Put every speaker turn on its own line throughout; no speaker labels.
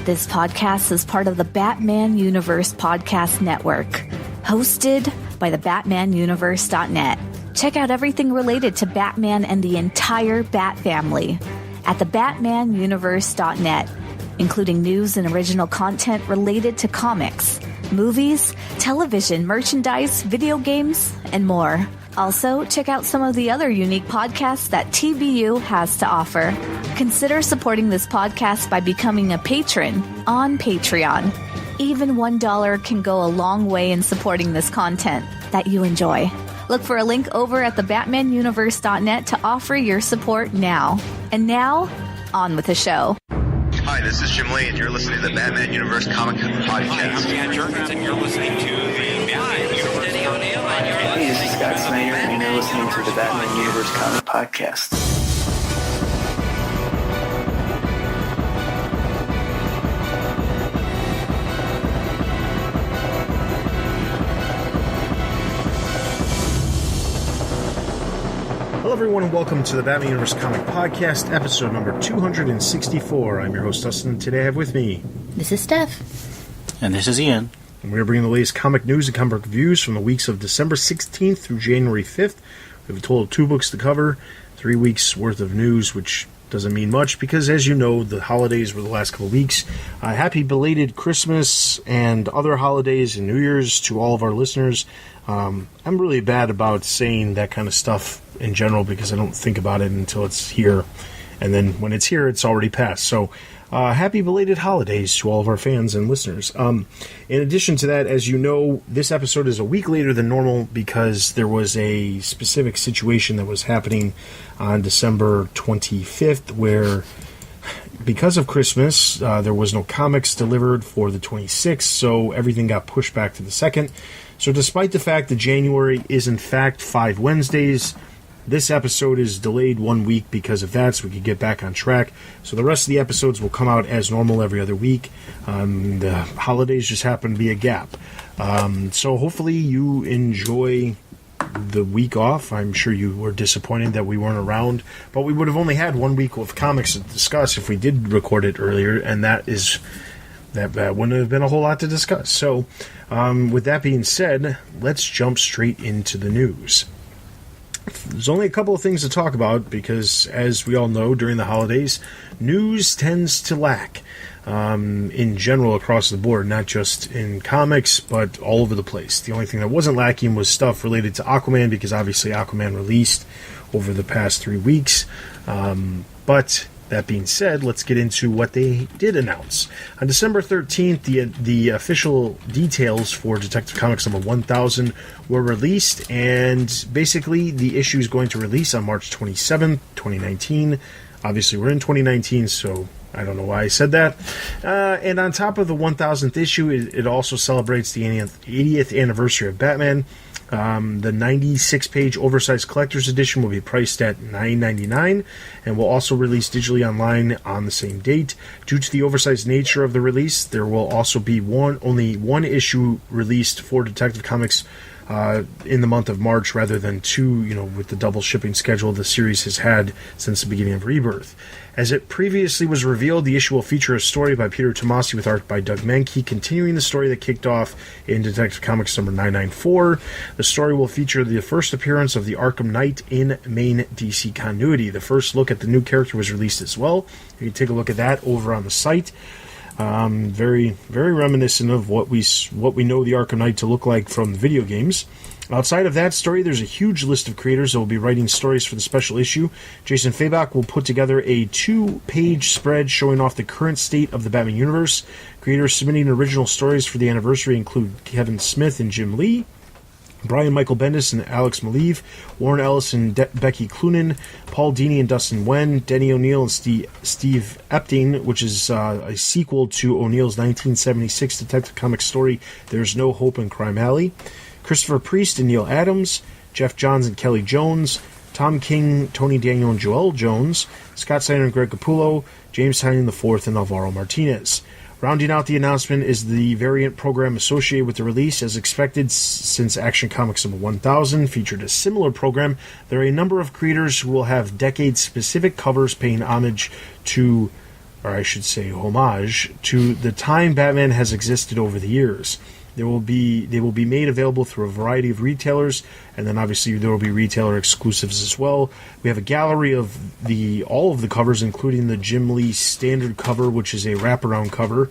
This podcast is part of the Batman Universe Podcast Network, hosted by the BatmanUniverse.net. Check out everything related to Batman and the entire Bat family at the BatmanUniverse.net, including news and original content related to comics, movies, television, merchandise, video games, and more. Also, check out some of the other unique podcasts that TBU has to offer. Consider supporting this podcast by becoming a patron on Patreon. Even $1 can go a long way in supporting this content that you enjoy. Look for a link over at the BatmanUniverse.net to offer your support now. And now, on with the show.
Hi, this is Jim Lee, and you're listening to the Batman Universe Comic Podcast.
Hi, I'm Dan Jurgens, and you're listening to the Batman Universe.
Hey, this is Scott Snyder, and you're listening to the Batman Universe Comic Podcast.
Hello, everyone, and welcome to the Batman Universe Comic Podcast, episode number 264. I'm your host, Dustin, and today I have with me...
This is Steph.
And this is Ian.
And we are bringing the latest comic news and comic reviews from the weeks of December 16th through January 5th. We have a total of 2 books to cover, 3 weeks worth of news, which doesn't mean much because, as you know, the holidays were the last couple of weeks. Happy belated Christmas and other holidays and New Year's to all of our listeners. I'm really bad about saying that kind of stuff in general because I don't think about it until it's here. And then when it's here, it's already passed. So happy belated holidays to all of our fans and listeners. In addition to that, as you know, this episode is a week later than normal because there was a specific situation that was happening on December 25th where, because of Christmas, there was no comics delivered for the 26th, so everything got pushed back to the 2nd. So despite the fact that January is in fact 5 Wednesdays, this episode is delayed 1 week because of that, so we could get back on track. So the rest of the episodes will come out as normal every other week. The holidays just happen to be a gap. So hopefully you enjoy the week off. I'm sure you were disappointed that we weren't around, but we would have only had 1 week of comics to discuss if we did record it earlier, and that wouldn't have been a whole lot to discuss. So with that being said, let's jump straight into the news. There's only a couple of things to talk about because, as we all know, during the holidays, news tends to lack in general across the board, not just in comics, but all over the place. The only thing that wasn't lacking was stuff related to Aquaman because obviously Aquaman released over the past 3 weeks. But that being said, let's get into what they did announce. On December 13th, the official details for Detective Comics number 1000 were released, and basically the issue is going to release on March 27th, 2019. Obviously, we're in 2019, so I don't know why I said that. And on top of the 1000th issue, it also celebrates the 80th anniversary of Batman. The 96-page oversized collector's edition will be priced at $9.99 and will also release digitally online on the same date. Due to the oversized nature of the release, there will also be only one issue released for Detective Comics in the month of March rather than 2, with the double shipping schedule the series has had since the beginning of Rebirth. As it previously was revealed, the issue will feature a story by Peter Tomasi with art by Doug Mahnke, continuing the story that kicked off in Detective Comics number 994. The story will feature the first appearance of the Arkham Knight in main DC continuity. The first look at the new character was released as well. You can take a look at that over on the site. Very, very reminiscent of what we know the Arkham Knight to look like from the video games. Outside of that story, there's a huge list of creators that will be writing stories for the special issue. Jason Fabok will put together a 2-page spread showing off the current state of the Batman universe. Creators submitting original stories for the anniversary include Kevin Smith and Jim Lee, Brian Michael Bendis and Alex Maleev, Warren Ellis and Becky Cloonan, Paul Dini and Dustin Wen, Denny O'Neil and Steve Epting, which is a sequel to O'Neill's 1976 Detective Comics story There's No Hope in Crime Alley, Christopher Priest and Neil Adams, Jeff Johns and Kelly Jones, Tom King, Tony Daniel and Joel Jones, Scott Snyder and Greg Capullo, James Tynion IV and Alvaro Martinez. Rounding out the announcement is the variant program associated with the release. As expected, since Action Comics number 1000 featured a similar program, there are a number of creators who will have decade-specific covers paying homage to or I should say homage, to the time Batman has existed over the years. They will be made available through a variety of retailers, and then obviously there will be retailer exclusives as well. We have a gallery of all of the covers, including the Jim Lee standard cover, which is a wraparound cover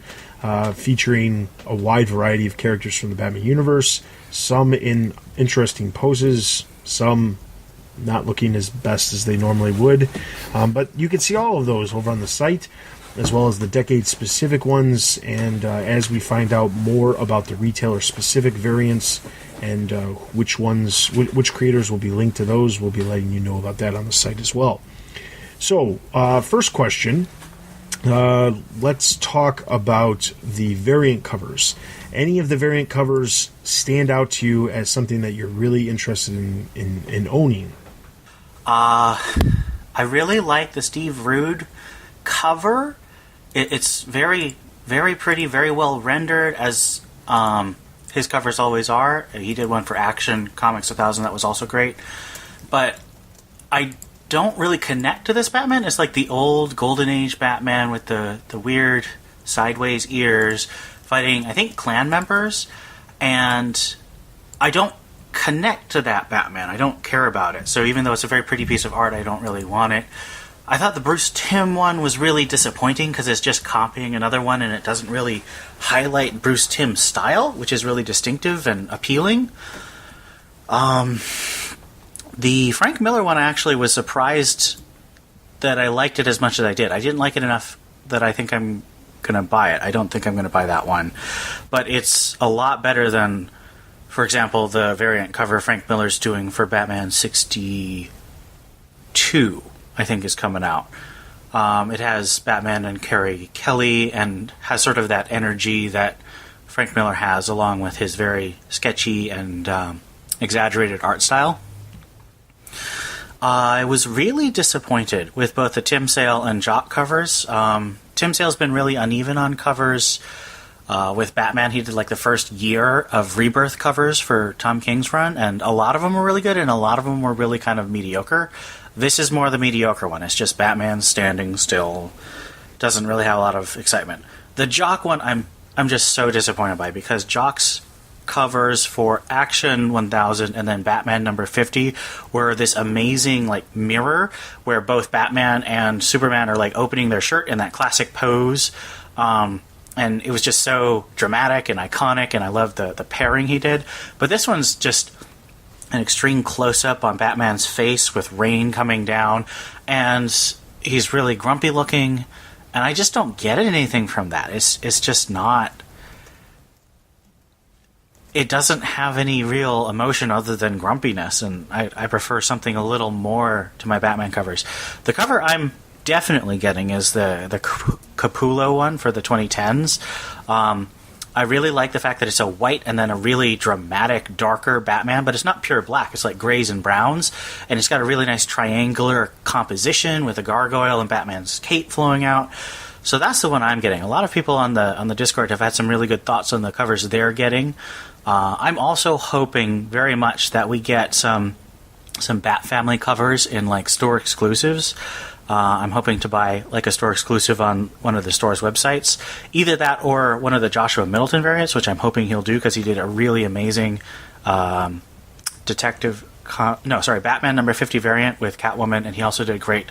featuring a wide variety of characters from the Batman universe, some in interesting poses, some not looking as best as they normally would. But you can see all of those over on the site, as well as the decade-specific ones, and as we find out more about the retailer-specific variants and which creators will be linked to those, we'll be letting you know about that on the site as well. So, first question, let's talk about the variant covers. Any of the variant covers stand out to you as something that you're really interested in owning?
I really like the Steve Rude cover. It's very, very pretty, very well rendered, as his covers always are. He did one for Action Comics 1000 that was also great. But I don't really connect to this Batman. It's like the old Golden Age Batman with the weird sideways ears fighting, I think, Klan members. And I don't connect to that Batman. I don't care about it. So even though it's a very pretty piece of art, I don't really want it. I thought the Bruce Timm one was really disappointing because it's just copying another one and it doesn't really highlight Bruce Timm's style, which is really distinctive and appealing. The Frank Miller one, I actually was surprised that I liked it as much as I did. I didn't like it enough that I think I'm going to buy it. I don't think I'm going to buy that one. But it's a lot better than, for example, the variant cover Frank Miller's doing for Batman 62. I think is coming out. It has Batman and Carrie Kelly and has sort of that energy that Frank Miller has, along with his very sketchy and exaggerated art style. I was really disappointed with both the Tim Sale and Jock covers. Tim Sale's been really uneven on covers. With Batman, he did like the first year of Rebirth covers for Tom King's run, and a lot of them were really good and a lot of them were really kind of mediocre. This is more the mediocre one. It's just Batman standing still. Doesn't really have a lot of excitement. The Jock one, I'm just so disappointed by, because Jock's covers for Action 1000 and then Batman number 50 were this amazing like mirror where both Batman and Superman are like opening their shirt in that classic pose. And it was just so dramatic and iconic, and I loved the pairing he did. But this one's just an extreme close-up on Batman's face with rain coming down, and he's really grumpy looking, and I just don't get anything from that. It's just not... It doesn't have any real emotion other than grumpiness, and I prefer something a little more to my Batman covers. The cover I'm definitely getting is the Capullo one for the 2010s. I really like the fact that it's a white and then a really dramatic, darker Batman, but it's not pure black. It's like grays and browns, and it's got a really nice triangular composition with a gargoyle and Batman's cape flowing out. So that's the one I'm getting. A lot of people on the Discord have had some really good thoughts on the covers they're getting. I'm also hoping very much that we get some Bat Family covers in like store exclusives. I'm hoping to buy like a store exclusive on one of the store's websites. Either that or one of the Joshua Middleton variants, which I'm hoping he'll do because he did a really amazing Batman number 50 variant with Catwoman, and he also did a great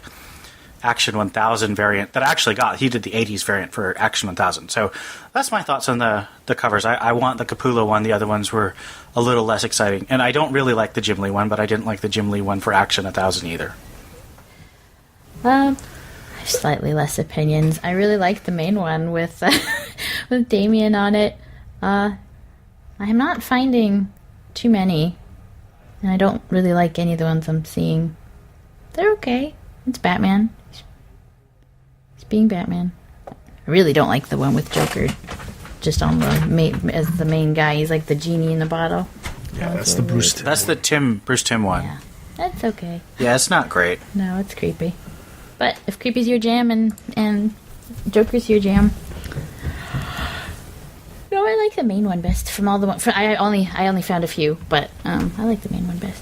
Action 1000 variant that I actually got. He did the 80s variant for Action 1000. So that's my thoughts on the covers. I want the Capullo one. The other ones were a little less exciting. And I don't really like the Jim Lee one, but I didn't like the Jim Lee one for Action 1000 either.
I have slightly less opinions. I really like the main one with with Damian on it. I'm not finding too many, and I don't really like any of the ones I'm seeing. They're okay. It's Batman. He's being Batman. I really don't like the one with Joker just on as the main guy. He's like the genie in the bottle.
Yeah, that's the Bruce Timm.
That's the Bruce Timm one.
Yeah, that's okay.
Yeah, it's not great.
No, it's creepy. But if creepy's your jam and Joker's your jam, no, I like the main one best from all the one. I only found a few, but I like the main one best.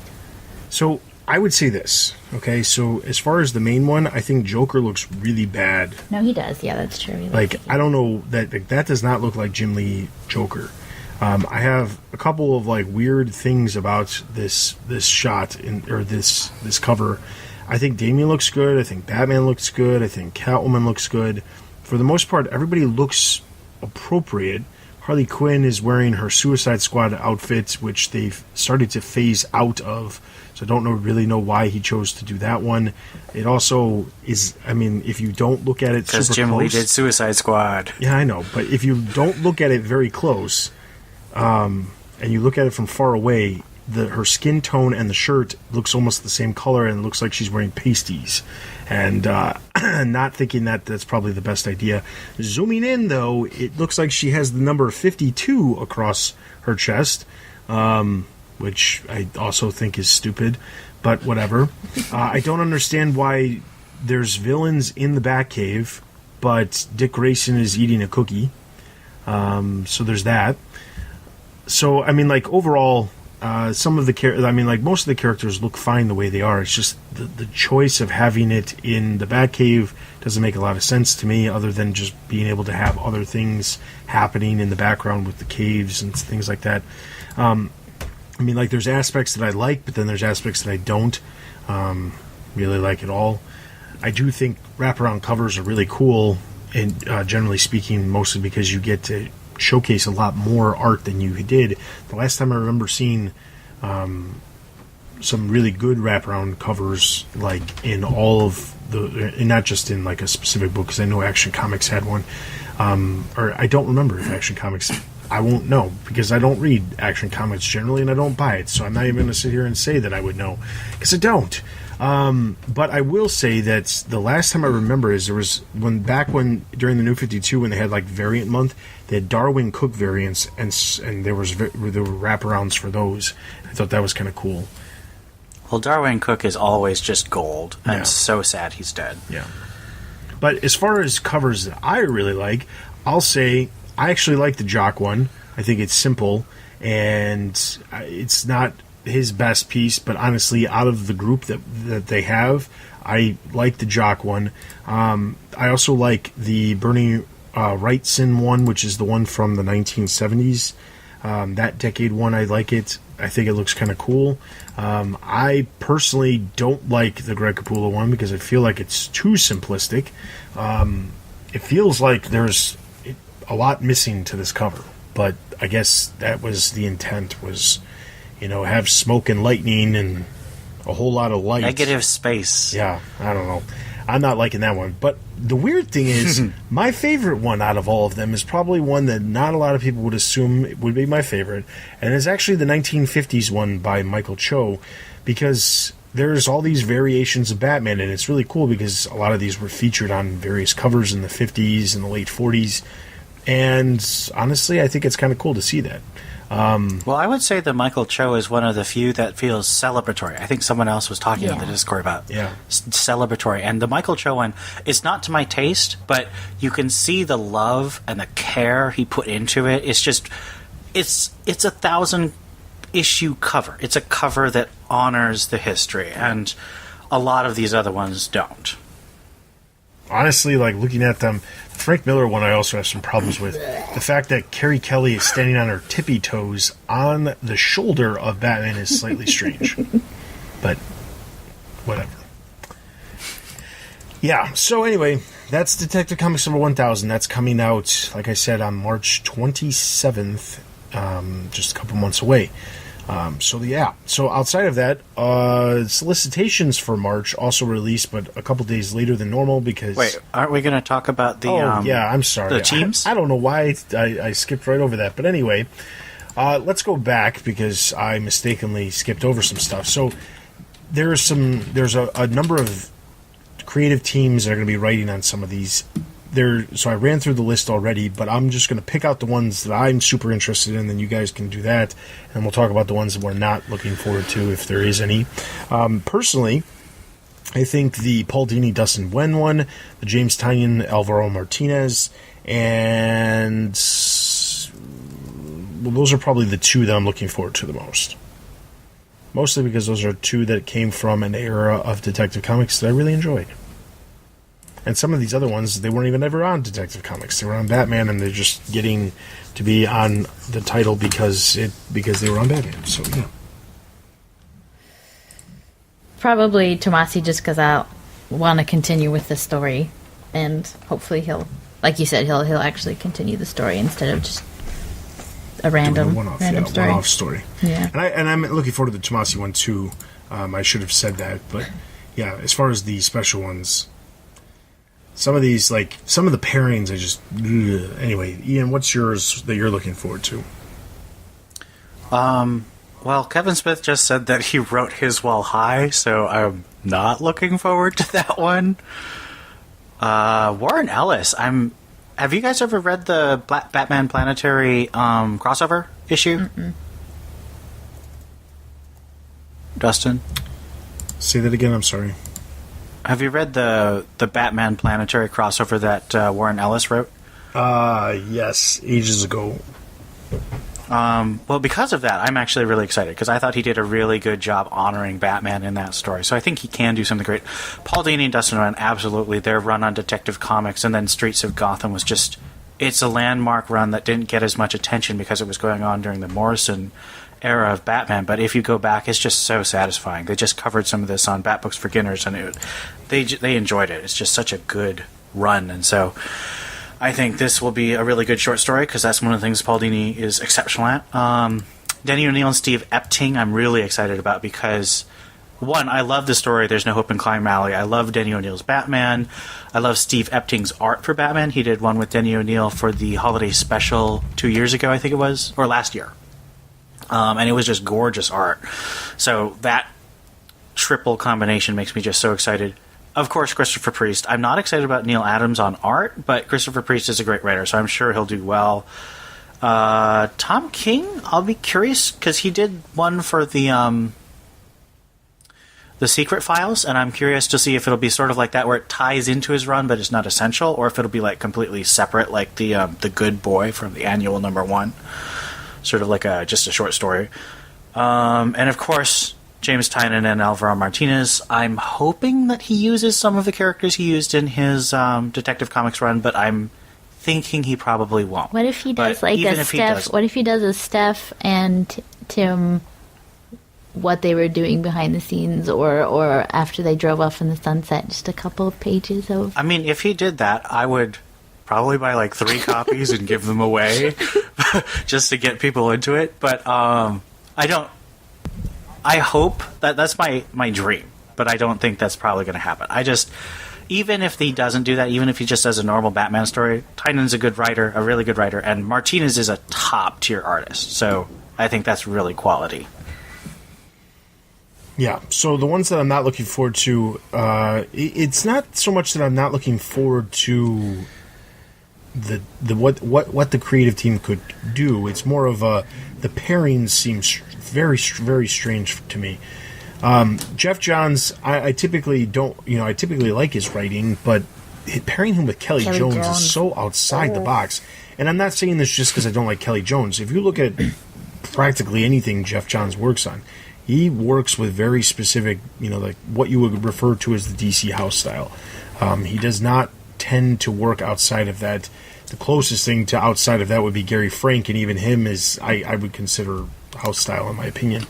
So I would say this. Okay, so as far as the main one, I think Joker looks really bad.
No, he does. Yeah, that's true.
Like, I don't know, that does not look like Jim Lee Joker. I have a couple of like weird things about this shot or this cover. I think Damian looks good. I think Batman looks good. I think Catwoman looks good. For the most part, everybody looks appropriate. Harley Quinn is wearing her Suicide Squad outfit, which they've started to phase out of. So I don't really know why he chose to do that one. It also is, I mean, if you don't look at it super close...
Because Jim Lee did Suicide Squad.
Yeah, I know. But if you don't look at it very close, and you look at it from far away, her skin tone and the shirt looks almost the same color, and it looks like she's wearing pasties. And not thinking that's probably the best idea. Zooming in, though, it looks like she has the number 52 across her chest, which I also think is stupid, but whatever. I don't understand why there's villains in the Batcave, but Dick Grayson is eating a cookie. So there's that. So, I mean, like, overall... some of the most of the characters look fine the way they are. It's just the choice of having it in the Batcave doesn't make a lot of sense to me, other than just being able to have other things happening in the background with the caves and things like that. I mean, like, there's aspects that I like, but then there's aspects that I don't really like at all. I do think wraparound covers are really cool, and generally speaking, mostly because you get to showcase a lot more art than you did. The last time I remember seeing some really good wraparound covers, like in all of and not just in like a specific book, because I know Action Comics had one, or I don't remember if Action Comics. I won't know because I don't read Action Comics generally, and I don't buy it, so I'm not even going to sit here and say that I would know, because I don't. But I will say that the last time I remember is there was when during the New 52 when they had like variant month, they had Darwin Cook variants, and there were wraparounds for those. I thought that was kind of cool.
Well, Darwin Cook is always just gold. I'm so sad he's dead.
Yeah. But as far as covers that I really like, I'll say I actually like the Jock one. I think it's simple, and it's not his best piece, but honestly, out of the group that they have, I like the Jock one. I also like the Bernie Wrightson one, which is the one from the 1970s. That decade one, I like it. I think it looks kind of cool. I personally don't like the Greg Capullo one because I feel like it's too simplistic. It feels like there's a lot missing to this cover, but I guess that was the intent, was, have smoke and lightning and a whole lot of light.
Negative space.
Yeah, I don't know. I'm not liking that one. But the weird thing is, my favorite one out of all of them is probably one that not a lot of people would assume would be my favorite, and it's actually the 1950s one by Michael Cho, because there's all these variations of Batman, and it's really cool because a lot of these were featured on various covers in the 50s and the late 40s, and honestly, I think it's kind of cool to see that.
Well, I would say that Michael Cho is one of the few that feels celebratory. I think someone else was talking in the Discord about celebratory. And the Michael Cho one is not to my taste, but you can see the love and the care he put into it. It's just, it's a 1,000-issue cover. It's a cover that honors the history, and a lot of these other ones don't.
Honestly, like, looking at them, the Frank Miller one I also have some problems with. The fact that Carrie Kelly is standing on her tippy toes on the shoulder of Batman is slightly strange. But whatever. Yeah, so anyway, that's Detective Comics number 1000. That's coming out, like I said, on March 27th, just a couple months away. So outside of that, solicitations for March also released, but a couple days later than normal because...
Wait, aren't we going to talk about the...
I'm sorry.
The teams?
I don't know why I skipped right over that, but anyway, let's go back because I mistakenly skipped over some stuff. So there's a number of creative teams that are going to be writing on some of these. So I ran through the list already, but I'm just going to pick out the ones that I'm super interested in, then you guys can do that, and we'll talk about the ones that we're not looking forward to, if there is any. Personally, I think the Paul Dini, Dustin Nguyen one, the James Tynion, Alvaro Martinez, and those are probably the two that I'm looking forward to the most. mostly because those are two that came from an era of Detective Comics that I really enjoyed. And some of these other ones, they weren't even ever on Detective Comics. They were on Batman, and they're just getting to be on the title because they were on Batman. So, yeah.
Probably Tomasi, just because I want to continue with the story, and hopefully he'll, like you said, he'll actually continue the story instead of just a random
one-off story.
Yeah,
and I'm looking forward to the Tomasi one too. I should have said that, but yeah, as far as the special ones, some of these, like some of the pairings, I just anyway. Ian, what's yours that you're looking forward to?
Well, Kevin Smith just said that he wrote his while high, so I'm not looking forward to that one. Warren Ellis, have you guys ever read the Batman Planetary crossover issue?
Mm-mm.
Dustin?
Say that again, I'm sorry.
Have you read the Batman Planetary crossover that Warren Ellis wrote?
Yes, ages ago.
Well, because of that, I'm actually really excited, because I thought he did a really good job honoring Batman in that story. So I think he can do something great. Paul Dini and Dustin Ryan, absolutely. Their run on Detective Comics and then Streets of Gotham was just... It's a landmark run that didn't get as much attention because it was going on during the Morrison era of Batman. But if you go back, it's just so satisfying. They just covered some of this on Bat Books for Beginners, and they enjoyed it. It's just such a good run. And so... I think this will be a really good short story, because that's one of the things Paul Dini is exceptional at. Denny O'Neil and Steve Epting, I'm really excited about, because, one, I love the story There's No Hope in Crime Alley. I love Denny O'Neil's Batman. I love Steve Epting's art for Batman. He did one with Denny O'Neil for the holiday special 2 years ago, I think it was, or last year. And it was just gorgeous art. So that triple combination makes me just so excited. Of course, Christopher Priest. I'm not excited about Neil Adams on art, but Christopher Priest is a great writer, so I'm sure he'll do well. Tom King, I'll be curious, because he did one for the Secret Files, and I'm curious to see if it'll be sort of like that, where it ties into his run, but it's not essential, or if it'll be like completely separate, like the Good Boy from the annual #1, sort of like just a short story. And of course, James Tynion and Alvaro Martinez. I'm hoping that he uses some of the characters he used in his Detective Comics run, but I'm thinking he probably won't.
What if he does What if he does a Steph and Tim, what they were doing behind the scenes, or after they drove off in the sunset, just a couple of pages of...
I mean, if he did that, I would probably buy like 3 copies and give them away just to get people into it. But I hope that's my dream, but I don't think that's probably going to happen. Even if he doesn't do that, even if he just does a normal Batman story, Tynan's a good writer, a really good writer, and Martinez is a top-tier artist, so I think that's really quality.
Yeah, so the ones that I'm not looking forward to, it's not so much that I'm not looking forward to what the creative team could do. It's more of the pairings seems very, very strange to me. Jeff Johns, I typically don't, I typically like his writing, but pairing him with Kelly Jones is so outside the box. And I'm not saying this just because I don't like Kelly Jones. If you look at practically anything Jeff Johns works on, he works with very specific, like what you would refer to as the DC house style. He does not tend to work outside of that. The closest thing to outside of that would be Gary Frank, and even him is, I would consider house style in my opinion.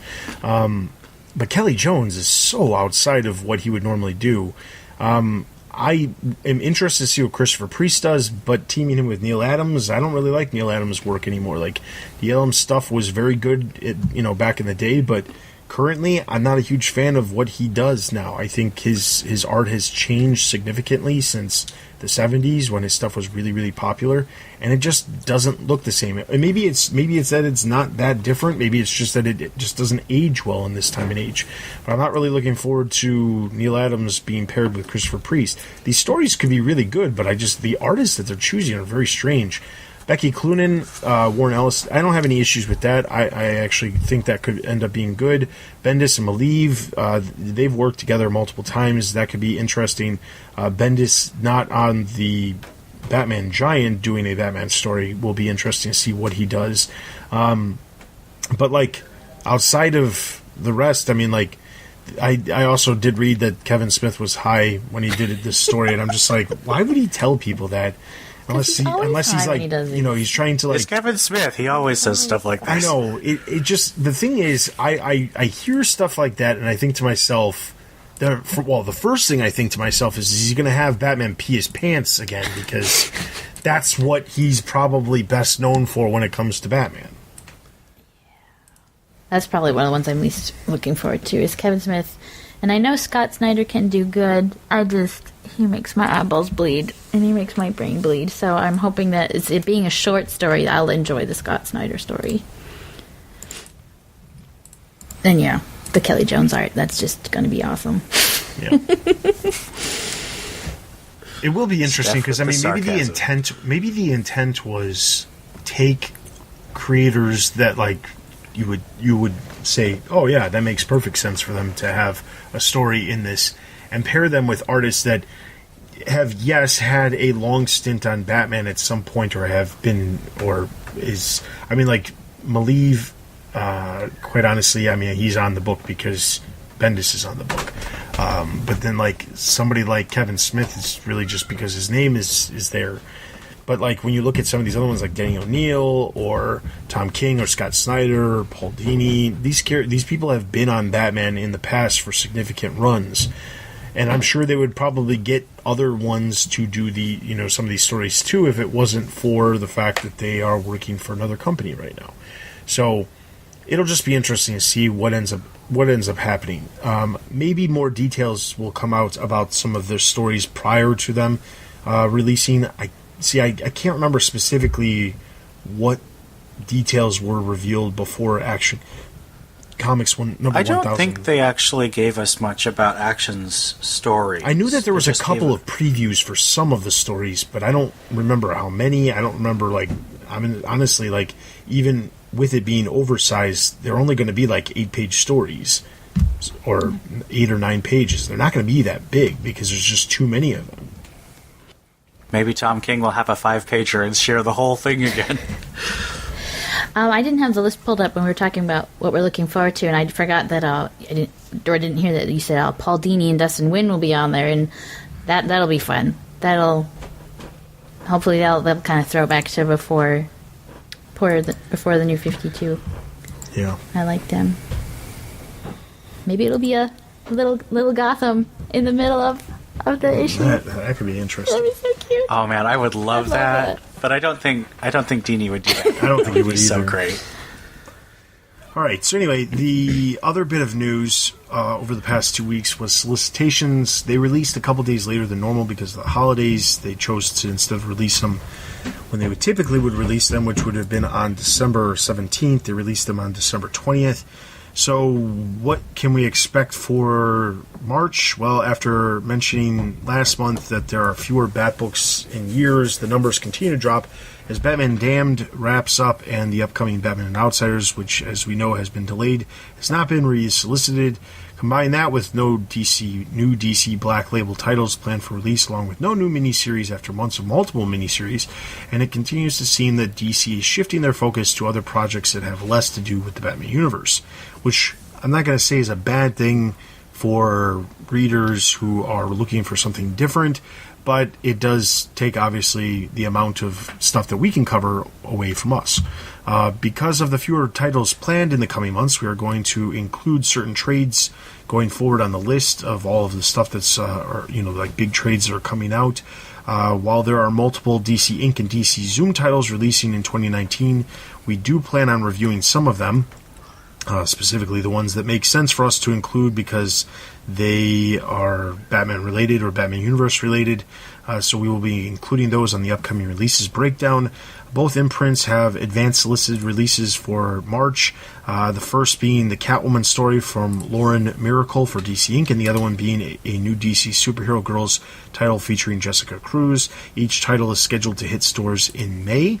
But Kelly Jones is so outside of what he would normally do. I am interested to see what Christopher Priest does, but teaming him with Neil Adams, I don't really like Neil Adams' work anymore. Like, the Adams stuff was very good, back in the day, but currently, I'm not a huge fan of what he does now. I think his art has changed significantly since the 70s when his stuff was really, really popular, and it just doesn't look the same. And maybe it's that it's not that different. Maybe it's just that it just doesn't age well in this time and age. But I'm not really looking forward to Neil Adams being paired with Christopher Priest. These stories could be really good, but the artists that they're choosing are very strange. Becky Cloonan, Warren Ellis, I don't have any issues with that. I actually think that could end up being good. Bendis and Maleev, they've worked together multiple times. That could be interesting. Bendis not on the Batman Giant doing a Batman story will be interesting to see what he does. But outside of the rest, I mean, like, I also did read that Kevin Smith was high when he did this story, and I'm just like, why would he tell people that? Unless he's like, he's trying to like.
It's Kevin Smith. He always says stuff like this.
I know. It just, the thing is, I hear stuff like that, and I think to myself, the first thing I think to myself is he going to have Batman pee his pants again? Because that's what he's probably best known for when it comes to Batman.
That's probably one of the ones I'm least looking forward to is Kevin Smith. And I know Scott Snyder can do good. He makes my eyeballs bleed, and he makes my brain bleed. So I'm hoping that it being a short story, I'll enjoy the Scott Snyder story. And yeah, the Kelly Jones art, that's just going to be awesome.
Yeah. It will be interesting because, I mean, maybe the intent was take creators that, like, you would say, oh yeah, that makes perfect sense for them to have a story in this, and pair them with artists that have, yes, had a long stint on Batman at some point, or have been, or is, I mean, like Maleev, quite honestly, I mean, he's on the book because Bendis is on the book. But then, like, somebody like Kevin Smith is really just because his name is there. But, like, when you look at some of these other ones, like Danny O'Neill or Tom King or Scott Snyder or Paul Dini, these people have been on Batman in the past for significant runs. And I'm sure they would probably get other ones to do some of these stories too if it wasn't for the fact that they are working for another company right now. So it'll just be interesting to see what ends up happening. Maybe more details will come out about some of their stories prior to them releasing. I can't remember specifically what details were revealed before Action Comics number 1000.
I don't think they actually gave us much about Action's story.
I knew that there was a couple of previews for some of the stories, but I don't remember how many. I don't remember, like, I mean, honestly, like, even with it being oversized, they're only going to be like 8-page stories or 8 or 9 pages. They're not going to be that big because there's just too many of them.
Maybe Tom King will have a 5-pager and share the whole thing again.
I didn't have the list pulled up when we were talking about what we're looking forward to, and I forgot that I didn't hear that you said Paul Dini and Dustin Nguyen will be on there, and that'll be fun. Hopefully that'll kind of throw back to before the New 52.
Yeah,
I like them. Maybe it'll be a little Gotham in the middle of the issue.
That could be interesting.
That'd be so cute.
Oh man, I would love that. But I don't think Dini would do that.
I don't think he would
be
either.
So great.
All right. So anyway, the other bit of news over the past 2 weeks was solicitations. They released a couple days later than normal because of the holidays. They chose to, instead of release them when they would release them, which would have been on December 17th, they released them on December 20th. So what can we expect for March? Well, after mentioning last month that there are fewer Bat books in years, the numbers continue to drop as Batman Damned wraps up and the upcoming Batman and Outsiders, which, as we know, has been delayed, has not been re-solicited. Combine that with no new DC Black Label titles planned for release, along with no new miniseries after months of multiple miniseries, and it continues to seem that DC is shifting their focus to other projects that have less to do with the Batman universe, which I'm not going to say is a bad thing for readers who are looking for something different, but it does take, obviously, the amount of stuff that we can cover away from us. Because of the fewer titles planned in the coming months, we are going to include certain trades going forward on the list of all of the stuff that's, like big trades that are coming out. While there are multiple DC Ink and DC Zoom titles releasing in 2019, we do plan on reviewing some of them. Specifically the ones that make sense for us to include because they are Batman related or Batman Universe related. So we will be including those on the upcoming releases breakdown. Both imprints have advanced solicited releases for March. The first being the Catwoman story from Lauren Miracle for DC Ink, and the other one being a new DC Superhero Girls title featuring Jessica Cruz. Each title is scheduled to hit stores in May.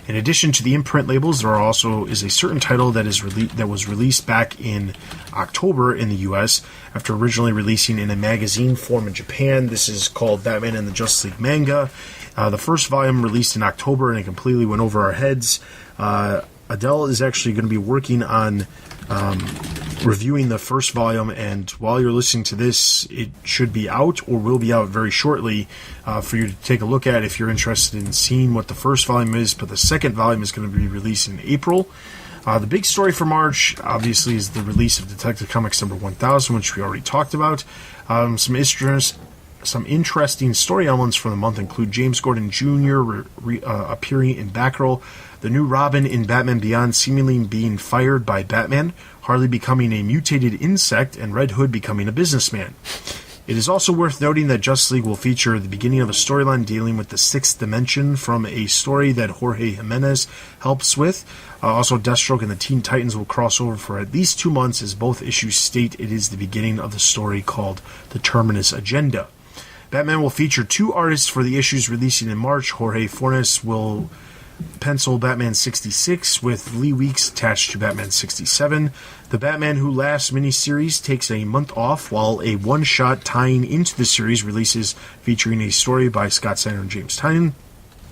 In addition to the imprint labels, there also is a certain title that was released back in October in the U.S. after originally releasing in a magazine form in Japan. This is called Batman and the Justice League Manga. The first volume released in October, and it completely went over our heads. Adele is actually going to be working on reviewing the first volume, and while you're listening to this, it should be out or will be out very shortly for you to take a look at if you're interested in seeing what the first volume is. But the second volume is going to be released in April. The big story for March, obviously, is the release of Detective Comics number 1000, which we already talked about. Some interesting story elements for the month include James Gordon Jr. Appearing in Batgirl, the new Robin in Batman Beyond seemingly being fired by Batman, Harley becoming a mutated insect, and Red Hood becoming a businessman. It is also worth noting that Justice League will feature the beginning of a storyline dealing with the Sixth Dimension from a story that Jorge Jimenez helps with. Also, Deathstroke and the Teen Titans will cross over for at least 2 months, as both issues state it is the beginning of the story called The Terminus Agenda. Batman will feature 2 artists for the issues releasing in March. Jorge Fornes will pencil Batman 66, with Lee Weeks attached to Batman 67. The Batman Who Laughs miniseries takes a month off, while a one-shot tying into the series releases featuring a story by Scott Snyder and James Tynion,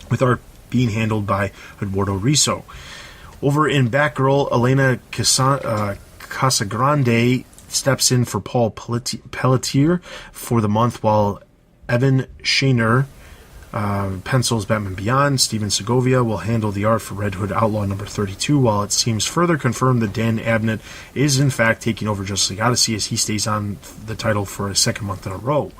with art being handled by Eduardo Risso. Over in Batgirl, Elena Casagrande steps in for Paul Pelletier for the month, while Evan Shaner pencils Batman Beyond. Steven Segovia will handle the art for Red Hood Outlaw number 32, while it seems further confirmed that Dan Abnett is in fact taking over Justice League Odyssey, as he stays on the title for a second month in a row.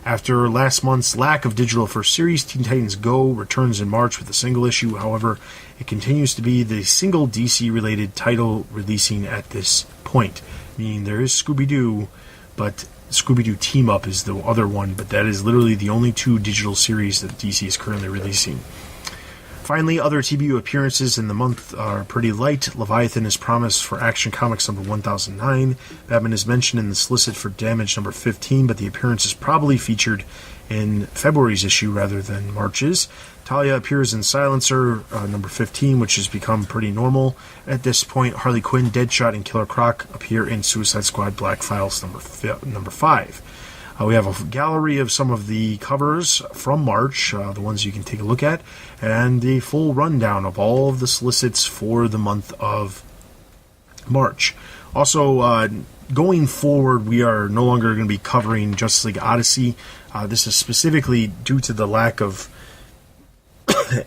After last month's lack of digital first series, Teen Titans Go returns in March with a single issue. However, it continues to be the single DC-related title releasing at this point, meaning there is Scooby-Doo, but Scooby-Doo Team Up is the other one, but that is literally the only 2 digital series that DC is currently releasing. Finally, other TBU appearances in the month are pretty light. Leviathan is promised for Action Comics number 1009. Batman is mentioned in the solicit for Damage number 15, but the appearance is probably featured in February's issue rather than March's. Talia appears in Silencer number 15, which has become pretty normal at this point. Harley Quinn, Deadshot, and Killer Croc appear in Suicide Squad Black Files number 5. We have a gallery of some of the covers from March, the ones you can take a look at, and the full rundown of all of the solicits for the month of March. Also, going forward, we are no longer going to be covering Justice League Odyssey. This is specifically due to the lack of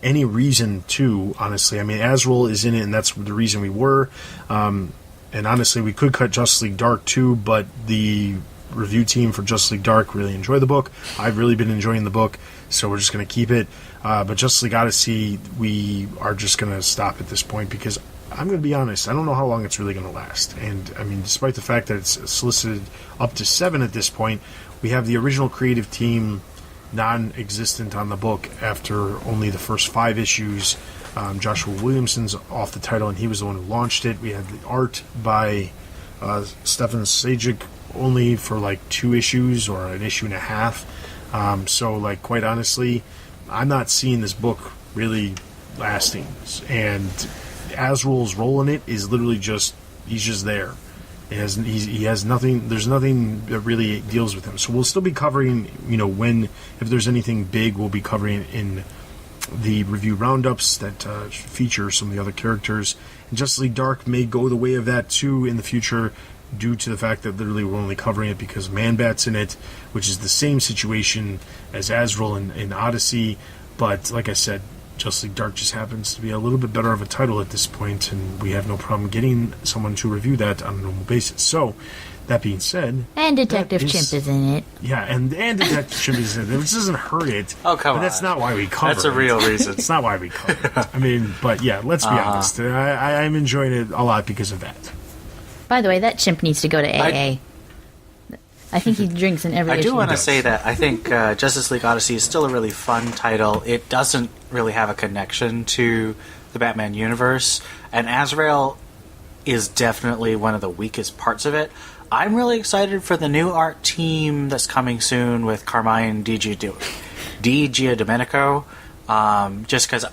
any reason to, honestly. I mean, Azrael is in it, and that's the reason we were. And honestly, we could cut Justice League Dark too, but the review team for Justice League Dark really enjoy the book. I've really been enjoying the book, so we're just going to keep it. But Justice League Odyssey, we are just going to stop at this point, because I'm going to be honest, I don't know how long it's really going to last. And, I mean, despite the fact that it's solicited up to 7 at this point, we have the original creative team non-existent on the book after only the first 5 issues. Joshua Williamson's off the title, and he was the one who launched it. We had the art by Stefan Sajic only for like 2 issues or an issue and a half. So, like, quite honestly, I'm not seeing this book really lasting. And Azrael's role in it is literally just, he's just there. He has nothing, there's nothing that really deals with him. So we'll still be covering, if there's anything big, we'll be covering in the review roundups that feature some of the other characters. And Justice League Dark may go the way of that too in the future, due to the fact that literally we're only covering it because Man-Bat's in it, which is the same situation as Azrael in Odyssey. But like I said, Justice League Dark just happens to be a little bit better of a title at this point, and we have no problem getting someone to review that on a normal basis. So, that being said...
And Detective Chimp is in it.
Yeah, and Detective Chimp is in it, which doesn't hurt it.
Oh, come on.
That's not why we cover it.
That's a real reason.
It's not why we cover it. I mean, but yeah, let's be honest. I'm enjoying it a lot because of that.
By the way, that chimp needs to go to AA. I think he drinks in every issue.
I do want to say that I think Justice League Odyssey is still a really fun title. It doesn't really have a connection to the Batman universe, and Azrael is definitely one of the weakest parts of it. I'm really excited for the new art team that's coming soon with Carmine Di Giandomenico, just because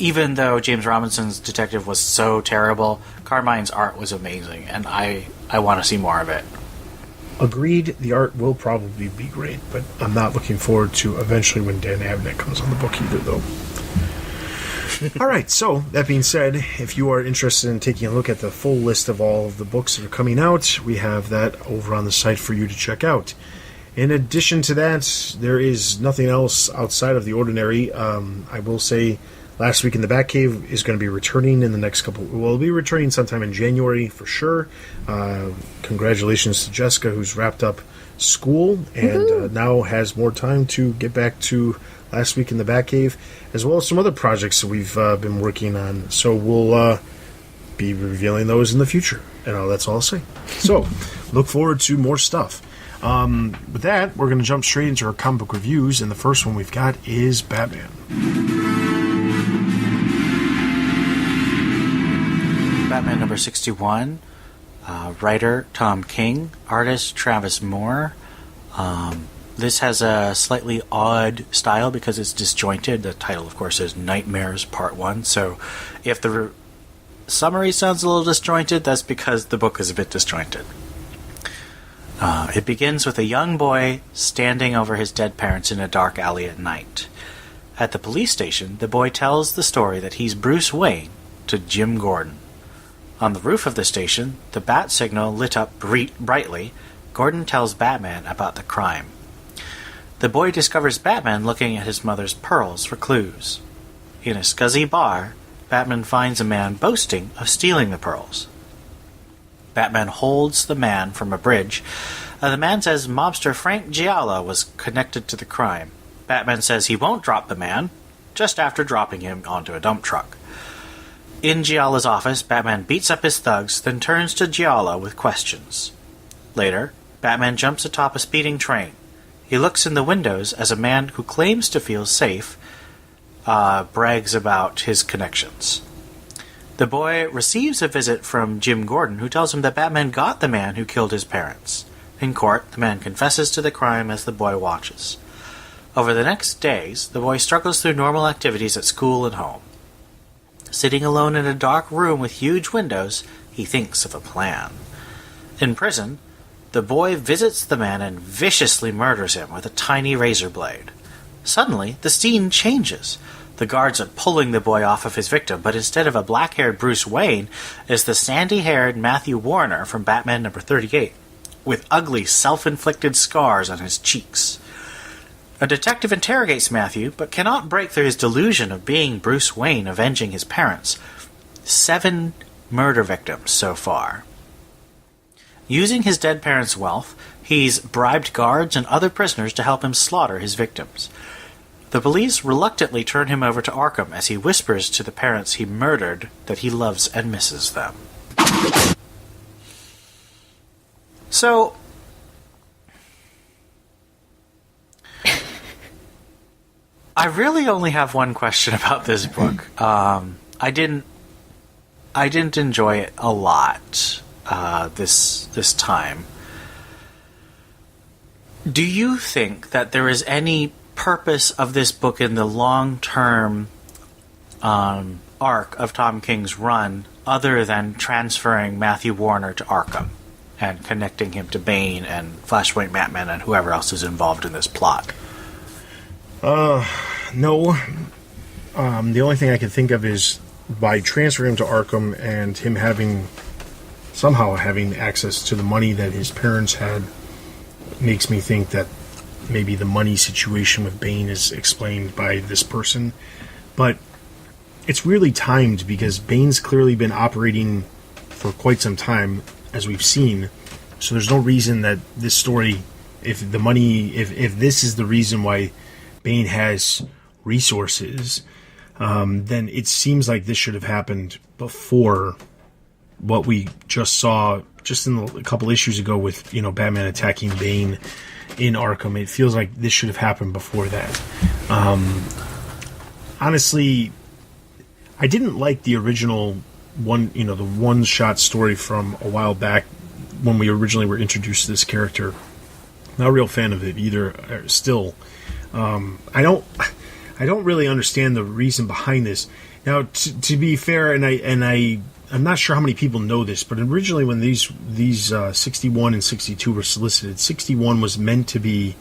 even though James Robinson's detective was so terrible, Carmine's art was amazing, and I want to see more of it.
Agreed, the art will probably be great, but I'm not looking forward to eventually when Dan Abnett comes on the book either, though. All right, so that being said, if you are interested in taking a look at the full list of all of the books that are coming out, we have that over on the site for you to check out. In addition to that, there is nothing else outside of the ordinary. I will say Last Week in the Batcave is going to be returning in the next couple... Well, it'll be returning sometime in January for sure. Congratulations to Jessica, who's wrapped up school and now has more time to get back to Last Week in the Batcave, as well as some other projects that we've been working on. So we'll be revealing those in the future. And that's all I'll say. So look forward to more stuff. With that, we're going to jump straight into our comic book reviews, and the first one we've got is Batman.
Batman number 61, writer Tom King, artist Travis Moore. This has a slightly odd style because it's disjointed. The title, of course, is Nightmares Part 1, so if the summary sounds a little disjointed, that's because the book is a bit disjointed. It begins with a young boy standing over his dead parents in a dark alley at night. At the police station, the boy tells the story that he's Bruce Wayne to Jim Gordon. On the roof of the station, the bat signal lit up brightly, Gordon tells Batman about the crime. The boy discovers Batman looking at his mother's pearls for clues. In a scuzzy bar, Batman finds a man boasting of stealing the pearls. Batman holds the man from a bridge, and the man says mobster Frank Gialla was connected to the crime. Batman says he won't drop the man, just after dropping him onto a dump truck. In Gialla's office, Batman beats up his thugs, then turns to Gialla with questions. Later, Batman jumps atop a speeding train. He looks in the windows as a man who claims to feel safe brags about his connections. The boy receives a visit from Jim Gordon, who tells him that Batman got the man who killed his parents. In court, the man confesses to the crime as the boy watches. Over the next days, the boy struggles through normal activities at school and home. Sitting alone in a dark room with huge windows, he thinks of a plan. In prison, the boy visits the man and viciously murders him with a tiny razor blade. Suddenly, the scene changes. The guards are pulling the boy off of his victim, but instead of a black-haired Bruce Wayne, is the sandy-haired Matthew Warner from Batman number 38, with ugly, self-inflicted scars on his cheeks. A detective interrogates Matthew, but cannot break through his delusion of being Bruce Wayne avenging his parents. 7 murder victims so far. Using his dead parents' wealth, he's bribed guards and other prisoners to help him slaughter his victims. The police reluctantly turn him over to Arkham as he whispers to the parents he murdered that he loves and misses them. So, I really only have one question about this book. I didn't enjoy it a lot this time. Do you think that there is any purpose of this book in the long-term arc of Tom King's run other than transferring Matthew Warner to Arkham and connecting him to Bane and Flashpoint Batman and whoever else is involved in this plot?
No. The only thing I can think of is by transferring him to Arkham and him somehow having access to the money that his parents had makes me think that maybe the money situation with Bane is explained by this person. But it's really timed because Bane's clearly been operating for quite some time, as we've seen. So there's no reason that this story, if this is the reason why Bane has resources, then it seems like this should have happened before what we just saw just in a couple issues ago with, Batman attacking Bane in Arkham. It feels like this should have happened before that. Honestly, I didn't like the original the one-shot story from a while back when we originally were introduced to this character. Not a real fan of it either. Still, I don't really understand the reason behind this. Now, to be fair, I'm not sure how many people know this, but originally when these 61 and 62 were solicited, 61 was meant to be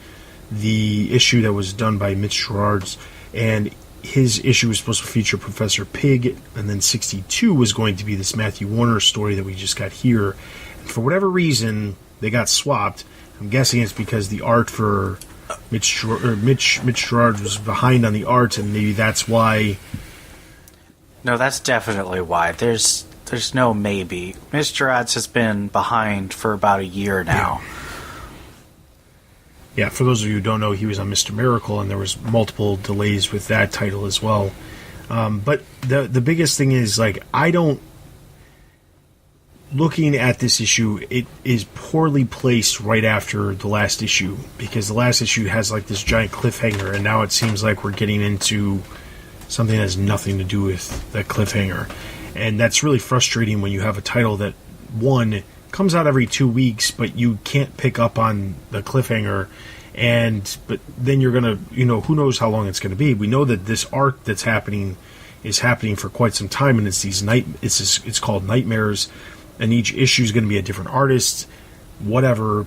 the issue that was done by Mitch Gerards, and his issue was supposed to feature Professor Pig, and then 62 was going to be this Matthew Warner story that we just got here. And for whatever reason, they got swapped. I'm guessing it's because the art for Mitch Gerard was behind on the art, and maybe that's why.
No, that's definitely why. There's no maybe. Mitch Gerard has been behind for about a year now.
Yeah, for those of you who don't know, he was on Mr. Miracle, and there was multiple delays with that title as well. But the biggest thing is, like, looking at this issue, it is poorly placed right after the last issue, because the last issue has, like, this giant cliffhanger, and now it seems like we're getting into something that has nothing to do with that cliffhanger. And that's really frustrating when you have a title that, one, comes out every 2 weeks, but you can't pick up on the cliffhanger, but then you're gonna, who knows how long it's gonna be. We know that this arc that's happening is happening for quite some time, and it's called Nightmares, and each issue is gonna be a different artist, whatever.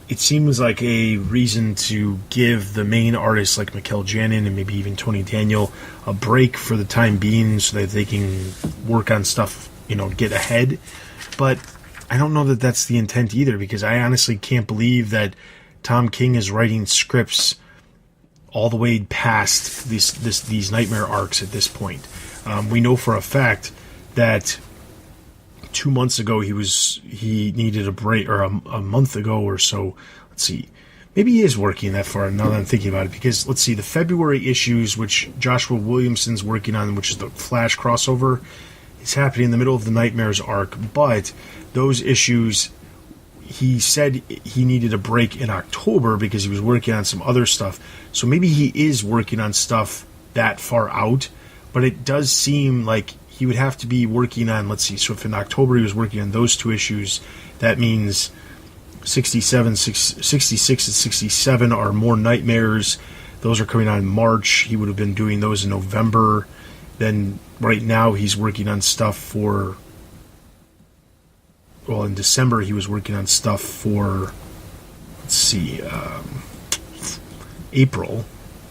It seems like a reason to give the main artists like Mikel Janin and maybe even Tony Daniel a break for the time being, so that they can work on stuff, get ahead. But I don't know that that's the intent either, because I honestly can't believe that Tom King is writing scripts all the way past these Nightmare arcs at this point. We know for a fact that 2 months ago he needed a break, or a month ago or so. Let's see. Maybe he is working that far now that I'm thinking about it, because let's see, the February issues, which Joshua Williamson's working on, which is the Flash crossover, is happening in the middle of the Nightmares arc, but those issues, he said he needed a break in October because he was working on some other stuff. So maybe he is working on stuff that far out, but it does seem like he would have to be working on, let's see, so if in October he was working on those 2 issues, that means 66 and 67 are more Nightmares. Those are coming out in March. He would have been doing those in November. Then right now he's working on stuff for, in December he was working on stuff for, let's see, April,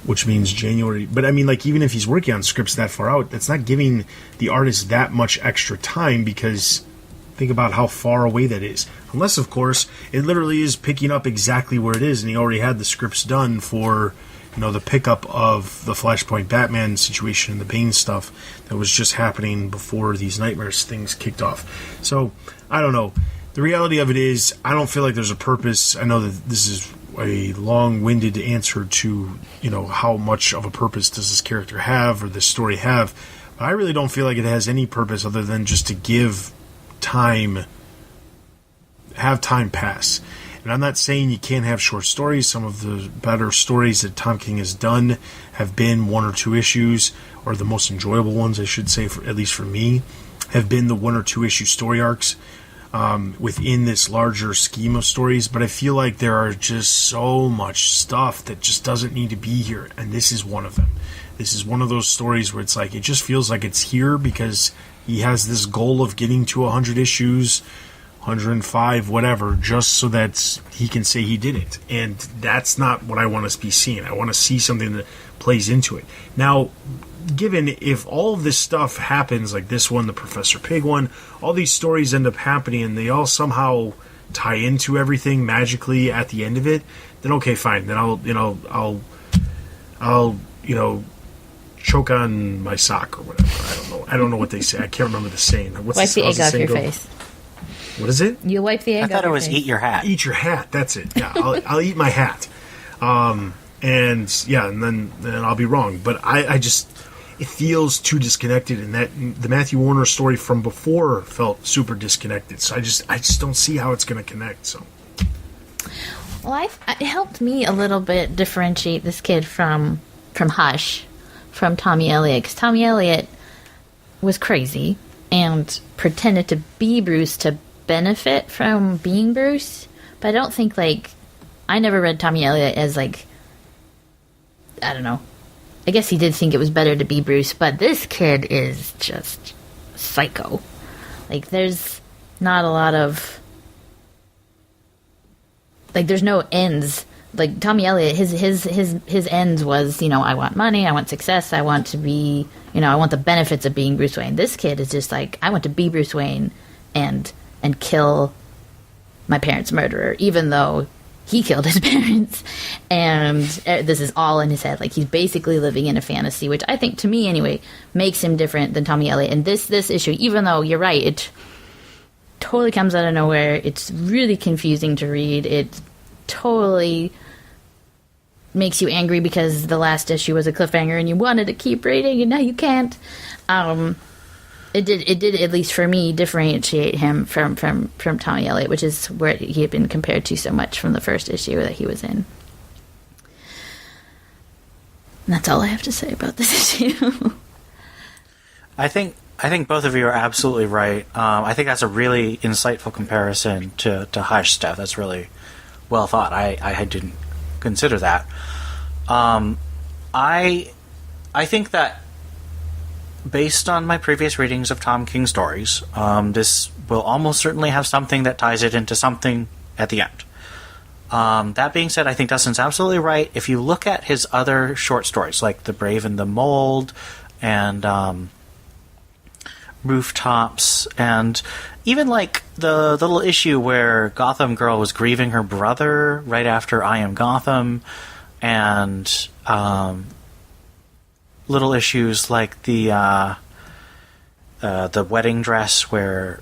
which means January. But I mean, like, even if he's working on scripts that far out, that's not giving the artist that much extra time, because think about how far away that is. Unless, of course, it literally is picking up exactly where it is, and he already had the scripts done for, the pickup of the Flashpoint Batman situation and the Bane stuff that was just happening before these Nightmares things kicked off. So, I don't know. The reality of it is, I don't feel like there's a purpose. I know that this is a long-winded answer to, how much of a purpose does this character have or this story have. But I really don't feel like it has any purpose other than just to give time, have time pass. And I'm not saying you can't have short stories. Some of the better stories that Tom King has done have been 1 or 2 issues, or the most enjoyable ones, I should say, at least for me, have been the 1 or 2 issue story arcs within this larger scheme of stories. But I feel like there are just so much stuff that just doesn't need to be here, and this is one of them. This is one of those stories where it's like, it just feels like it's here because he has this goal of getting to 100 issues, 105, whatever, just so that he can say he did it. And that's not what I want to be seeing. I want to see something that plays into it. Now, given if all of this stuff happens, like this one, the Professor Pig one, all these stories end up happening and they all somehow tie into everything magically at the end of it, then okay, fine. Then I'll choke on my sock or whatever. I don't know what they say. I can't remember the saying.
Wipe the egg off your face.
What is it?
You wipe the egg off your face.
I thought it was eat your hat.
Eat your hat. That's it. Yeah, I'll eat my hat. And then I'll be wrong. But I just, it feels too disconnected, and that the Matthew Warner story from before felt super disconnected. So I just don't see how it's going to connect. So.
Well, it helped me a little bit differentiate this kid from Hush, from Tommy Elliott, because Tommy Elliott was crazy and pretended to be Bruce to benefit from being Bruce. But I don't think, I never read Tommy Elliott as, I don't know. I guess he did think it was better to be Bruce, but this kid is just psycho. There's not a lot of... there's no ends like Tommy Elliott, his ends was, I want money, I want success, I want to be, I want the benefits of being Bruce Wayne. This kid is just like, I want to be Bruce Wayne and kill my parents' murderer, even though he killed his parents. And this is all in his head. Like, he's basically living in a fantasy, which I think, to me anyway, makes him different than Tommy Elliott. And this issue, even though you're right, it totally comes out of nowhere. It's really confusing to read. It totally makes you angry because the last issue was a cliffhanger and you wanted to keep reading and now you can't. It did at least for me differentiate him from Tommy Elliott, which is where he had been compared to so much from the first issue that he was in. And that's all I have to say about this issue. I
think both of you are absolutely right. I think that's a really insightful comparison to Hush stuff. That's really well thought. I didn't consider that. I think that based on my previous readings of Tom King stories, this will almost certainly have something that ties it into something at the end. That being said, I think Dustin's absolutely right. If you look at his other short stories, like The Brave and the Mold and Rooftops, and even like the little issue where Gotham Girl was grieving her brother right after I Am Gotham, and little issues like the wedding dress where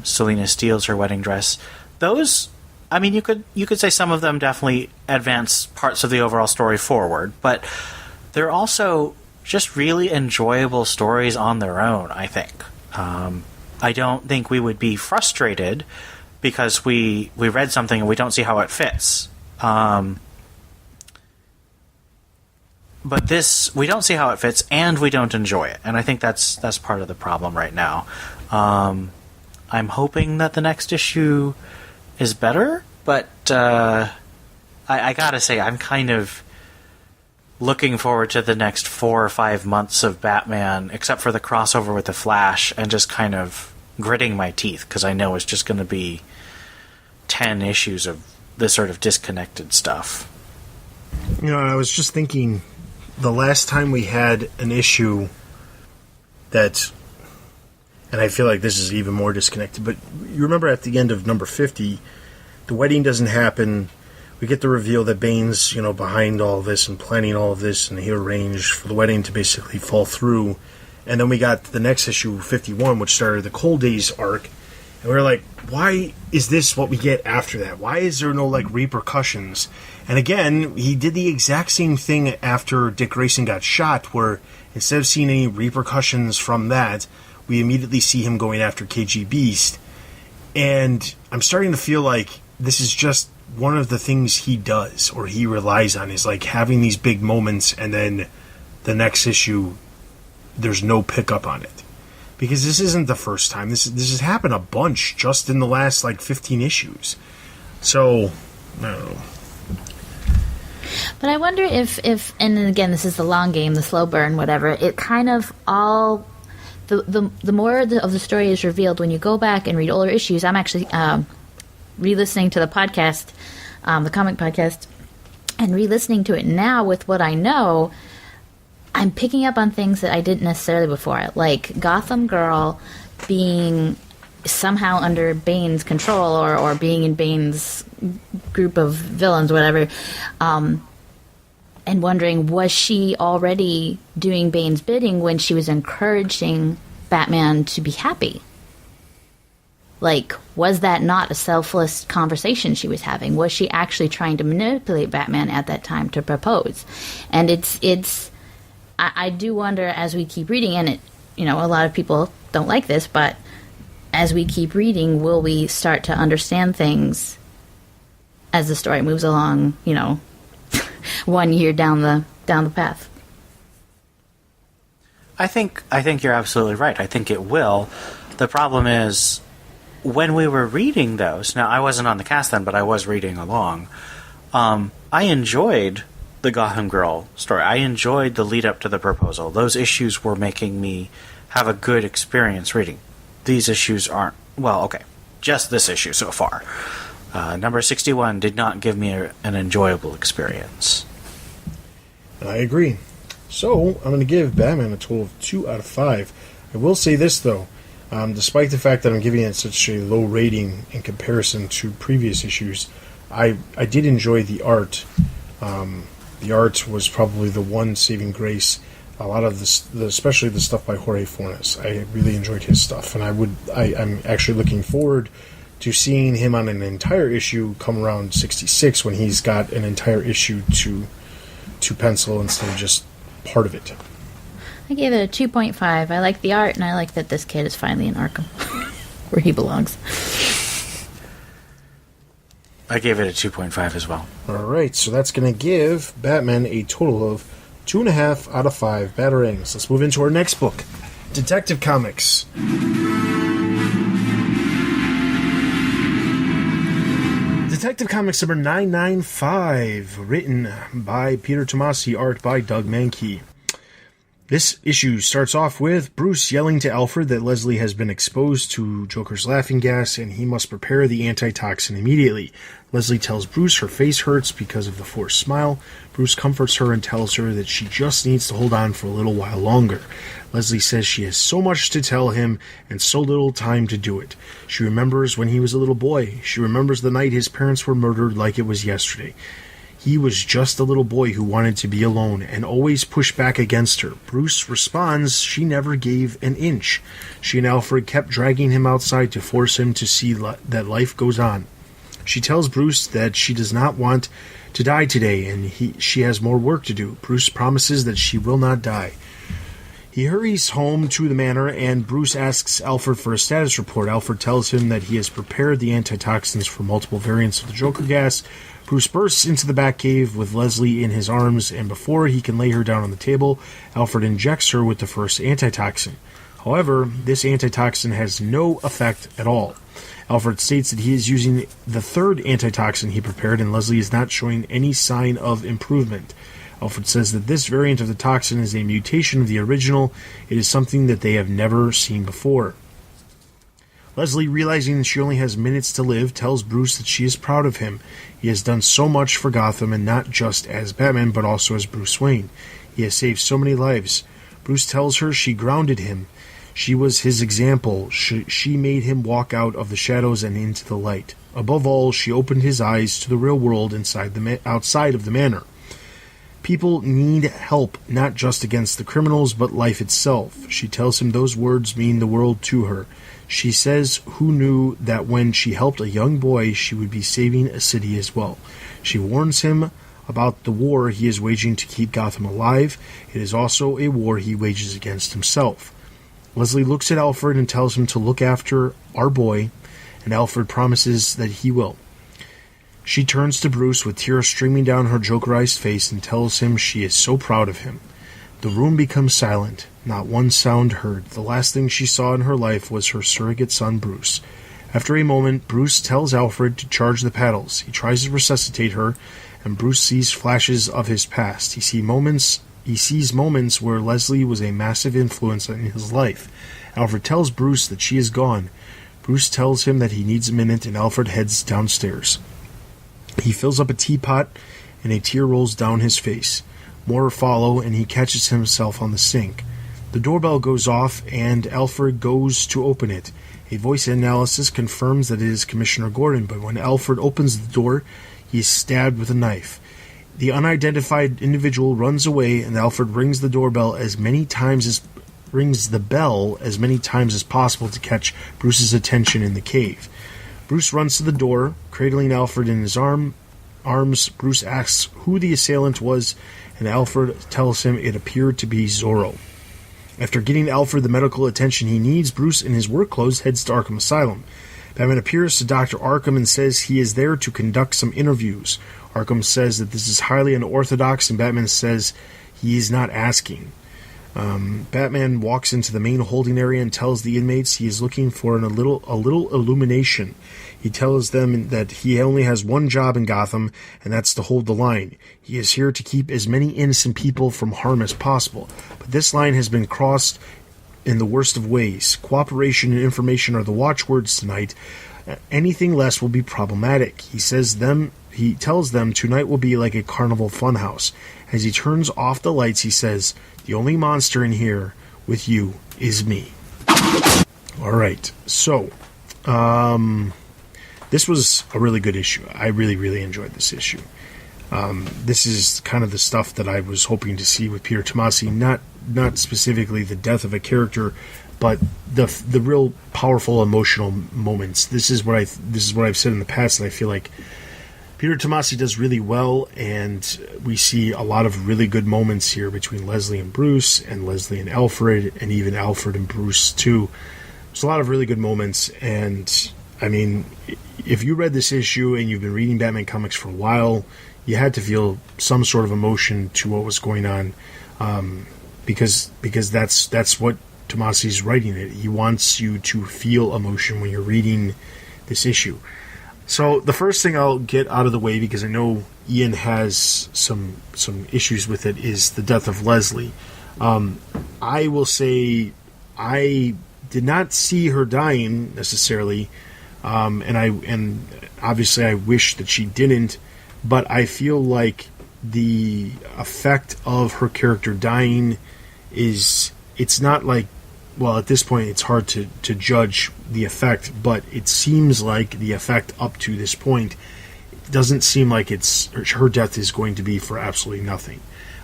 Selena steals her wedding dress. Those, I mean, you could say some of them definitely advance parts of the overall story forward, but they're also just really enjoyable stories on their own, I think. I don't think we would be frustrated because we read something and we don't see how it fits. But this, we don't see how it fits, and we don't enjoy it, and I think that's part of the problem right now. I'm hoping that the next issue is better, but I gotta say, I'm kind of looking forward to the next 4 or 5 months of Batman, except for the crossover with the Flash, and just kind of gritting my teeth, because I know it's just going to be 10 issues of this sort of disconnected stuff.
I was just thinking, the last time we had an issue that, and I feel like this is even more disconnected, but you remember at the end of number 50, the wedding doesn't happen. We get the reveal that Bane's, behind all this and planning all of this, and he arranged for the wedding to basically fall through. And then we got the next issue, 51, which started the Cold Days arc. And we were like, why is this what we get after that? Why is there no, repercussions? And again, he did the exact same thing after Dick Grayson got shot, where instead of seeing any repercussions from that, we immediately see him going after KG Beast. And I'm starting to feel like this is just one of the things he does, or he relies on, is having these big moments, and then the next issue, there's no pickup on it. Because this isn't the first time. This has happened a bunch just in the last 15 issues. So, I don't know.
But I wonder if and again, this is the long game, the slow burn, whatever. It kind of all the more of the story is revealed when you go back and read older issues. I'm actually re-listening to the podcast, the comic podcast, and re-listening to it now with what I know. I'm picking up on things that I didn't necessarily before, like Gotham Girl being somehow under Bane's control, or being in Bane's group of villains, whatever, and wondering, was she already doing Bane's bidding when she was encouraging Batman to be happy? Was that not a selfless conversation she was having? Was she actually trying to manipulate Batman at that time to propose? And I do wonder, as we keep reading, and it, a lot of people don't like this, but as we keep reading, will we start to understand things as the story moves along, 1 year down the path?
I think you're absolutely right. I think it will. The problem is, when we were reading those, now I wasn't on the cast then, but I was reading along, I enjoyed the Gotham Girl story. I enjoyed the lead up to the proposal. Those issues were making me have a good experience reading. These issues aren't, well, okay, just this issue so far. Number 61 did not give me an enjoyable experience.
I agree. So, I'm going to give Batman a total of 2 out of 5. I will say this, though. Despite the fact that I'm giving it such a low rating in comparison to previous issues, I did enjoy the art. The art was probably the one saving grace. A lot of especially the stuff by Jorge Fornes, I really enjoyed his stuff, and I'm actually looking forward to seeing him on an entire issue come around 66 when he's got an entire issue to pencil instead of just part of it.
I gave it a 2.5. I like the art, and I like that this kid is finally in Arkham, where he belongs.
I gave it a 2.5 as well.
Alright, so that's going to give Batman a total of 2.5 out of 5 Batarangs. Let's move into our next book, Detective Comics. Detective Comics number 995, written by Peter Tomasi, art by Doug Mankey. This issue starts off with Bruce yelling to Alfred that Leslie has been exposed to Joker's laughing gas and he must prepare the antitoxin immediately. Leslie tells Bruce her face hurts because of the forced smile. Bruce comforts her and tells her that she just needs to hold on for a little while longer. Leslie says she has so much to tell him and so little time to do it. She remembers when he was a little boy. She remembers the night his parents were murdered like it was yesterday. He was just a little boy who wanted to be alone and always pushed back against her. Bruce responds she never gave an inch. She and Alfred kept dragging him outside to force him to see that life goes on. She tells Bruce that she does not want to die today and she has more work to do. Bruce promises that she will not die. He hurries home to the manor and Bruce asks Alfred for a status report. Alfred tells him that he has prepared the antitoxins for multiple variants of the Joker gas. Bruce bursts into the Batcave with Leslie in his arms, and before he can lay her down on the table, Alfred injects her with the first antitoxin. However, this antitoxin has no effect at all. Alfred states that he is using the third antitoxin he prepared, and Leslie is not showing any sign of improvement. Alfred says that this variant of the toxin is a mutation of the original. It is something that they have never seen before. Leslie, realizing she only has minutes to live, tells Bruce that she is proud of him. He has done so much for Gotham, and not just as Batman, but also as Bruce Wayne. He has saved so many lives. Bruce tells her she grounded him. She was his example. She made him walk out of the shadows and into the light. Above all, she opened his eyes to the real world outside of the manor. People need help, not just against the criminals, but life itself. She tells him those words mean the world to her. She says who knew that when she helped a young boy, she would be saving a city as well. She warns him about the war he is waging to keep Gotham alive. It is also a war he wages against himself. Leslie looks at Alfred and tells him to look after our boy, and Alfred promises that he will. She turns to Bruce with tears streaming down her Jokerized face and tells him she is so proud of him. The room becomes silent. Not one sound heard. The last thing she saw in her life was her surrogate son, Bruce. After a moment, Bruce tells Alfred to charge the paddles. He tries to resuscitate her, and Bruce sees flashes of his past. He sees moments where Leslie was a massive influence in his life. Alfred tells Bruce that she is gone. Bruce tells him that he needs a minute, and Alfred heads downstairs. He fills up a teapot, and a tear rolls down his face. More follow, and he catches himself on the sink. The doorbell goes off, and Alfred goes to open it. A voice analysis confirms that it is Commissioner Gordon, but when Alfred opens the door, he is stabbed with a knife. The unidentified individual runs away, and Alfred rings the bell as many times as possible to catch Bruce's attention in the cave. Bruce runs to the door, cradling Alfred in his arms. Bruce asks who the assailant was, and Alfred tells him it appeared to be Zorro. After getting Alfred the medical attention he needs, Bruce, in his work clothes, heads to Arkham Asylum. Batman appears to Dr. Arkham and says he is there to conduct some interviews. Arkham says that this is highly unorthodox, and Batman says he is not asking. Batman walks into the main holding area and tells the inmates he is looking for a little illumination. He tells them that he only has one job in Gotham, and that's to hold the line. He is here to keep as many innocent people from harm as possible. But this line has been crossed in the worst of ways. Cooperation and information are the watchwords tonight, Anything less will be problematic. He tells them tonight will be like a carnival funhouse. As he turns off the lights, he says, "The only monster in here with you is me." All right. So, this was a really good issue. I really, really enjoyed this issue. This is kind of the stuff that I was hoping to see with Peter Tomasi. Not specifically the death of a character, but the real powerful emotional moments. This is what I've said in the past, and I feel like Peter Tomasi does really well, and we see a lot of really good moments here between Leslie and Bruce, and Leslie and Alfred, and even Alfred and Bruce too. There's a lot of really good moments, and I mean, if you read this issue and you've been reading Batman comics for a while, you had to feel some sort of emotion to what was going on, because that's what Tomasi's writing it. He wants you to feel emotion when you're reading this issue. So the first thing I'll get out of the way, because I know Ian has some issues with it, is the death of Leslie. I will say I did not see her dying necessarily, and obviously I wish that she didn't, but I feel like the effect of her character dying it's not like, well, at this point it's hard to judge the effect, but it seems like the effect up to this point, it doesn't seem like her death is going to be for absolutely nothing.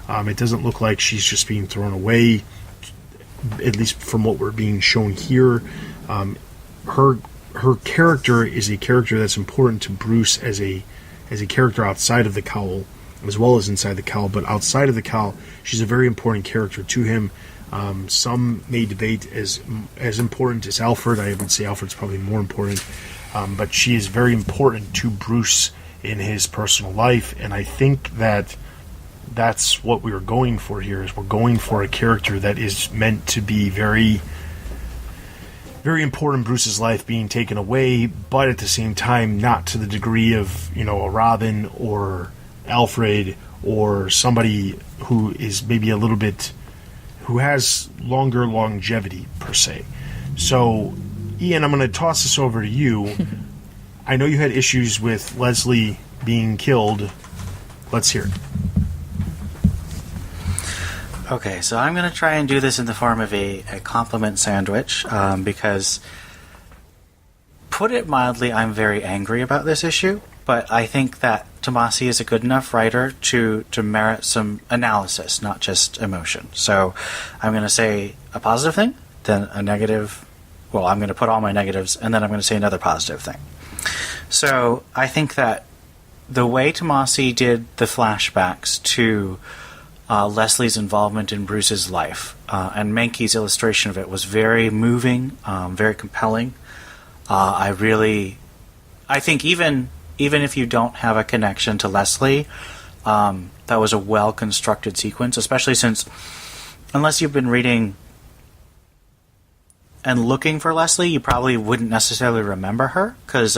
It doesn't look like she's just being thrown away, at least from what we're being shown here. Her character is a character that's important to Bruce as a character outside of the cowl, as well as inside the cowl, but outside of the cowl, she's a very important character to him. Some may debate as important as Alfred. I would say Alfred's probably more important, but she is very important to Bruce in his personal life, and I think that's what we were going for here. Is we're going for a character that is meant to be very, very important in Bruce's life being taken away, but at the same time not to the degree of a Robin or Alfred or somebody who is maybe a little bit, who has longer longevity, per se. So, Ian, I'm going to toss this over to you. I know you had issues with Leslie being killed. Let's hear it.
Okay, so I'm going to try and do this in the form of a compliment sandwich, because, put it mildly, I'm very angry about this issue, but I think that Tomasi is a good enough writer to merit some analysis, not just emotion. So I'm going to say a positive thing, then a negative. Well, I'm going to put all my negatives, and then I'm going to say another positive thing. So I think that the way Tomasi did the flashbacks to Leslie's involvement in Bruce's life, and Mankey's illustration of it was very moving, very compelling. I think even if you don't have a connection to Leslie, that was a well-constructed sequence, especially since, unless you've been reading and looking for Leslie, you probably wouldn't necessarily remember her, because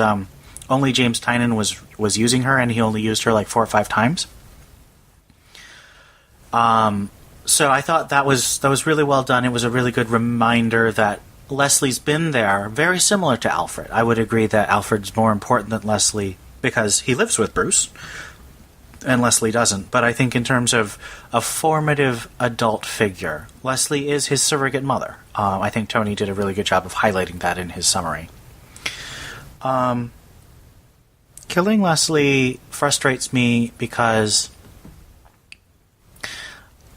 only James Tynion was using her, and he only used her like 4 or 5 times. So I thought that was really well done. It was a really good reminder that Leslie's been there, very similar to Alfred. I would agree that Alfred's more important than Leslie because he lives with Bruce, and Leslie doesn't. But I think in terms of a formative adult figure, Leslie is his surrogate mother. I think Tony did a really good job of highlighting that in his summary. Killing Leslie frustrates me because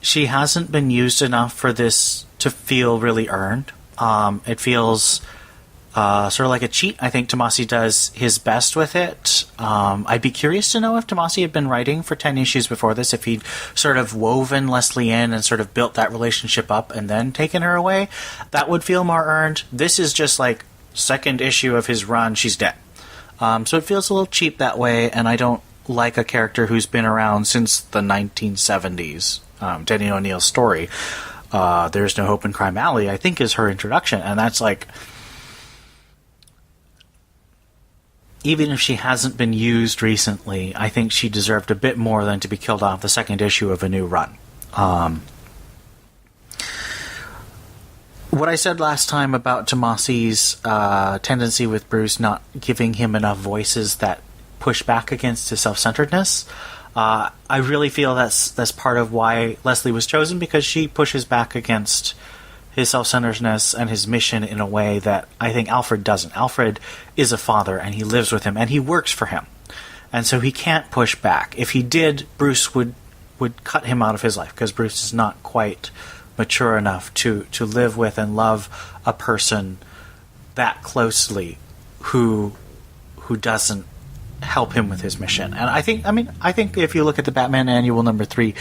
she hasn't been used enough for this to feel really earned. It feels sort of like a cheat. I think Tomasi does his best with it. I'd be curious to know if Tomasi had been writing for 10 issues before this, if he'd sort of woven Leslie in and sort of built that relationship up and then taken her away. That would feel more earned. This is just like second issue of his run, she's dead. So it feels a little cheap that way, and I don't like a character who's been around since the 1970s. Denny O'Neil's story, There's No Hope in Crime Alley, I think is her introduction, and that's like, even if she hasn't been used recently, I think she deserved a bit more than to be killed off the second issue of a new run. what I said last time about Tomasi's tendency with Bruce not giving him enough voices that push back against his self-centeredness, I really feel that's part of why Leslie was chosen, because she pushes back against his self-centeredness and his mission in a way that I think Alfred doesn't. Alfred is a father, and he lives with him, and he works for him. And so he can't push back. If he did, Bruce would cut him out of his life, because Bruce is not quite mature enough to live with and love a person that closely who doesn't help him with his mission. And I think if you look at the Batman Annual number 3,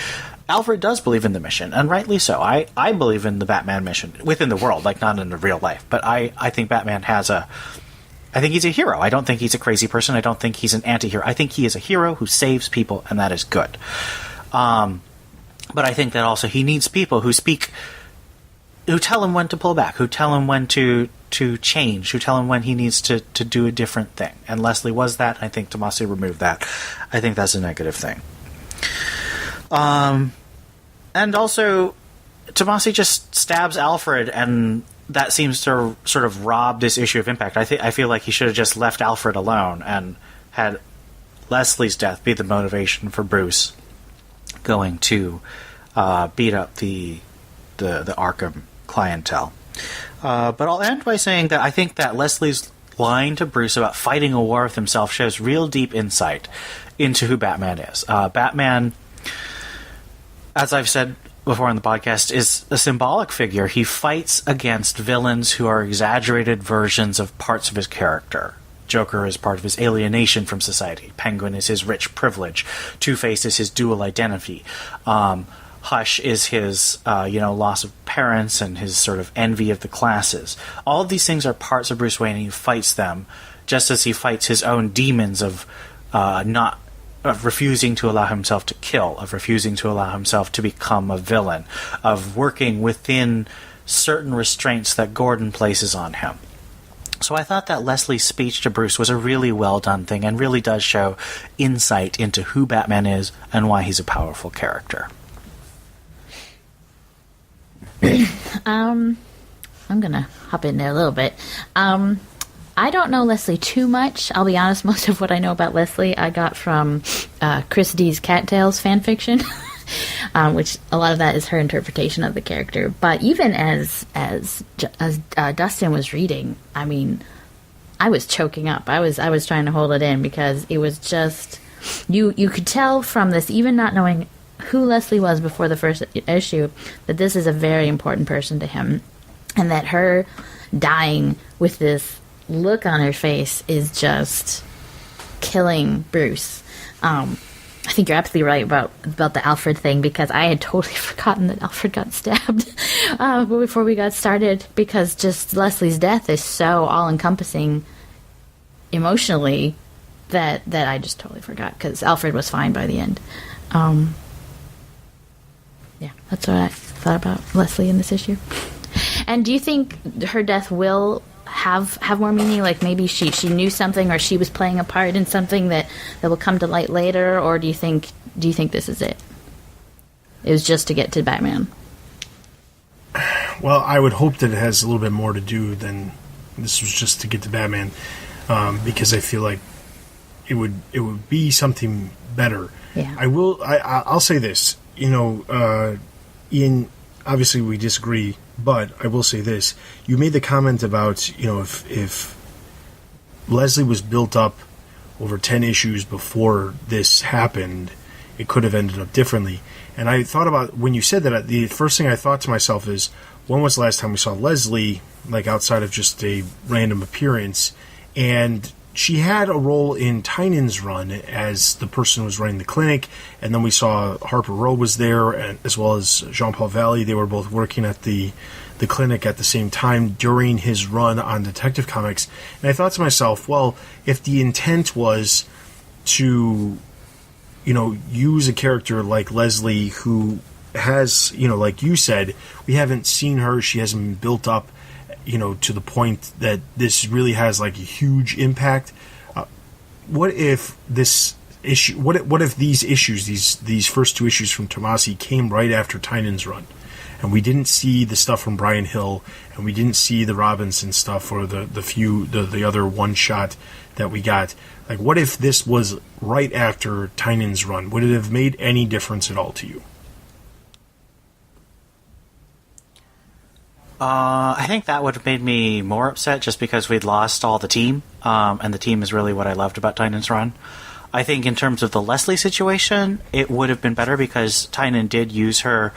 Alfred does believe in the mission, and rightly so. I believe in the Batman mission within the world, like not in the real life. But I think Batman I think he's a hero. I don't think he's a crazy person. I don't think he's an anti-hero. I think he is a hero who saves people, and that is good. But I think that also he needs people who tell him when to pull back, who tell him when to change, who tell him when he needs to do a different thing. And Leslie was that. I think Tomasi removed that. I think that's a negative thing. And also, Tomasi just stabs Alfred, and that seems to sort of rob this issue of impact. I feel like he should have just left Alfred alone and had Leslie's death be the motivation for Bruce going to beat up the Arkham clientele. But I'll end by saying that I think that Leslie's line to Bruce about fighting a war with himself shows real deep insight into who Batman is. Batman, as I've said before on the podcast, is a symbolic figure. He fights against villains who are exaggerated versions of parts of his character. Joker is part of his alienation from society. Penguin is his rich privilege. Two-Face is his dual identity. Hush is his, loss of parents and his sort of envy of the classes. All of these things are parts of Bruce Wayne, and he fights them, just as he fights his own demons of refusing to allow himself to kill, of refusing to allow himself to become a villain, of working within certain restraints that Gordon places on him. So I thought that Leslie's speech to Bruce was a really well done thing, and really does show insight into who Batman is and why he's a powerful character.
I'm gonna hop in there a little bit. I don't know Leslie too much. I'll be honest, most of what I know about Leslie I got from Chris D's Cattails fanfiction, which a lot of that is her interpretation of the character. But even as Dustin was reading, I mean, I was choking up. I was trying to hold it in, because it was just you could tell from this, even not knowing who Leslie was before the first issue, that this is a very important person to him, and that her dying with this look on her face is just killing Bruce. I think you're absolutely right about the Alfred thing, because I had totally forgotten that Alfred got stabbed before we got started, because just Leslie's death is so all-encompassing emotionally that I just totally forgot, because Alfred was fine by the end. Yeah, that's what I thought about Leslie in this issue. And do you think her death will have more meaning? Like maybe she knew something, or she was playing a part in something that will come to light later? Or do you think this is it? It was just to get to Batman?
Well, I would hope that it has a little bit more to do than this was just to get to Batman, because I feel like it would be something better.
Yeah.
I'll say this. Ian, obviously we disagree, but I will say this. You made the comment about, if Leslie was built up over 10 issues before this happened, it could have ended up differently. And I thought about, when you said that, the first thing I thought to myself is, when was the last time we saw Leslie, like outside of just a random appearance? And she had a role in Tynan's run as the person who was running the clinic, and then we saw Harper Row was there, and as well as Jean-Paul Valley. They were both working at the clinic at the same time during his run on Detective Comics. And I thought to myself, well, if the intent was to, use a character like Leslie, who has, like you said, we haven't seen her, she hasn't been built up, to the point that this really has like a huge impact. What if this issue? What if these issues, these first two issues from Tomasi, came right after Tynan's run, and we didn't see the stuff from Brian Hill, and we didn't see the Robinson stuff or the other one shot that we got. Like, what if this was right after Tynan's run? Would it have made any difference at all to you?
I think that would have made me more upset just because we'd lost all the team, and the team is really what I loved about Tynan's run. I think in terms of the Leslie situation, it would have been better because Tynan did use her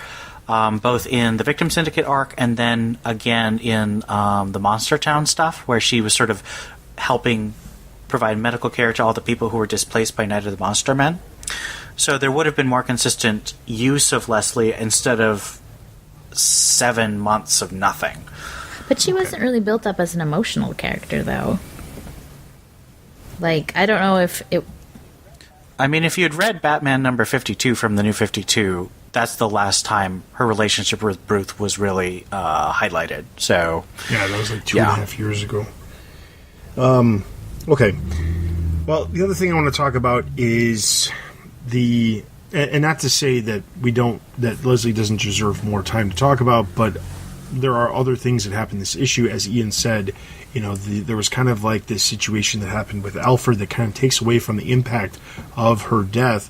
both in the Victim Syndicate arc and then again in the Monster Town stuff, where she was sort of helping provide medical care to all the people who were displaced by Night of the Monster Men. So there would have been more consistent use of Leslie instead of 7 months of nothing.
But she wasn't really built up as an emotional character, though. Like, I don't know if it...
I mean, if you had read Batman number 52 from the New 52, that's the last time her relationship with Bruce was really highlighted. So
yeah, that was like 2.5 years ago. Okay. Well, the other thing I want to talk about is and not to say that that Leslie doesn't deserve more time to talk about, but there are other things that happened in this issue. As Ian said, there was kind of like this situation that happened with Alfred that kind of takes away from the impact of her death.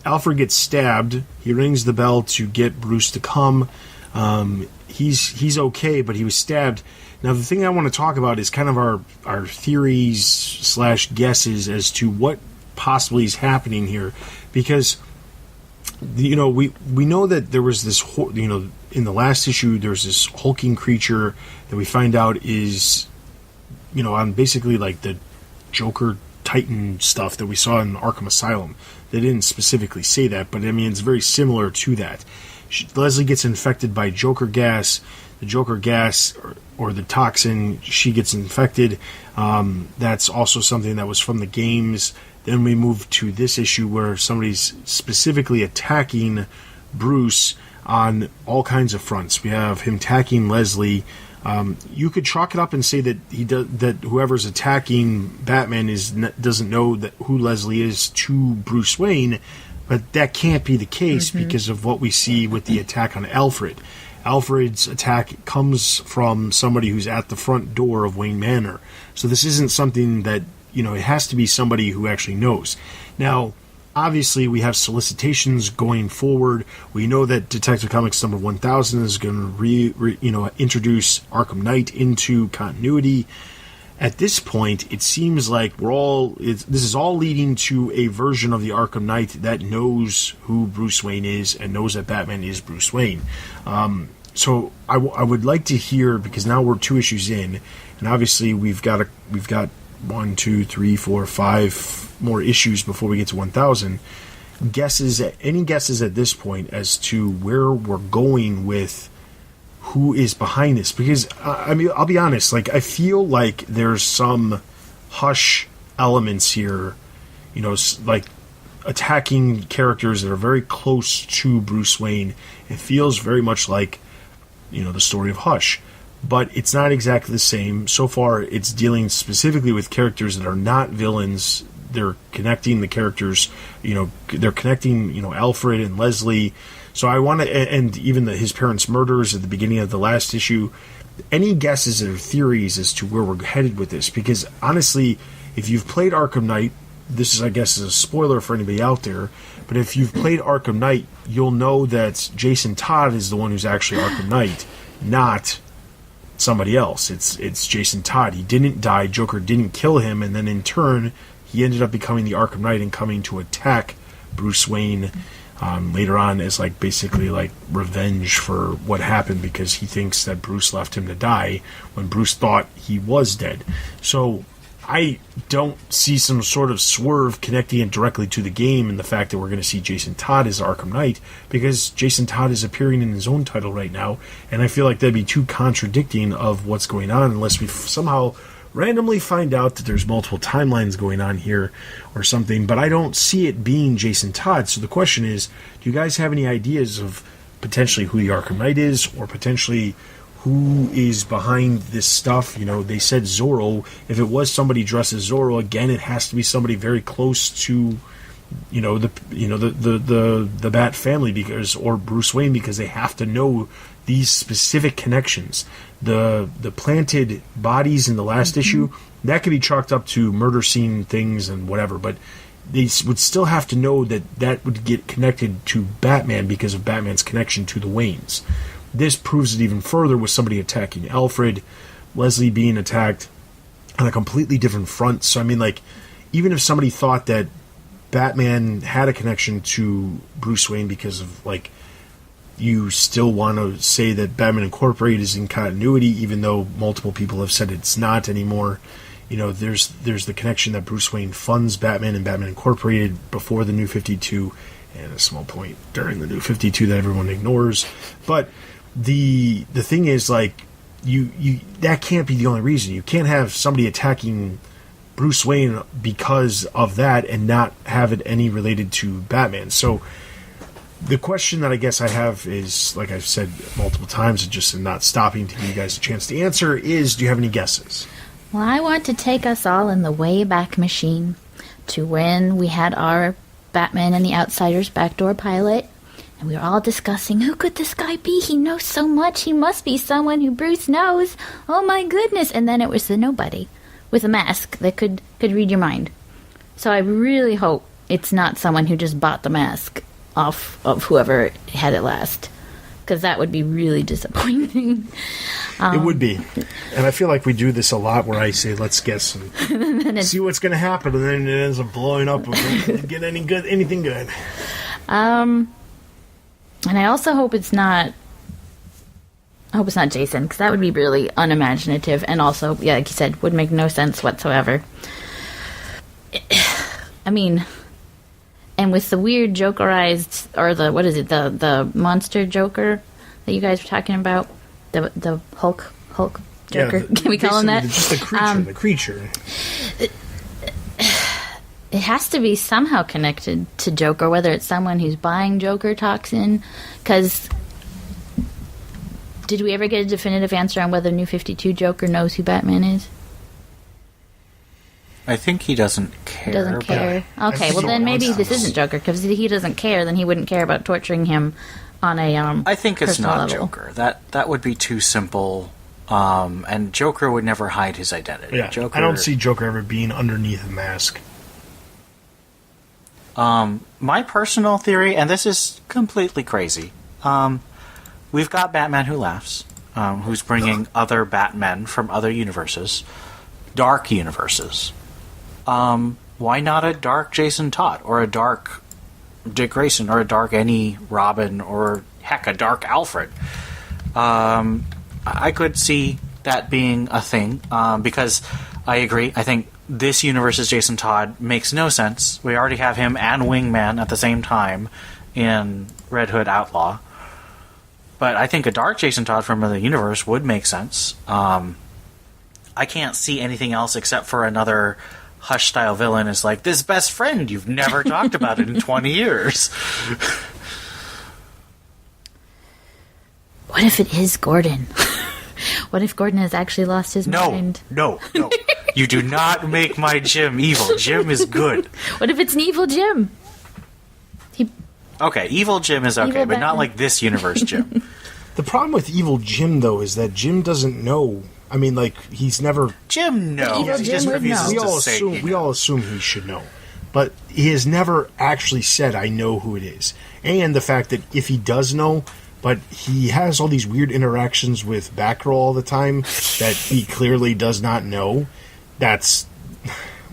Alfred gets stabbed. He rings the bell to get Bruce to come. He's okay, but he was stabbed. Now, the thing I want to talk about is kind of our theories / guesses as to what possibly is happening here, because we know that there was this in the last issue there's this hulking creature that we find out is on basically like the Joker Titan stuff that we saw in Arkham Asylum. They didn't specifically say that, but I mean it's very similar to that. Leslie gets infected by Joker gas. The Joker gas or the toxin, she gets infected. That's also something that was from the games. Then we move to this issue where somebody's specifically attacking Bruce on all kinds of fronts. We have him attacking Leslie. You could chalk it up and say that that whoever's attacking Batman doesn't know who Leslie is to Bruce Wayne, but that can't be the case because of what we see with the attack on Alfred. Alfred's attack comes from somebody who's at the front door of Wayne Manor. So this isn't something that, it has to be somebody who actually knows. Now, obviously, we have solicitations going forward. We know that Detective Comics number 1000 is going to introduce Arkham Knight into continuity. At this point, it seems like this is all leading to a version of the Arkham Knight that knows who Bruce Wayne is and knows that Batman is Bruce Wayne. So I would like to hear, because now we're 2 issues in, and obviously we've got 1, 2, 3, 4, 5 more issues before we get to 1000. Any guesses at this point as to where we're going with who is behind this? Because I'll be honest, like I feel like there's some Hush elements here, like attacking characters that are very close to Bruce Wayne. It feels very much like the story of Hush, but it's not exactly the same. So far, it's dealing specifically with characters that are not villains. They're connecting the characters, they're connecting, Alfred and Leslie. So I want to, and even his parents' murders at the beginning of the last issue. Any guesses or theories as to where we're headed with this? Because honestly, if you've played Arkham Knight, this is, I guess, is a spoiler for anybody out there, but if you've played Arkham Knight, you'll know that Jason Todd is the one who's actually Arkham Knight, not somebody else. It's Jason Todd. He didn't die. Joker didn't kill him, and then in turn, he ended up becoming the Arkham Knight and coming to attack Bruce Wayne later on as basically revenge for what happened, because he thinks that Bruce left him to die when Bruce thought he was dead. So I don't see some sort of swerve connecting it directly to the game and the fact that we're going to see Jason Todd as Arkham Knight, because Jason Todd is appearing in his own title right now, and I feel like that'd be too contradicting of what's going on unless we somehow randomly find out that there's multiple timelines going on here or something, but I don't see it being Jason Todd. So the question is, do you guys have any ideas of potentially who the Arkham Knight is, or potentially who is behind this stuff? They said Zorro. If it was somebody dressed as Zorro, again, it has to be somebody very close to the Bat family or Bruce Wayne, because they have to know these specific connections. The planted bodies in the last issue, that could be chalked up to murder scene things and whatever, but they would still have to know that would get connected to Batman because of Batman's connection to the Waynes. This proves it even further with somebody attacking Alfred, Leslie being attacked on a completely different front. So, I mean, like, even if somebody thought that Batman had a connection to Bruce Wayne because of, like, you still want to say that Batman Incorporated is in continuity, even though multiple people have said it's not anymore. There's the connection that Bruce Wayne funds Batman and Batman Incorporated before the New 52, and a small point during the New 52 that everyone ignores. But the thing is, like, you that can't be the only reason. You can't have somebody attacking Bruce Wayne because of that and not have it any related to Batman. So the question that I guess I have is, like I've said multiple times, just not stopping to give you guys a chance to answer, is, do you have any guesses?
Well, I want to take us all in the Wayback Machine to when we had our Batman and the Outsiders backdoor pilot, and we were all discussing, who could this guy be? He knows so much. He must be someone who Bruce knows. Oh my goodness. And then it was the nobody with a mask that could read your mind. So I really hope it's not someone who just bought the mask off of whoever had it last, because that would be really disappointing.
It would be. And I feel like we do this a lot where I say, let's guess and see what's going to happen, and then it ends up blowing up and we don't get anything good.
And I also hope it's not Jason, because that would be really unimaginative, and also, yeah, like you said, would make no sense whatsoever. I mean, and with the weird Jokerized, or the monster Joker that you guys were talking about, the Hulk Joker, can we call him that?
Just the creature.
It has to be somehow connected to Joker, whether it's someone who's buying Joker toxin, because did we ever get a definitive answer on whether New 52 Joker knows who Batman is?
I think he doesn't care.
Doesn't care. Okay, well then maybe this isn't Joker, because if he doesn't care, then he wouldn't care about torturing him on a
I think it's not
level.
Joker. That would be too simple. And Joker would never hide his identity.
Yeah,
Joker,
I don't see Joker ever being underneath a mask.
My personal theory, and this is completely crazy, we've got Batman Who Laughs, who's bringing other Batmen from other universes, dark universes. Why not a dark Jason Todd, or a dark Dick Grayson, or a dark any Robin, or heck, a dark Alfred? I could see that being a thing, because I agree. I think this universe's Jason Todd makes no sense. We already have him and Wingman at the same time in Red Hood Outlaw. But I think a dark Jason Todd from the universe would make sense. I can't see anything else except for another Hush-style villain is like, this best friend, you've never talked about it in 20 years.
What if it is Gordon? What if Gordon has actually lost his mind?
No. You do not make my Jim evil. Jim is good.
What if it's an evil Jim?
Okay, evil Jim is okay,
Evil
but not
Batman.
like this universe Jim.
The problem with evil Jim, though, is that Jim doesn't know. I mean, like, he's never...
Jim knows.
Evil
He
Jim
just
would
refuses
know.
to say he
We all assume he should know. But he has never actually said, I know who it is. And the fact that if he does know, but he has all these weird interactions with Batgirl all the time that he clearly does not know, that's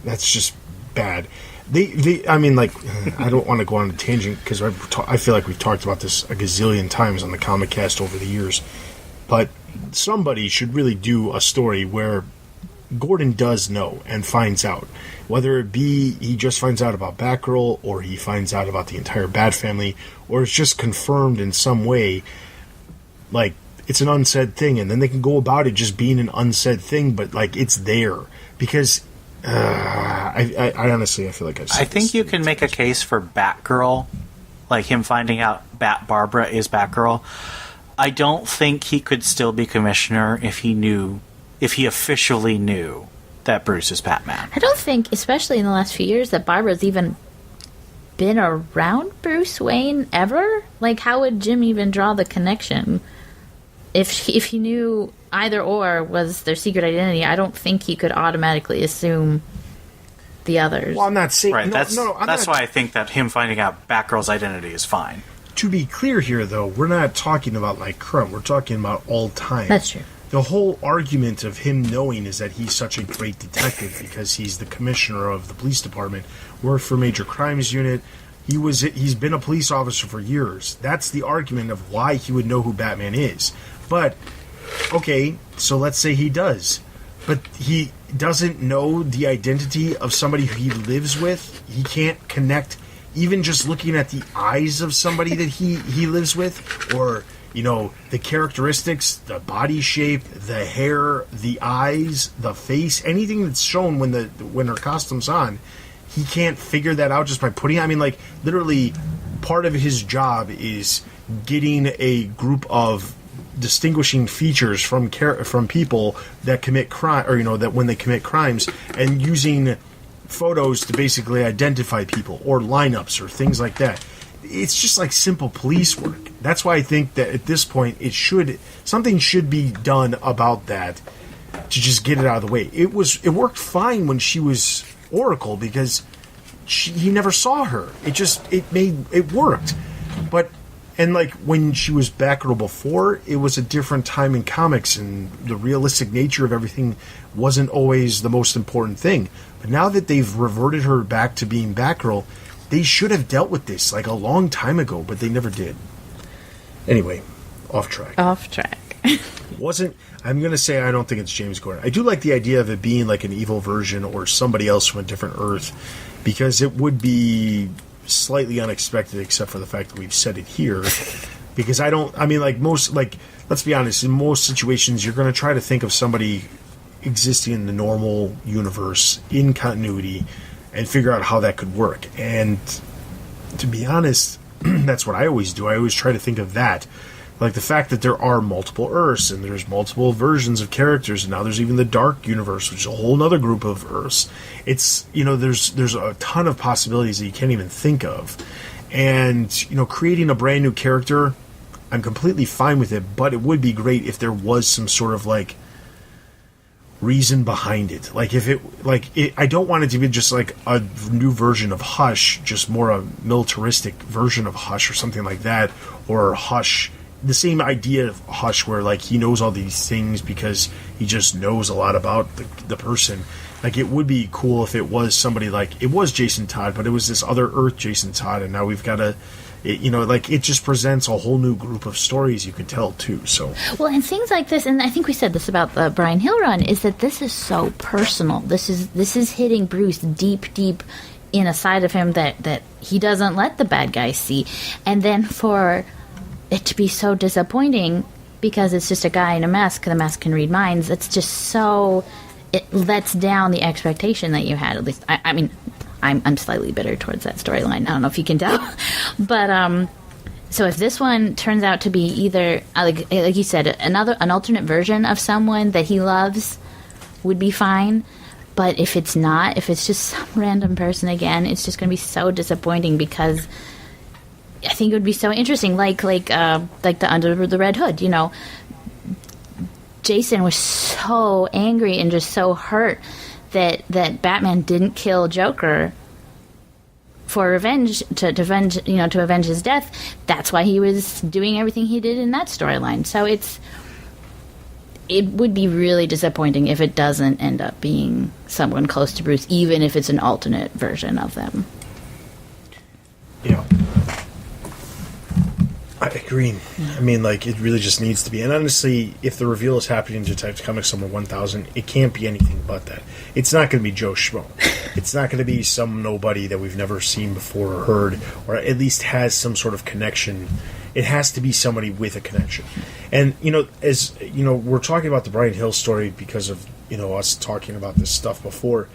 just bad. I mean, like, I don't want to go on a tangent because I feel like we've talked about this a gazillion times on the Comic Cast over the years, but somebody should really do a story where Gordon does know and finds out. Whether it be he just finds out about Batgirl, or he finds out about the entire Bat family, or it's just confirmed in some way, like, it's an unsaid thing, and then they can go about it just being an unsaid thing, but, like, it's there. Because... I honestly, I feel like
I think you can make a case for Batgirl, like him finding out Bat Barbara is Batgirl. I don't think he could still be commissioner if he officially knew that Bruce is Batman.
I don't think, especially in the last few years, that Barbara's even been around Bruce Wayne ever? Like, how would Jim even draw the connection? If he knew either or was their secret identity, I don't think he could automatically assume the others.
Well, I'm not saying...
Right, that's
not,
why I think that him finding out Batgirl's identity is fine.
To be clear here, though, we're not talking about, like, current. We're talking about all time.
That's true.
The whole argument of him knowing is that he's such a great detective because he's the commissioner of the police department, worked for Major Crimes Unit. He's been a police officer for years. That's the argument of why he would know who Batman is. But, okay, so let's say he does. But he doesn't know the identity of somebody who he lives with. He can't connect, even just looking at the eyes of somebody that he lives with, or, you know, the characteristics, the body shape, the hair, the eyes, the face, anything that's shown when her costume's on. He can't figure that out just by putting... I mean, like, literally, part of his job is getting a group of distinguishing features from people that commit crime, or, you know, that when they commit crimes, and using photos to basically identify people, or lineups, or things like that. It's just like simple police work. That's why I think that at this point something should be done about that to just get it out of the way. It worked fine when she was Oracle because he never saw her. It worked. But and like when she was Batgirl before, it was a different time in comics, and the realistic nature of everything wasn't always the most important thing. But now that they've reverted her back to being Batgirl, they should have dealt with this like a long time ago, but they never did. Anyway, off track. I'm going to say I don't think it's James Gordon. I do like the idea of it being like an evil version or somebody else from a different Earth, because it would be slightly unexpected, except for the fact that we've said it here. Because let's be honest, in most situations, you're going to try to think of somebody existing in the normal universe in continuity and figure out how that could work. And to be honest, that's what I always do. I always try to think of that. Like the fact that there are multiple Earths and there's multiple versions of characters, and now there's even the Dark Universe, which is a whole other group of Earths. It's, you know, there's a ton of possibilities that you can't even think of. And, you know, creating a brand new character, I'm completely fine with it, but it would be great if there was some sort of like reason behind it. Like I don't want it to be just like a new version of Hush, just more a militaristic version of Hush or something like that, or Hush. The same idea of Hush, where like he knows all these things because he just knows a lot about the person. Like it would be cool if it was somebody like it was Jason Todd, but it was this other Earth Jason Todd, and now we've got it just presents a whole new group of stories you could tell too. So
well, and things like this, and I think we said this about the Brian Hill run, is that this is so personal. This is hitting Bruce deep in a side of him that he doesn't let the bad guys see, and then for it to be so disappointing because it's just a guy in a mask. The mask can read minds. It's just so... It lets down the expectation that you had. At least, I mean, I'm slightly bitter towards that storyline. I don't know if you can tell. But, so if this one turns out to be either, like you said, an alternate version of someone that he loves would be fine. But if it's not, if it's just some random person again, it's just going to be so disappointing because... I think it would be so interesting, like the Under the Red Hood. You know, Jason was so angry and just so hurt that Batman didn't kill Joker for revenge to avenge his death. That's why he was doing everything he did in that storyline. So it would be really disappointing if it doesn't end up being someone close to Bruce, even if it's an alternate version of them.
Yeah. I agree. I mean, like, it really just needs to be. And honestly, if the reveal is happening in Detective Comics number 1000, it can't be anything but that. It's not going to be Joe Schmo. It's not going to be some nobody that we've never seen before or heard, or at least has some sort of connection. It has to be somebody with a connection. And, you know, as, you know, we're talking about the Brian Hill story because of, you know, us talking about this stuff before.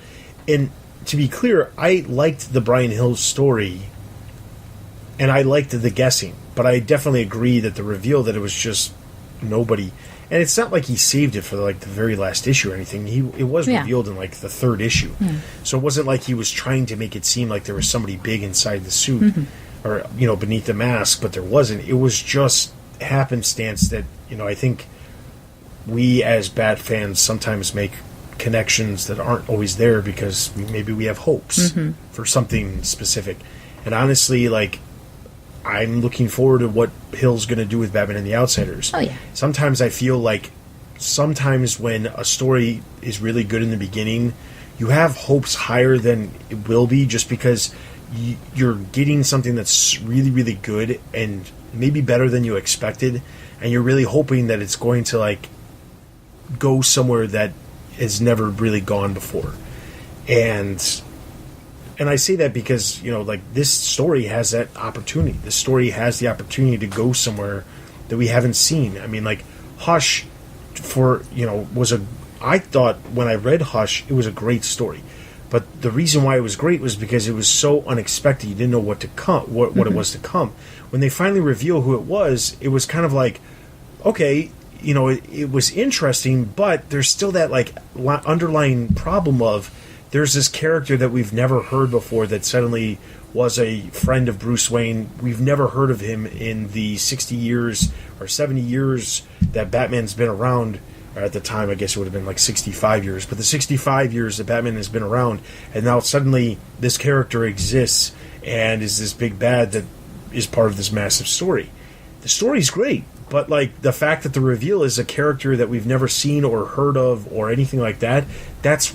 And to be clear, I liked the Brian Hill story, and I liked the guessing. But I definitely agree that the reveal that it was just nobody, And it's not like he saved it for like the very last issue or anything. It was revealed in like the third issue, so it wasn't like he was trying to make it seem like there was somebody big inside the suit or beneath the mask, but there wasn't. It was just happenstance that I think we as Bat fans sometimes make connections that aren't always there because maybe we have hopes for something specific. And honestly, like, I'm looking forward to what Hill's going to do with Batman and the Outsiders.
Oh, yeah.
Sometimes I feel like when a story is really good in the beginning, you have hopes higher than it will be just because you're getting something that's really, really good and maybe better than you expected, and you're really hoping that it's going to, like, go somewhere that has never really gone before. And I say that because, like, this story has that opportunity. This story has the opportunity to go somewhere that we haven't seen. I mean, like, Hush, I thought when I read Hush, it was a great story. But the reason why it was great was because it was so unexpected. You didn't know what it was to come. When they finally reveal who it was kind of like, okay, it was interesting, but there's still that, like, underlying problem of there's this character that we've never heard before that suddenly was a friend of Bruce Wayne. We've never heard of him in the 60 years or 70 years that Batman's been around. Or at the time, I guess it would have been like 65 years. But the 65 years that Batman has been around, and now suddenly this character exists and is this big bad that is part of this massive story. The story's great, but, like, the fact that the reveal is a character that we've never seen or heard of or anything like that, that's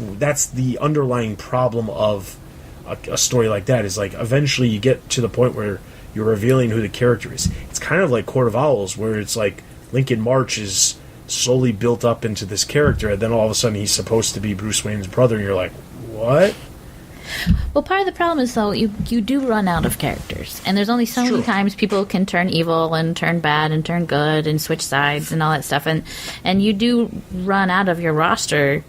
the underlying problem of a story like that, is, like, eventually you get to the point where you're revealing who the character is. It's kind of like Court of Owls, where it's like Lincoln March is slowly built up into this character, and then all of a sudden he's supposed to be Bruce Wayne's brother, and you're like, what?
Well, part of the problem is, though, you do run out of characters. And there's only so many times people can turn evil and turn bad and turn good and switch sides and all that stuff. And you do run out of your roster.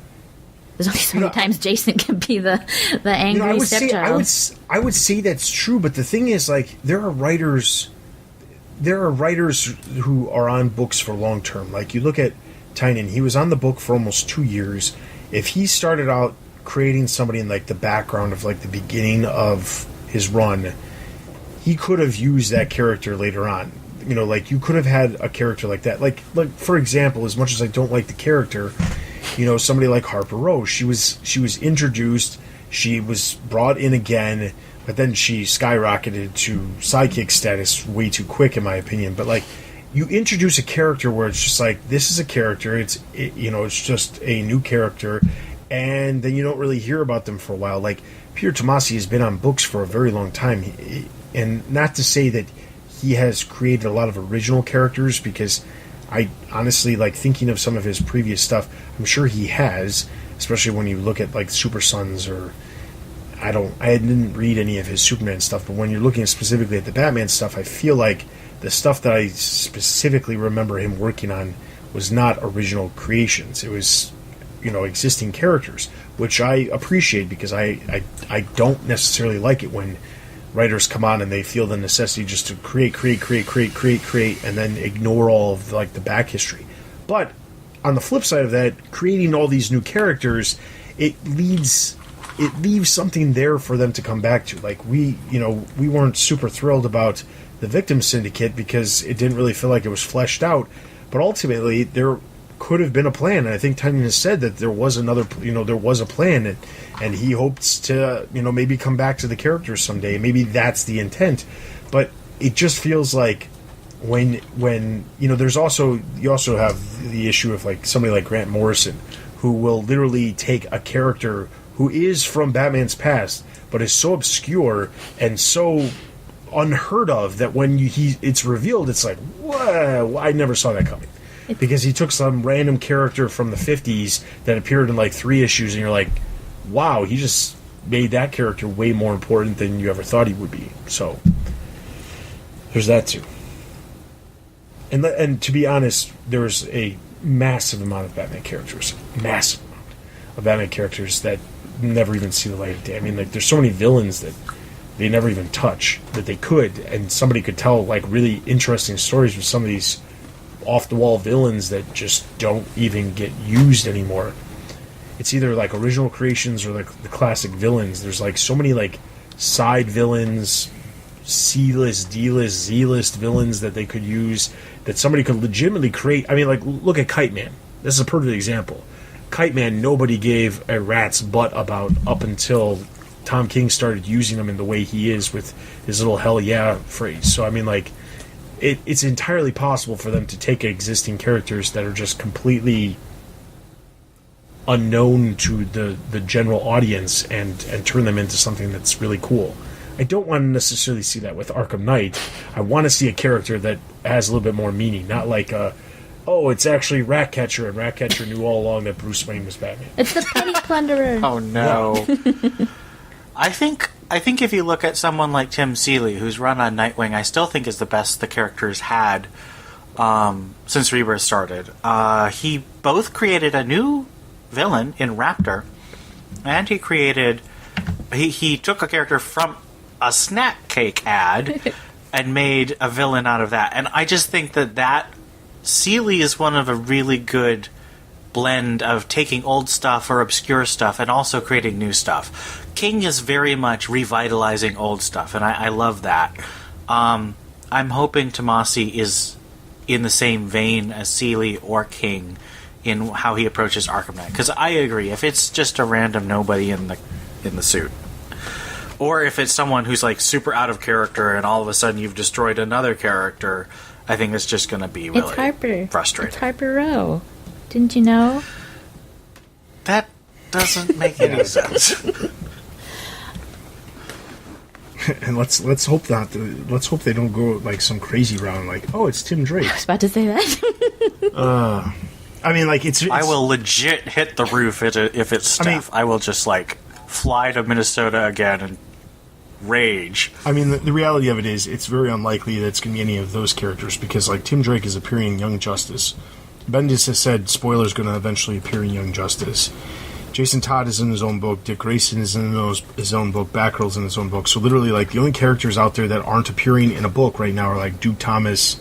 There's only so many times Jason can be the angry stepchild.
I would say that's true, but the thing is, like, there are writers who are on books for long term. Like, you look at Tynion, he was on the book for almost 2 years. If he started out creating somebody in, like, the background of, like, the beginning of his run, he could have used that character later on. Like, you could have had a character like that. Like for example, as much as I don't like the character, somebody like Harper Rose, she was introduced, she was brought in again, but then she skyrocketed to sidekick status way too quick, in my opinion. But, like, you introduce a character where it's just like, this is a character, it's just a new character, and then you don't really hear about them for a while. Like, Peter Tomasi has been on books for a very long time, and not to say that he has created a lot of original characters, because I honestly, like, thinking of some of his previous stuff, I'm sure he has, especially when you look at, like, Super Sons, or I didn't read any of his Superman stuff, but when you're looking specifically at the Batman stuff, I feel like the stuff that I specifically remember him working on was not original creations. It was, existing characters, which I appreciate, because I don't necessarily like it when writers come on and they feel the necessity just to create, and then ignore all of, like, the back history. But on the flip side of that, creating all these new characters, it leaves something there for them to come back to. Like, we weren't super thrilled about the Victim Syndicate because it didn't really feel like it was fleshed out, but ultimately there could have been a plan, and I think Tynion has said that there was a plan, and he hopes to, maybe come back to the characters someday. Maybe that's the intent, but it just feels like when there's also, you also have the issue of, like, somebody like Grant Morrison, who will literally take a character who is from Batman's past, but is so obscure and so unheard of that when it's revealed, it's like, whoa, I never saw that coming. Because he took some random character from the 50s that appeared in, like, 3 issues, and you're like, wow, he just made that character way more important than you ever thought he would be. So, there's that too. And to be honest, there's a massive amount of Batman characters. Massive amount of Batman characters that never even see the light of day. I mean, like, there's so many villains that they never even touch that they could, and somebody could tell, like, really interesting stories with some of these off-the-wall villains that just don't even get used anymore. It's either like original creations or like the classic villains. There's like so many like side villains, C-list, D-list, Z-list villains that they could use, that somebody could legitimately create. I mean, like, look at Kite Man. This is a perfect example. Kite Man, nobody gave a rat's butt about up until Tom King started using him in the way he is with his little hell yeah phrase. So, I mean, like, it's entirely possible for them to take existing characters that are just completely unknown to the general audience and turn them into something that's really cool. I don't want to necessarily see that with Arkham Knight. I want to see a character that has a little bit more meaning, not like it's actually Ratcatcher, and Ratcatcher knew all along that Bruce Wayne was Batman.
It's the Penny Plunderer.
Oh no. I think if you look at someone like Tim Seeley, whose run on Nightwing I still think is the best the character's had since Rebirth started. He both created a new villain in Raptor, and he took a character from a snack cake ad and made a villain out of that. And I just think that Seeley is one of a really good blend of taking old stuff or obscure stuff and also creating new stuff. King is very much revitalizing old stuff, and I love that. I'm hoping Tomasi is in the same vein as Seeley or King in how he approaches Arkham Knight. Because I agree, if it's just a random nobody in the suit, or if it's someone who's like super out of character and all of a sudden you've destroyed another character, I think it's just going to be really frustrating.
It's Harper Row. Didn't you know?
That doesn't make any sense.
And let's hope they don't go like some crazy round like, oh, it's Tim Drake.
I was about to say that.
I mean, like it's
I will legit hit the roof if it's Steph. I will just like fly to Minnesota again and rage.
I mean, the reality of it is, it's very unlikely that it's going to be any of those characters because, like, Tim Drake is appearing in Young Justice. Bendis has said Spoiler's going to eventually appear in Young Justice. Jason Todd is in his own book. Dick Grayson is in his own book. Batgirl's in his own book. So literally, like, the only characters out there that aren't appearing in a book right now are like Duke Thomas.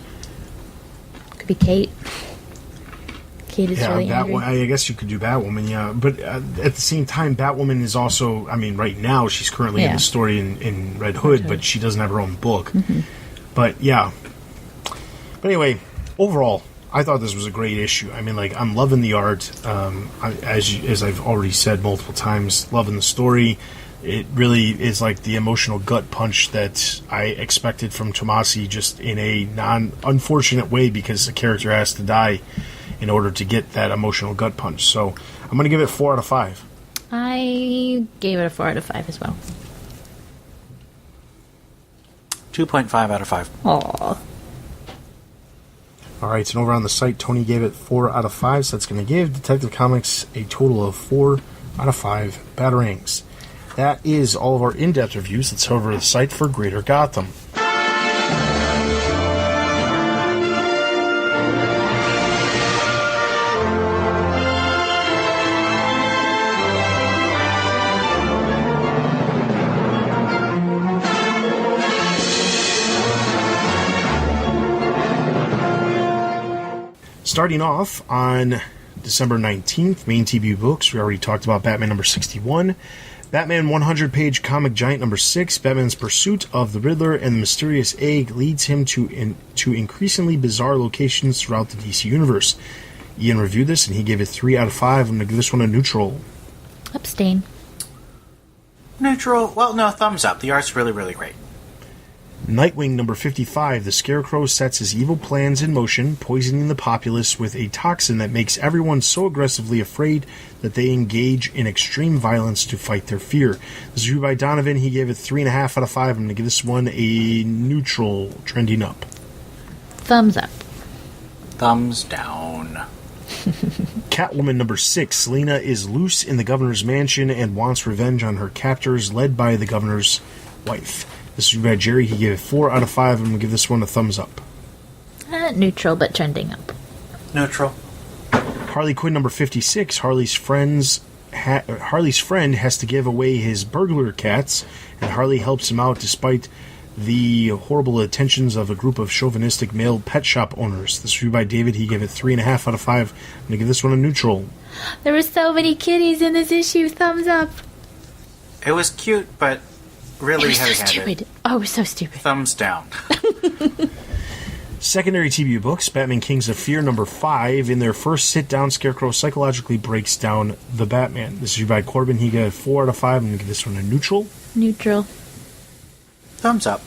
Could be Kate. Kate is really angry.
I guess you could do Batwoman, yeah. But at the same time, Batwoman is also, I mean, right now she's currently in the story in Red Hood, but she doesn't have her own book. Mm-hmm. But yeah. But anyway, overall, I thought this was a great issue. I mean, like, I'm loving the art. As I've already said multiple times, loving the story. It really is like the emotional gut punch that I expected from Tomasi, just in a unfortunate way because the character has to die in order to get that emotional gut punch. So I'm going to give it 4 out of 5.
I gave it a 4 out of 5 as well.
2.5 out of 5.
Aww.
All right, and over on the site, Tony gave it 4 out of 5, so that's going to give Detective Comics a total of 4 out of 5 Batarangs. That is all of our in-depth reviews. Let's head over to the site for Greater Gotham. Starting off on December 19th, main TBU books, we already talked about Batman number 61, Batman 100-page comic giant number 6, Batman's pursuit of the Riddler and the mysterious egg leads him to increasingly bizarre locations throughout the DC universe. Ian reviewed this and he gave it 3 out of 5. I'm going to give this one a neutral.
Abstain.
Neutral. Well, no, thumbs up. The art's really, really great.
Nightwing number 55, the Scarecrow sets his evil plans in motion, poisoning the populace with a toxin that makes everyone so aggressively afraid that they engage in extreme violence to fight their fear. This is reviewed by Donovan. He gave it 3.5 out of 5. I'm going to give this one a neutral, trending up.
Thumbs up.
Thumbs down.
Catwoman number 6, Selina is loose in the governor's mansion and wants revenge on her captors, led by the governor's wife. This is by Jerry. He gave it 4 out of 5. I'm going to give this one a thumbs up.
Neutral, but trending up.
Neutral.
Harley Quinn number 56. Harley's friend has to give away his burglar cats, and Harley helps him out despite The Horrible Attentions of a Group of Chauvinistic Male Pet Shop Owners. This review by David. He gave it 3.5 out of 5. I'm going to give this one a neutral.
There were so many kitties in this issue. Thumbs up.
It was cute, but really
It was so
heavy-handed.
stupid. Oh, it was so stupid.
Thumbs down.
Secondary TBU books, Batman Kings of Fear number 5. In their first sit-down, Scarecrow psychologically breaks down the Batman. This is by Corbin. He got 4 out of 5. I'm going to give this one a neutral.
Neutral.
Thumbs up.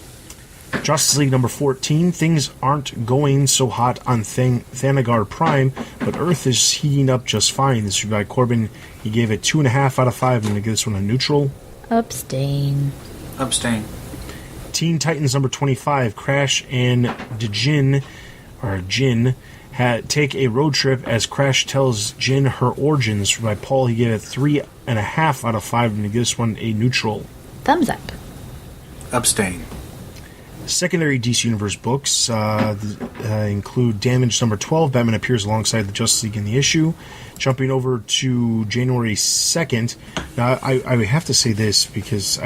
Justice League number 14. Things aren't going so hot on Thanagar Prime, but Earth is heating up just fine. This is by Corbin. He gave it 2.5 out of 5. I'm going to give this one a neutral.
Abstain.
Abstain.
Teen Titans number 25, Crash and Jin take a road trip as Crash tells Jin her origins. By Paul, he gave it 3.5 out of 5, and he gives this one a neutral.
Thumbs up.
Abstain.
Secondary DC Universe books include Damage number 12. Batman appears alongside the Justice League in the issue. Jumping over to January 2nd. Now, I have to say this because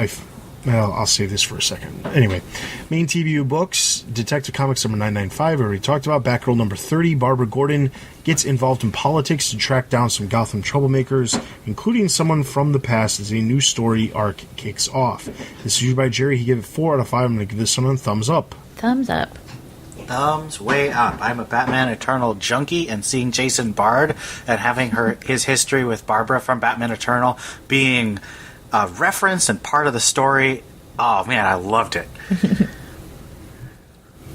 I'll save this for a second. Anyway, main TBU books, Detective Comics number 995, we already talked about. Batgirl number 30, Barbara Gordon gets involved in politics to track down some Gotham troublemakers, including someone from the past, as a new story arc kicks off. This is used by Jerry. He gave it 4 out of 5. I'm going to give this one a thumbs up.
Thumbs up.
Thumbs way up. I'm a Batman Eternal junkie, and seeing Jason Bard and having his history with Barbara from Batman Eternal being a reference and part of the story. Oh man, I loved it.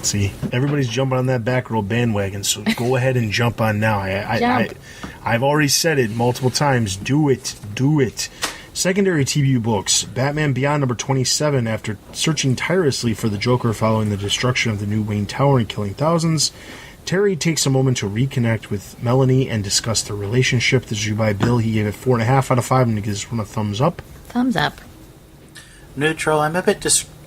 See, everybody's jumping on that Batgirl bandwagon, so go ahead and jump on now. I've already said it multiple times. Do it. Secondary TBU books, Batman Beyond number 27. After searching tirelessly for the Joker following the destruction of the new Wayne Tower and killing thousands, Terry takes a moment to reconnect with Melanie and discuss their relationship. This is by Bill. He gave it 4.5 out of 5, and he gives one a thumbs up.
Thumbs up.
Neutral. I'm a bit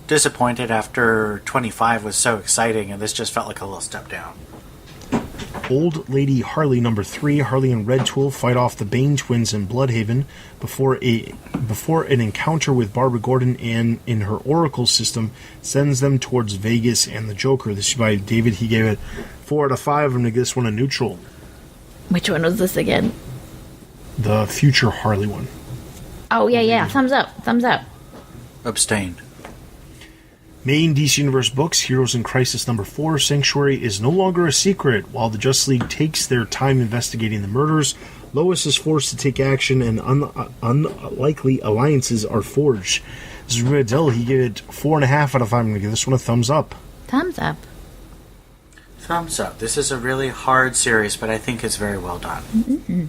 disappointed after 25 was so exciting, and this just felt like a little step down.
Old Lady Harley number 3. Harley and Red Tool fight off the Bane twins in Bloodhaven before an encounter with Barbara Gordon and in her Oracle system sends them towards Vegas and the Joker. This is by David. He gave it 4 out of 5. I'm going to give this one a neutral.
Which one was this again?
The future Harley one.
Oh, yeah. Thumbs up.
Abstain.
Main DC Universe books, Heroes in Crisis number 4. Sanctuary is no longer a secret. While the Justice League takes their time investigating the murders, Lois is forced to take action and unlikely alliances are forged. This is Riddell. He gave it 4.5 out of 5. I'm going to give this one a thumbs up.
Thumbs up.
Thumbs up. This is a really hard series, but I think it's very well done.
Mm-hmm.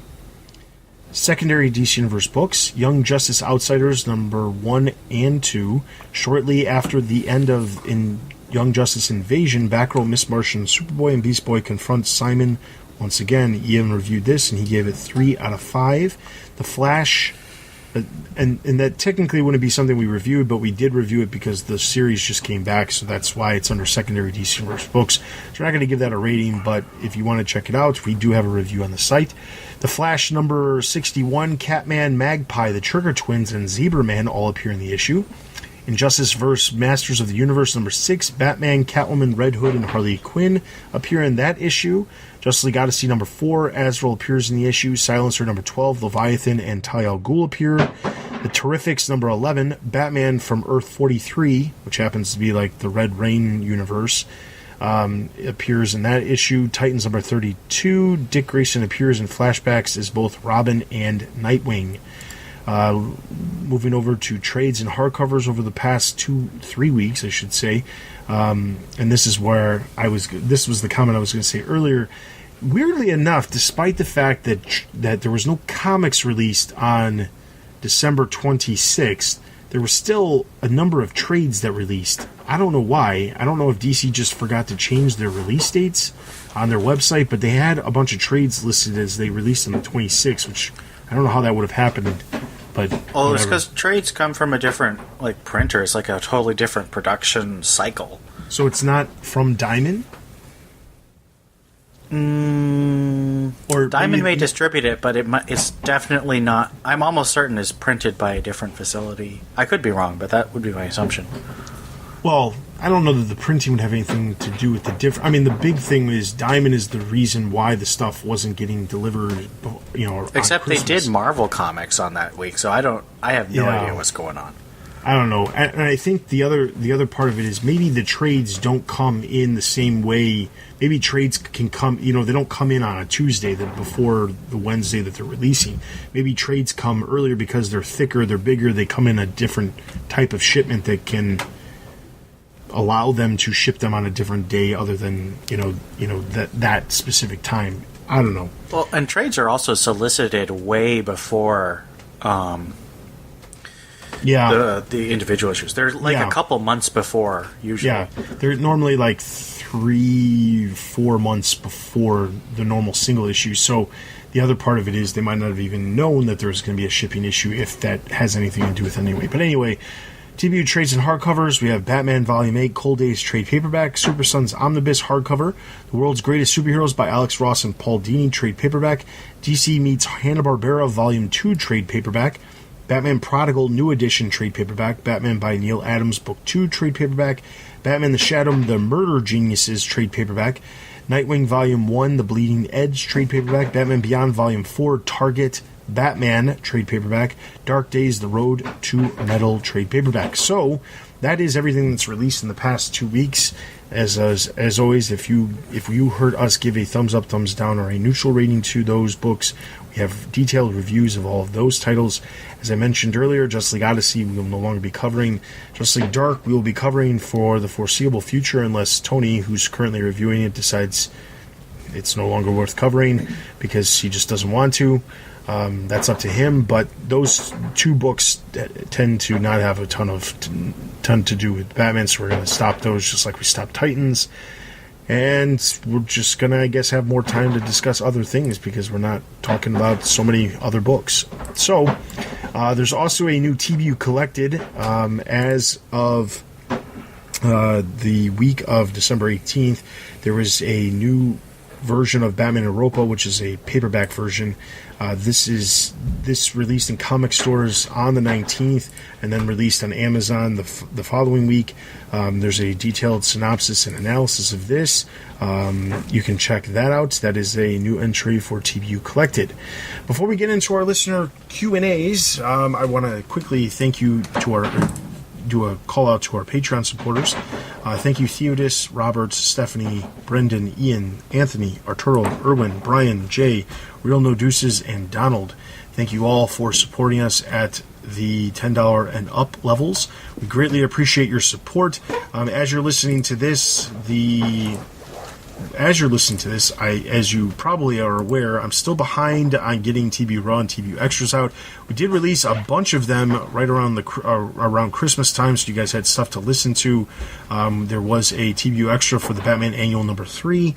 Secondary DC Universe books, Young Justice Outsiders number 1 and 2. Shortly after the end of Young Justice Invasion, Batgirl, Miss Martian, Superboy, and Beast Boy confront Simon once again. Ian reviewed this, and he gave it 3 out of 5. The Flash, and that technically wouldn't be something we reviewed, but we did review it because the series just came back, so that's why it's under Secondary DC Universe books. So we're not going to give that a rating, but if you want to check it out, we do have a review on the site. The Flash number 61, Catman, Magpie, the Trigger Twins, and Zebra Man all appear in the issue. Injustice vs. Masters of the Universe number 6, Batman, Catwoman, Red Hood, and Harley Quinn appear in that issue. Justice League Odyssey number 4, Azrael appears in the issue. Silencer number 12, Leviathan and Talia al Ghul appear. The Terrifics number 11, Batman from Earth 43, which happens to be like the Red Rain universe, appears in that issue. Titans number 32, Dick Grayson appears in flashbacks as both Robin and Nightwing. Moving over to trades and hardcovers over the past 2-3 weeks, I should say. And this is where this was the comment I was going to say earlier. Weirdly enough, despite the fact that there was no comics released on December 26th, there was still a number of trades that released. I don't know why. I don't know if DC just forgot to change their release dates on their website, but they had a bunch of trades listed as they released on the 26th, which I don't know how that would have happened. But
well, it's because trades come from a different printer. It's like a totally different production cycle.
So it's not from Diamond?
Or Diamond may distribute it, but it's definitely not. I'm almost certain it's printed by a different facility. I could be wrong, but that would be my assumption.
Well, I don't know that the printing would have anything to do with the difference. I mean, the big thing is Diamond is the reason why the stuff wasn't getting delivered,
Except
on
they
Christmas.
did Marvel Comics on that week, so I have no idea what's going on.
I don't know. And I think the other part of it is maybe the trades don't come in the same way. Maybe trades can come, they don't come in on a Tuesday before the Wednesday that they're releasing. Maybe trades come earlier because they're thicker, they're bigger, they come in a different type of shipment that can allow them to ship them on a different day other than, that specific time. I don't know.
Well, and trades are also solicited way before the individual issues. They're like a couple months before, usually.
Yeah, they're normally like 3-4 months before the normal single issue. So the other part of it is they might not have even known that there's going to be a shipping issue if that has anything to do with it anyway. But anyway, TBU trades and hardcovers. We have Batman Volume 8, Cold Days trade paperback, Super Sons Omnibus hardcover, The World's Greatest Superheroes by Alex Ross and Paul Dini trade paperback, DC Meets Hanna-Barbera Volume 2 trade paperback, Batman Prodigal New Edition trade paperback, Batman by Neil Adams Book 2 trade paperback, Batman the Shadow, The Murder Geniuses trade paperback, Nightwing Volume 1, The Bleeding Edge trade paperback, Batman Beyond Volume 4, Target Batman trade paperback, Dark Days, The Road to Metal trade paperback. So that is everything that's released in the past 2 weeks. As always, if you heard us give a thumbs up, thumbs down, or a neutral rating to those books, we have detailed reviews of all of those titles. As I mentioned earlier, Justice League Odyssey we will no longer be covering. Justice League Dark we will be covering for the foreseeable future unless Tony, who's currently reviewing it, decides it's no longer worth covering because he just doesn't want to. That's up to him, but those two books tend to not have a ton to do with Batman, so we're going to stop those just like we stopped Titans. And we're just going to, I guess, have more time to discuss other things because we're not talking about so many other books. So, there's also a new TBU collected as of the week of December 18th. There was a new version of Batman Europa, which is a paperback version. This released in comic stores on the 19th and then released on Amazon the following week. There's a detailed synopsis and analysis of this. You can check that out. That is a new entry for TBU Collected. Before we get into our listener Q&As, I want to quickly thank you do a call out to our Patreon supporters. Thank you, Theodis, Robert, Stephanie, Brendan, Ian, Anthony, Arturo, Erwin, Brian, Jay, Real No Deuces, and Donald. Thank you all for supporting us at the $10 and up levels. We greatly appreciate your support. As you're listening to this, as you probably are aware, I'm still behind on getting TBU Raw and TBU Extras out. We did release a bunch of them right around around Christmas time, so you guys had stuff to listen to. There was a TBU Extra for the Batman Annual number 3.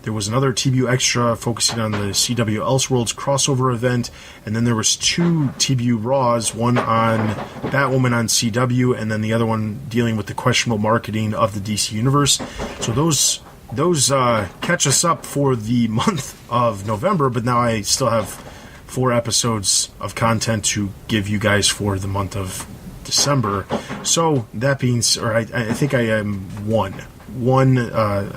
There was another TBU Extra focusing on the CW Elseworlds crossover event, and then there was 2 TBU Raws, one on Batwoman on CW, and then the other one dealing with the questionable marketing of the DC Universe. So those catch us up for the month of November, but now I still have 4 episodes of content to give you guys for the month of December. So that being, I think I am one.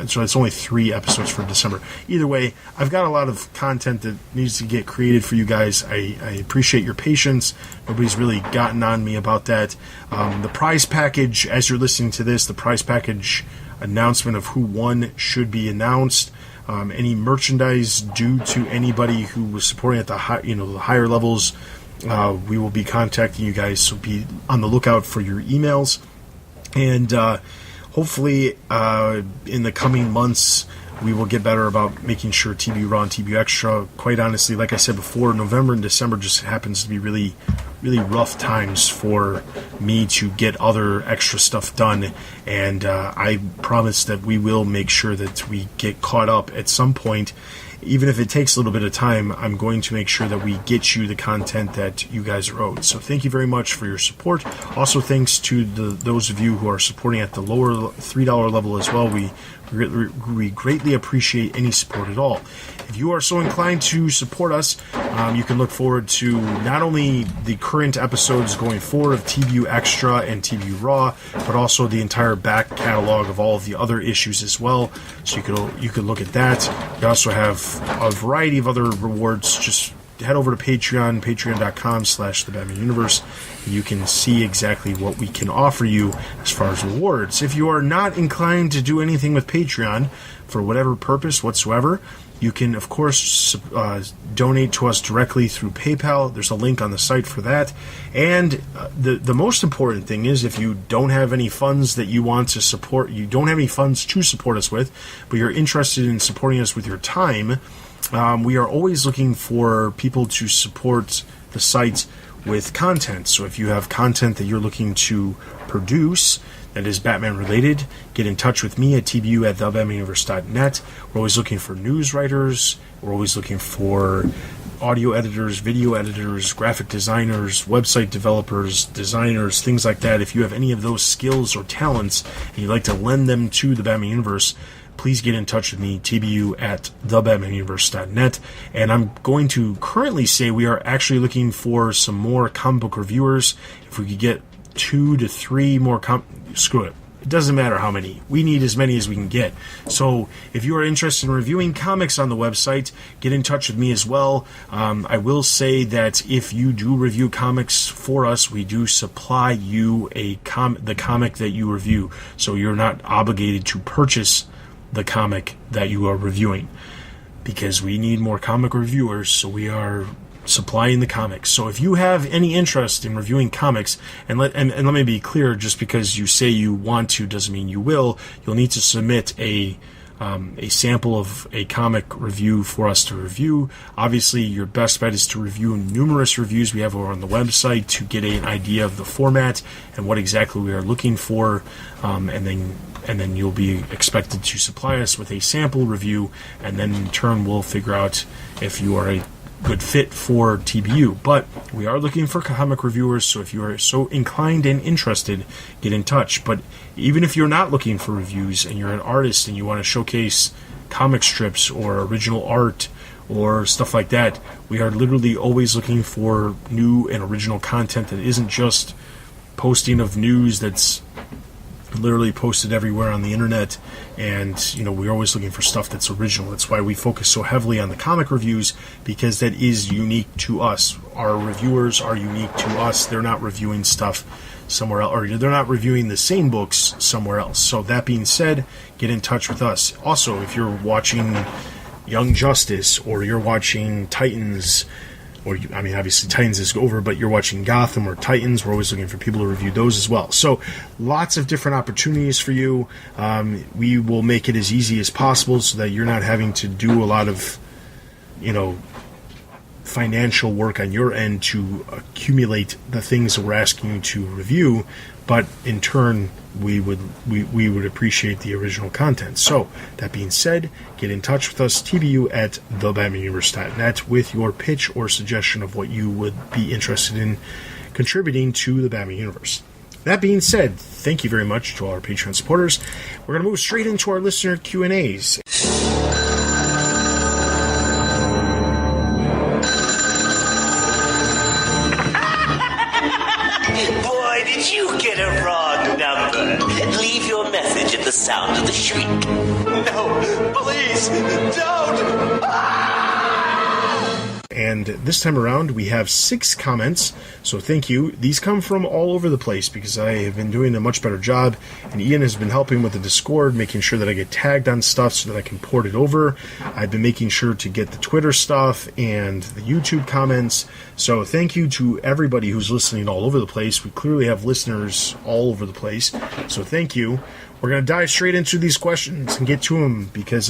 So it's only 3 episodes for December. Either way, I've got a lot of content that needs to get created for you guys. I appreciate your patience. Nobody's really gotten on me about that. The prize package, as you're listening to this, the prize package announcement of who won should be announced. Any merchandise due to anybody who was supporting at the higher levels, we will be contacting you guys. So be on the lookout for your emails, and hopefully in the coming months we will get better about making sure TBU Raw and TBU Extra. Quite honestly, like I said before, November and December just happens to be really, really rough times for me to get other extra stuff done, and I promise that we will make sure that we get caught up at some point. Even if it takes a little bit of time, I'm going to make sure that we get you the content that you guys are owed. So thank you very much for your support. Also, thanks to those of you who are supporting at the lower $3 level as well. We We greatly appreciate any support at all. If you are so inclined to support us, you can look forward to not only the current episodes going forward of TBU Extra and TBU Raw, but also the entire back catalog of all of the other issues as well. So you could look at that. We also have a variety of other rewards. Just head over to Patreon, patreon.com/thebatmanuniverse. You can see exactly what we can offer you as far as rewards. If you are not inclined to do anything with Patreon for whatever purpose whatsoever, you can, of course, donate to us directly through PayPal. There's a link on the site for that. And the most important thing is, if you don't have any funds that you want to support, you don't have any funds to support us with, but you're interested in supporting us with your time, we are always looking for people to support the site with content. So if you have content that you're looking to produce that is Batman related, get in touch with me at tbu@thebatmanuniverse.net. We're always looking for news writers. We're always looking for audio editors, video editors, graphic designers, website developers, designers, things like that. If you have any of those skills or talents and you'd like to lend them to the Batman Universe, please get in touch with me, tbu@thebatmanuniverse.net. And I'm going to currently say we are actually looking for some more comic book reviewers. If we could get 2 to 3 more screw it. It doesn't matter how many. We need as many as we can get. So if you are interested in reviewing comics on the website, get in touch with me as well. I will say that if you do review comics for us, we do supply you the comic that you review. So you're not obligated to purchase the comic that you are reviewing, because we need more comic reviewers, so we are supplying the comics. So if you have any interest in reviewing comics, and let me be clear, just because you say you want to doesn't mean you will. You'll need to submit a sample of a comic review for us to review. Obviously, your best bet is to review numerous reviews we have over on the website to get an idea of the format and what exactly we are looking for, and then you'll be expected to supply us with a sample review, and then in turn we'll figure out if you are a good fit for TBU. But we are looking for comic reviewers, so if you are so inclined and interested, get in touch. But even if you're not looking for reviews and you're an artist and you want to showcase comic strips or original art or stuff like that, we are literally always looking for new and original content that isn't just posting of news that's literally posted everywhere on the internet. And we're always looking for stuff that's original. That's why we focus so heavily on the comic reviews, because that is unique to us. Our reviewers are unique to us. They're not reviewing stuff somewhere else, or they're not reviewing the same books somewhere else. So that being said, get in touch with us. Also, if you're watching Young Justice, or you're watching Titans, obviously Titans is over, but you're watching Gotham or Titans, we're always looking for people to review those as well. So lots of different opportunities for you. We will make it as easy as possible so that you're not having to do a lot of, financial work on your end to accumulate the things that we're asking you to review, but in turn we would appreciate the original content. So that being said, get in touch with us, tbu@thebatmanuniverse.net, with your pitch or suggestion of what you would be interested in contributing to the Batman Universe. That being said, thank you very much to all our Patreon supporters. We're going to move straight into our listener Q&As.
Boy, did you get a wrong number. Leave your message at the sound of the shriek. No, please, don't!
And this time around, we have 6 comments, so thank you. These come from all over the place because I have been doing a much better job, and Ian has been helping with the Discord, making sure that I get tagged on stuff so that I can port it over. I've been making sure to get the Twitter stuff and the YouTube comments, so thank you to everybody who's listening all over the place. We clearly have listeners all over the place, so thank you. We're going to dive straight into these questions and get to them because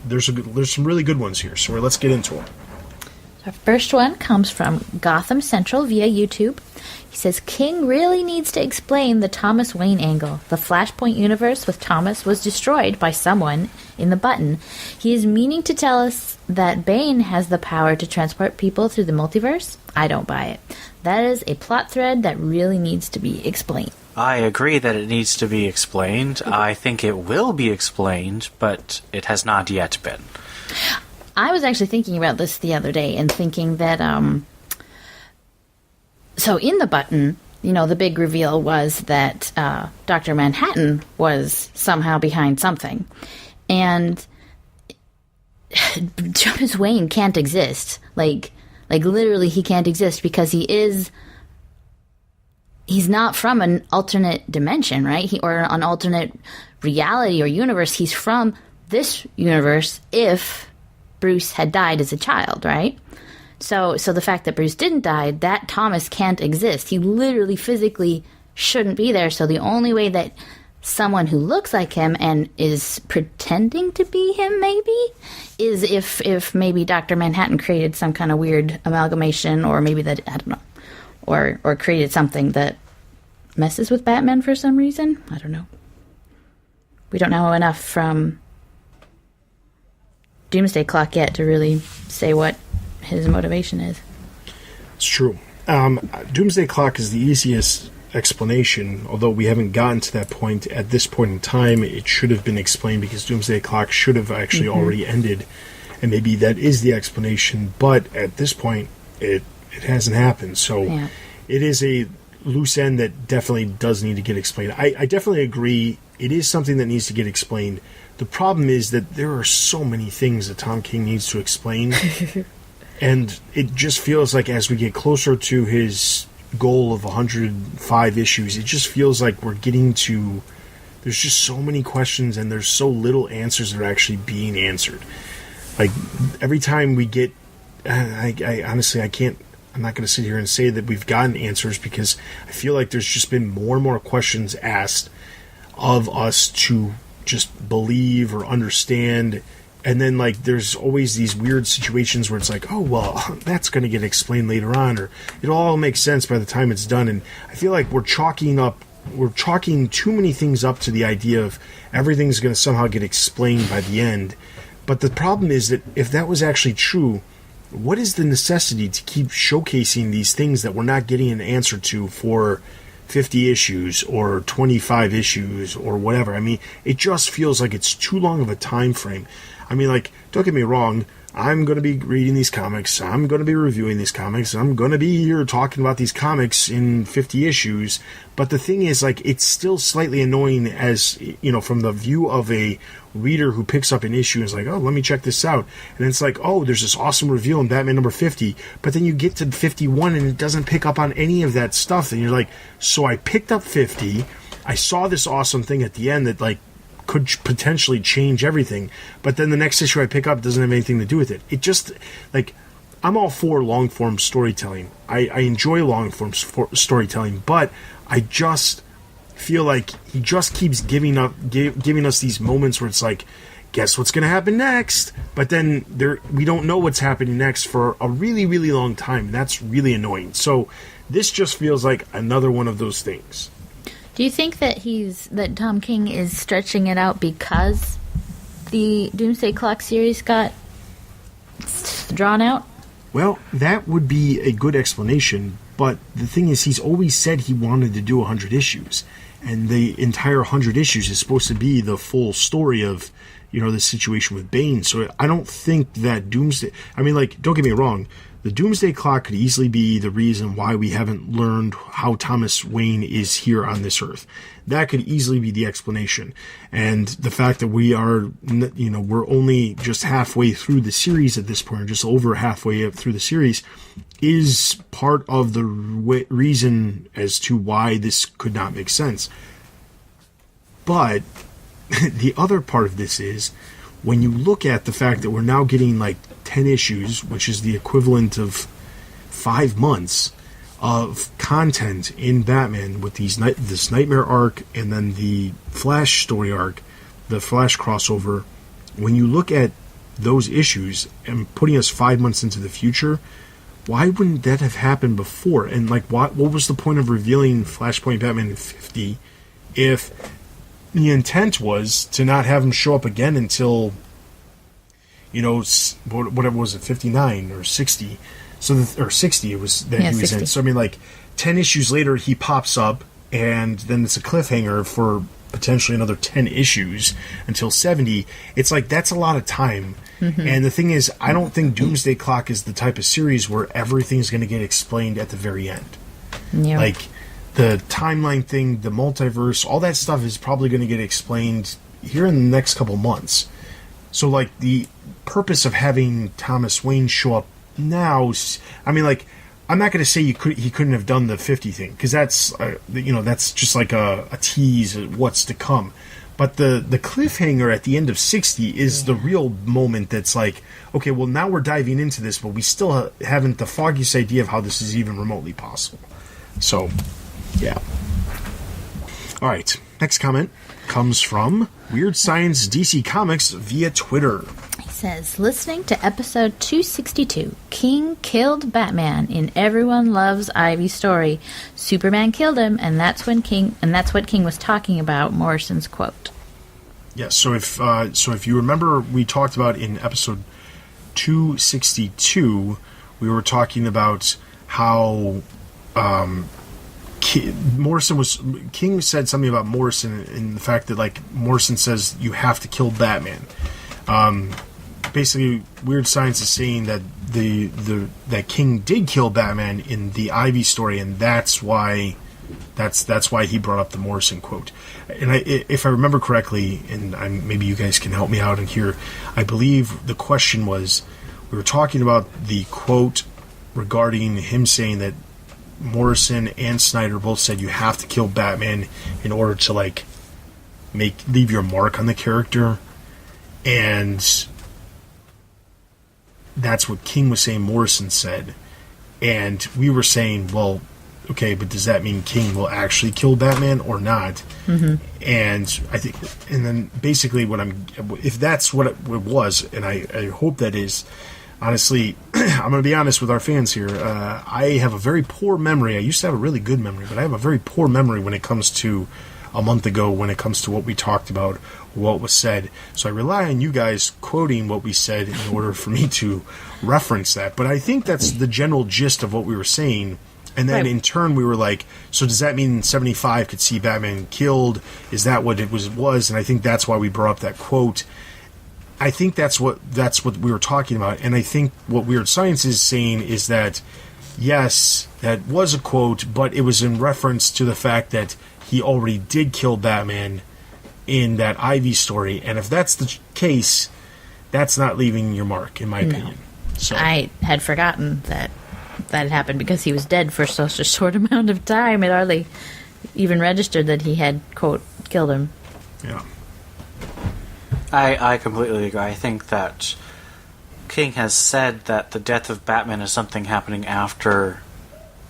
there's some really good ones here, so let's get into them.
Our first one comes from Gotham Central via YouTube. He says, King really needs to explain the Thomas Wayne angle. The Flashpoint universe with Thomas was destroyed by someone in the Button. He is meaning to tell us that Bane has the power to transport people through the multiverse? I don't buy it. That is a plot thread that really needs to be explained.
I agree that it needs to be explained. I think it will be explained, but it has not yet been.
I was actually thinking about this the other day and thinking that, so in the button, the big reveal was that Dr. Manhattan was somehow behind something. And Thomas Wayne can't exist. Like literally he can't exist because he's not from an alternate dimension, right? Or an alternate reality or universe. He's from this universe if Bruce had died as a child, right? So the fact that Bruce didn't die, that Thomas can't exist. He literally physically shouldn't be there. So the only way that someone who looks like him and is pretending to be him maybe is if maybe Dr. Manhattan created some kind of weird amalgamation, or maybe that, I don't know, or created something that messes with Batman for some reason. I don't know. We don't know enough from Doomsday Clock yet to really say what his motivation is.
It's true. Doomsday Clock is the easiest explanation, although we haven't gotten to that point. At this point in time, it should have been explained because Doomsday Clock should have actually already ended, and maybe that is the explanation, but at this point, it hasn't happened. So it is a loose end that definitely does need to get explained. I definitely agree. It is something that needs to get explained. The problem is that there are so many things that Tom King needs to explain, and it just feels like as we get closer to his goal of 105 issues, it just feels like we're getting to... There's just so many questions, and there's so little answers that are actually being answered. Like, every time we get... I honestly, I'm not going to sit here and say that we've gotten answers, because I feel like there's just been more and more questions asked of us to just believe or understand, and then like there's always these weird situations where it's like, oh well, that's going to get explained later on, or it'll all make sense by the time it's done. And I feel like we're chalking too many things up to the idea of everything's going to somehow get explained by the end. But the problem is that if that was actually true, what is the necessity to keep showcasing these things that we're not getting an answer to for 50 issues or 25 issues or whatever? I mean, it just feels like it's too long of a time frame. I mean, like, don't get me wrong, I'm going to be reading these comics, I'm going to be reviewing these comics, I'm going to be here talking about these comics in 50 issues, but the thing is, like, it's still slightly annoying as, from the view of a reader who picks up an issue and is like, oh, let me check this out, and it's like, oh, there's this awesome reveal in Batman number 50, but then you get to 51 and it doesn't pick up on any of that stuff, and you're like, so I picked up 50, I saw this awesome thing at the end that, like, could potentially change everything, but then the next issue I pick up doesn't have anything to do with it. It just, like, I'm all for long-form storytelling. I enjoy long-form storytelling, but I just feel like he just keeps giving us these moments where it's like, guess what's going to happen next? But then we don't know what's happening next for a really, really long time, and that's really annoying. So this just feels like another one of those things.
Do you think that Tom King is stretching it out because the Doomsday Clock series got drawn out?
Well, that would be a good explanation, but the thing is, he's always said he wanted to do 100 issues, and the entire 100 issues is supposed to be the full story of, the situation with Bane. So I don't think that Doomsday... I mean, like, don't get me wrong, the Doomsday Clock could easily be the reason why we haven't learned how Thomas Wayne is here on this Earth. That could easily be the explanation. And the fact that we are, we're only just halfway through the series at this point, or just over halfway through the series, is part of the reason as to why this could not make sense. But the other part of this is, when you look at the fact that we're now getting like 10 issues, which is the equivalent of 5 months of content in Batman with this Nightmare arc and then the Flash story arc, the Flash crossover, when you look at those issues and putting us 5 months into the future, why wouldn't that have happened before? And like, what was the point of revealing Flashpoint Batman in 50 if the intent was to not have him show up again until, whatever was it, 59 or 60? Or 60 it was that he was
60.
in. So I mean, like, 10 issues later he pops up and then it's a cliffhanger for potentially another 10 issues until 70. It's like, that's a lot of time. And the thing is, I don't think Doomsday Clock is the type of series where everything's going to get explained at the very end.
Yeah.
Like, the timeline thing, the multiverse, all that stuff is probably going to get explained here in the next couple months. So, like, the purpose of having Thomas Wayne show up now, I mean, like, I'm not going to say he couldn't have done the 50 thing, because that's, that's just like a tease of what's to come. But the cliffhanger at the end of 60 is the real moment that's like, okay, well, now we're diving into this, but we still haven't the foggiest idea of how this is even remotely possible. So, yeah. All right, next comment comes from Weird Science DC Comics via Twitter.
He says, listening to episode 262, King killed Batman in Everyone Loves Ivy story. Superman killed him, and that's what King was talking about. Morrison's quote.
Yes. So if you remember, we talked about in episode 262, we were talking about how King said something about Morrison and the fact that, like, Morrison says you have to kill Batman. Basically, Weird Science is saying that that King did kill Batman in the Ivy story, and that's why he brought up the Morrison quote. And if I remember correctly, and maybe you guys can help me out in here, I believe the question was, we were talking about the quote regarding him saying that Morrison and Snyder both said you have to kill Batman in order to, like, leave your mark on the character, and that's what King was saying Morrison said. And we were saying, well, okay, but does that mean King will actually kill Batman or not? And I think, and then basically if that's what it was, and I hope that is, honestly, I'm going to be honest with our fans here. I have a very poor memory. I used to have a really good memory, but I have a very poor memory when it comes to a month ago, when it comes to what we talked about, what was said. So I rely on you guys quoting what we said in order for me to reference that. But I think that's the general gist of what we were saying. And then in turn, we were like, so does that mean 75 could see Batman killed? Is that what it was? And I think that's why we brought up that quote. I think that's what we were talking about. And I think what Weird Science is saying is that, yes, that was a quote, but it was in reference to the fact that he already did kill Batman in that Ivy story. And if that's the case, that's not leaving your mark, in my opinion. So
I had forgotten that had happened because he was dead for such a short amount of time. It hardly even registered that he had, quote, killed him.
Yeah.
I completely agree. I think that King has said that the death of Batman is something happening after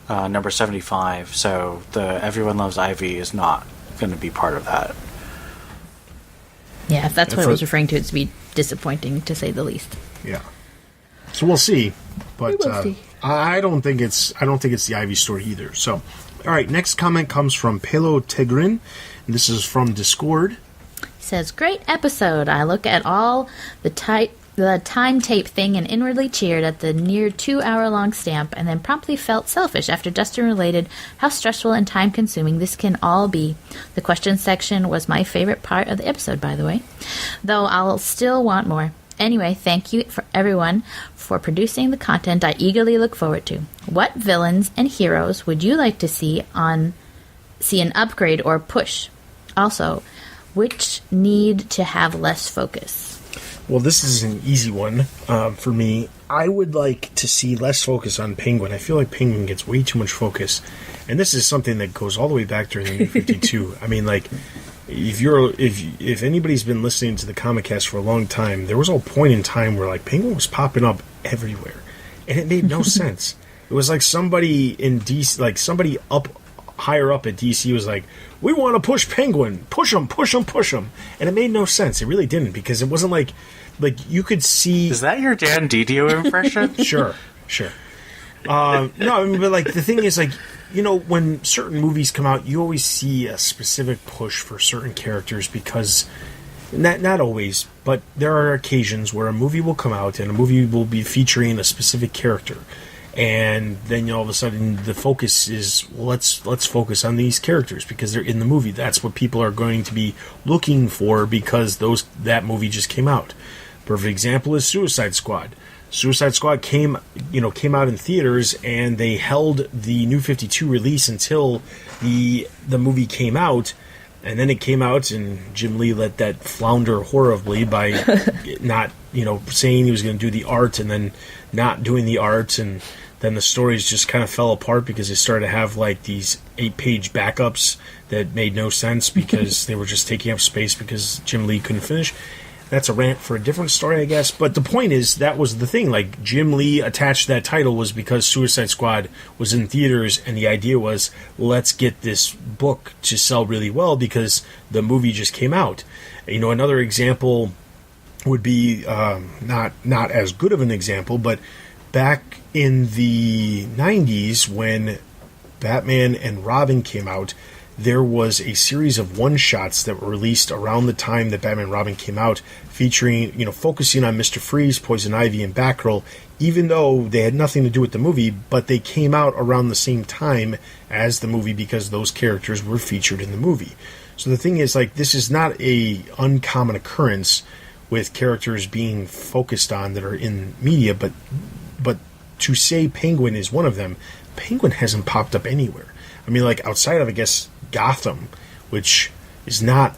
number 75, so the Everyone Loves Ivy is not going to be part of that.
Yeah, if that's what I was referring to, it'd be disappointing, to say the least.
Yeah. So we'll see. But
We will see.
I don't think it's the Ivy story either. So, all right, next comment comes from Pelo Tegrin, and this is from Discord.
Says, great episode. I look at all the time tape thing and inwardly cheered at the near 2-hour-long stamp, and then promptly felt selfish after Dustin related how stressful and time-consuming this can all be. The question section was my favorite part of the episode, by the way, though I'll still want more. Anyway, thank you for everyone for producing the content I eagerly look forward to. What villains and heroes would you like to see an upgrade or push? Also, which need to have less focus?
Well, this is an easy one for me. I would like to see less focus on Penguin. I feel like Penguin gets way too much focus. And this is something that goes all the way back during the New 52. I mean, like, if anybody's been listening to the Comic Cast for a long time, there was a point in time where, like, Penguin was popping up everywhere. And it made no sense. It was like somebody in DC, like somebody higher up at DC was like, we want to push Penguin, push him. And it made no sense. It really didn't, because it wasn't like you could see...
Is that your Dan Didio impression?
Sure. No, I mean, but, like, the thing is, like, you know, when certain movies come out, you always see a specific push for certain characters because, not always, but there are occasions where a movie will come out and a movie will be featuring a specific character. And then all of a sudden the focus is, well, let's focus on these characters because they're in the movie. That's what people are going to be looking for because that movie just came out. Perfect example is Suicide Squad. Suicide Squad came out in theaters, and they held the New 52 release until the movie came out, and then it came out, and Jim Lee let that flounder horribly by not, saying he was going to do the art and then not doing the art, and then the stories just kind of fell apart because they started to have like these 8-page backups that made no sense because they were just taking up space because Jim Lee couldn't finish. That's a rant for a different story, I guess. But the point is, that was the thing. Like, Jim Lee attached that title was because Suicide Squad was in theaters, and the idea was, let's get this book to sell really well because the movie just came out. Another example would be not as good of an example, but back in the 90s when Batman and Robin came out, there was a series of one-shots that were released around the time that Batman and Robin came out, featuring, focusing on Mr. Freeze, Poison Ivy, and Batgirl, even though they had nothing to do with the movie, but they came out around the same time as the movie because those characters were featured in the movie. So the thing is, like, this is not a uncommon occurrence with characters being focused on that are in media, but to say Penguin is one of them, Penguin hasn't popped up anywhere. I mean, like, outside of, I guess, Gotham, which is not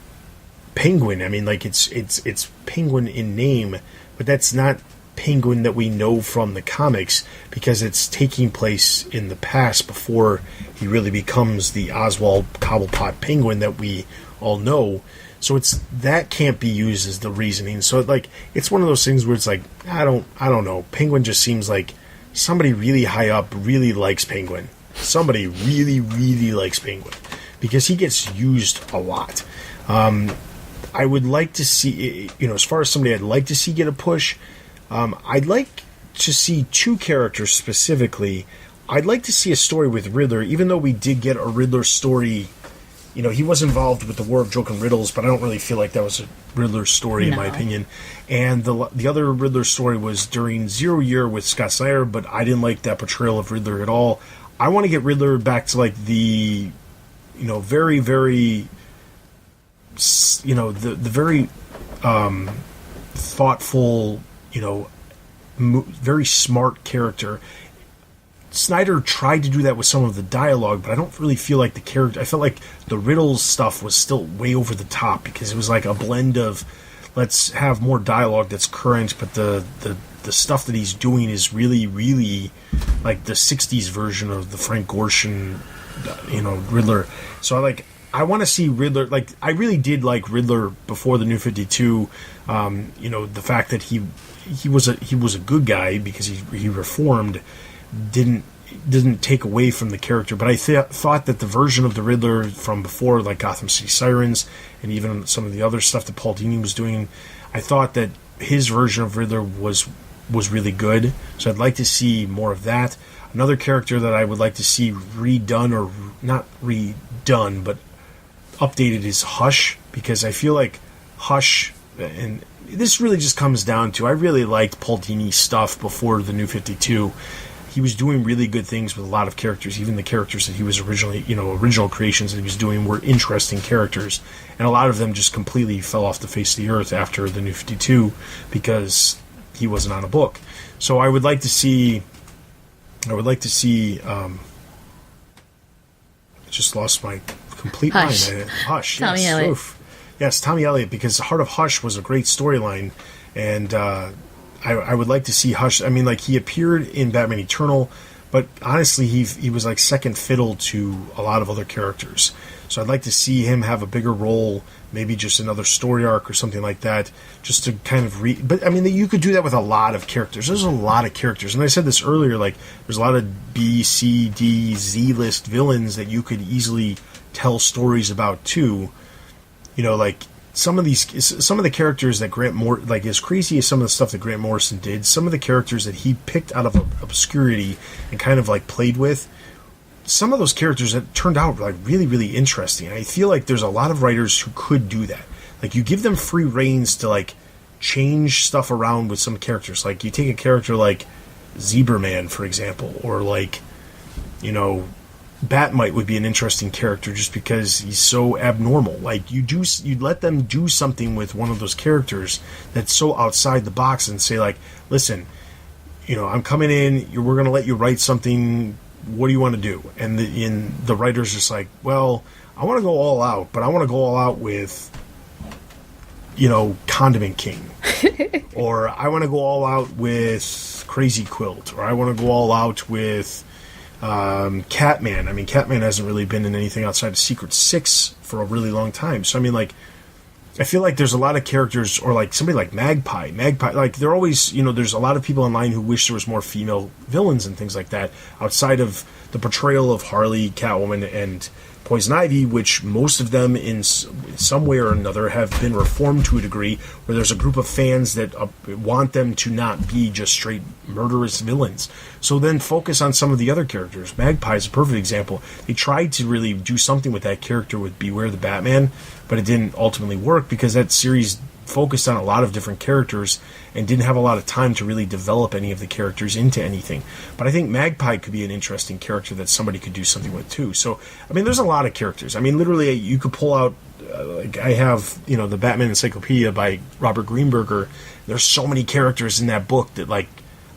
Penguin. I mean, like, it's Penguin in name, but that's not Penguin that we know from the comics because it's taking place in the past before he really becomes the Oswald Cobblepot Penguin that we all know. So that can't be used as the reasoning. So, like, it's one of those things where it's like, I don't know. Penguin just seems like somebody really high up really likes Penguin. Somebody really, really likes Penguin because he gets used a lot. I would like to see, as far as somebody I'd like to see get a push, I'd like to see two characters specifically. I'd like to see a story with Riddler, even though we did get a Riddler story. He was involved with the War of Joke and Riddles, but I don't really feel like that was a Riddler story, in my opinion. And the other Riddler story was during Zero Year with Scott Snyder, but I didn't like that portrayal of Riddler at all. I want to get Riddler back to, like, the, very, very, the very thoughtful, very smart character. Snyder tried to do that with some of the dialogue, but I don't really feel like the character... I felt like the Riddles stuff was still way over the top because it was like a blend of, let's have more dialogue that's current, but the stuff that he's doing is really, really like the 60s version of the Frank Gorshin, Riddler. So I want to see Riddler. Like, I really did like Riddler before the New 52. The fact that he was a good guy because he reformed didn't take away from the character. But I thought that the version of the Riddler from before, like Gotham City Sirens and even some of the other stuff that Paul Dini was doing, I thought that his version of Riddler was really good. So I'd like to see more of that. Another character that I would like to see redone, or not redone, but updated, is Hush, because I feel like Hush, and this really just comes down to, I really liked Paul Dini's stuff before the New 52. He was doing really good things with a lot of characters. Even the characters that he was original creations that he was doing were interesting characters. And a lot of them just completely fell off the face of the earth after the New 52 because he wasn't on a book. So I would like to see... just lost my complete
Hush.
mind. Hush.
Tommy
yes.
Elliott.
Oof. Yes, Tommy Elliott, because Heart of Hush was a great storyline. And... I would like to see Hush. I mean, like, he appeared in Batman Eternal, but honestly, he was like second fiddle to a lot of other characters. So I'd like to see him have a bigger role, maybe just another story arc or something like that, just to kind of But I mean, you could do that with a lot of characters. There's a lot of characters, and I said this earlier. Like, there's a lot of B, C, D, Z list villains that you could easily tell stories about too. Like. Some of the characters that Grant Morrison, like, as crazy as some of the stuff that Grant Morrison did, some of the characters that he picked out of obscurity and kind of like played with, some of those characters that turned out like really, really interesting. I feel like there's a lot of writers who could do that. Like, you give them free reins to like change stuff around with some characters. Like, you take a character like Zebra Man, for example, or like, you know, Batmite would be an interesting character just because he's so abnormal. Like, you'd let them do something with one of those characters that's so outside the box and say, like, listen, you know, I'm coming in, we're going to let you write something, what do you want to do? And the writer's just like, well, I want to go all out, but I want to go all out with, you know, Condiment King. Or I want to go all out with Crazy Quilt. Or I want to go all out with Catman. I mean, Catman hasn't really been in anything outside of Secret Six for a really long time. So, I mean, like, I feel like there's a lot of characters, or like somebody like Magpie, like, they're always, you know, there's a lot of people online who wish there was more female villains and things like that outside of the portrayal of Harley, Catwoman, and Poison Ivy, which most of them in some way or another have been reformed to a degree, where there's a group of fans that want them to not be just straight murderous villains. So then focus on some of the other characters. Magpie is a perfect example. They tried to really do something with that character with Beware the Batman, but it didn't ultimately work because that series focused on a lot of different characters and didn't have a lot of time to really develop any of the characters into anything. But I think Magpie could be an interesting character that somebody could do something with too. So, I mean, there's a lot of characters. I mean, literally, you could pull out, like, I have, you know, the Batman Encyclopedia by Robert Greenberger. There's so many characters in that book that, like,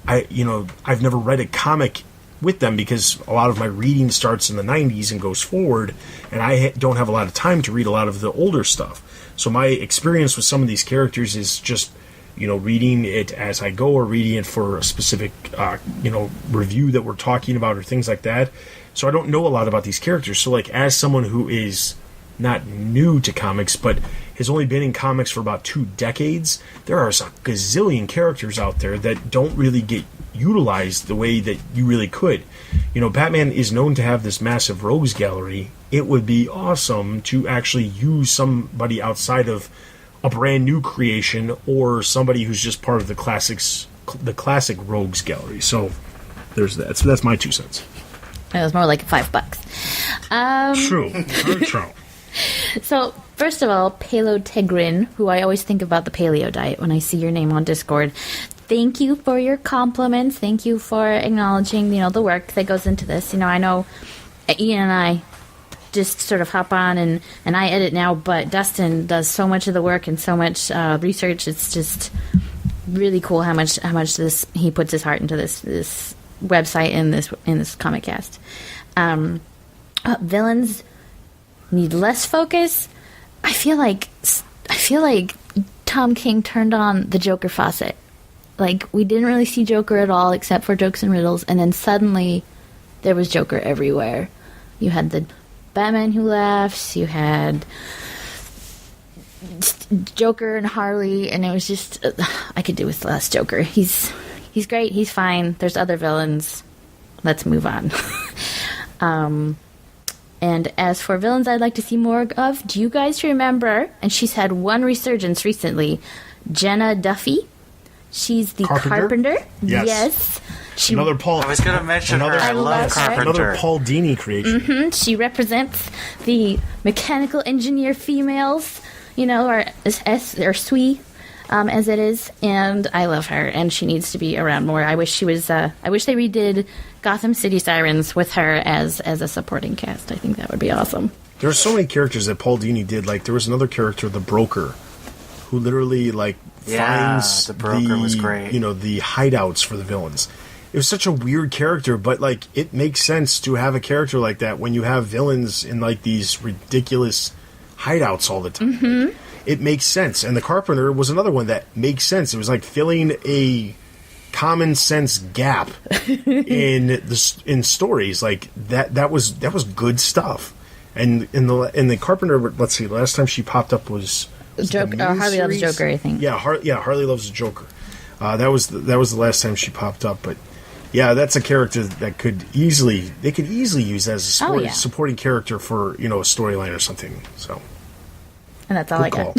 I've never read a comic with them because a lot of my reading starts in the 90s and goes forward, and I don't have a lot of time to read a lot of the older stuff. So my experience with some of these characters is just, you know, reading it as I go or reading it for a specific, you know, review that we're talking about or things like that. So I don't know a lot about these characters. So, like, as someone who is not new to comics, but has only been in comics for about 2 decades, there are a gazillion characters out there that don't really get utilized the way that you really could. You know, Batman is known to have this massive rogues gallery. It would be awesome to actually use somebody outside of a brand new creation or somebody who's just part of the classic rogues gallery. So there's that. So that's my 2 cents.
It was more like $5.
True. Very true.
So, first of all, Paleo Tegrin, who I always think about the paleo diet when I see your name on Discord. Thank you for your compliments. Thank you for acknowledging, you know, the work that goes into this. You know, I know Ian and I just sort of hop on and I edit now, but Dustin does so much of the work and so much research. It's just really cool how much he puts his heart into this website and this comic cast. Villains need less focus. I feel like Tom King turned on the Joker faucet. Like, we didn't really see Joker at all except for jokes and riddles, and then suddenly there was Joker everywhere. You had the Batman Who Laughs, you had Joker and Harley, and it was just, I could do with less Joker. He's great, he's fine, there's other villains, let's move on. And as for villains I'd like to see more of, do you guys remember, and she's had one resurgence recently, Jenna Duffy? She's the Carpenter.
Yes. Another Paul.
I was going to mention her. I love Carpenter.
Another Paul Dini creation.
Mm-hmm. She represents the mechanical engineer females, you know, or S or SWE, as it is, and I love her, and she needs to be around more. I wish she was. I wish they redid Gotham City Sirens with her as a supporting cast. I think that would be awesome.
There are so many characters that Paul Dini did. Like, there was another character, the Broker, who literally, like, finds
the Broker was great.
You know, the hideouts for the villains. It was such a weird character, but, like, it makes sense to have a character like that when you have villains in, like, these ridiculous hideouts all the time.
Mm-hmm.
It makes sense. And the Carpenter was another one that makes sense. It was like filling a common sense gap in stories. Like, that was good stuff. And in the Carpenter, let's see, the last time she popped up was
Harley Loves Joker, I think.
Yeah, Harley Loves Joker. That was the last time she popped up. But yeah, that's a character that they could easily use as a supporting character for, you know, a storyline or something. So,
and that's all I got.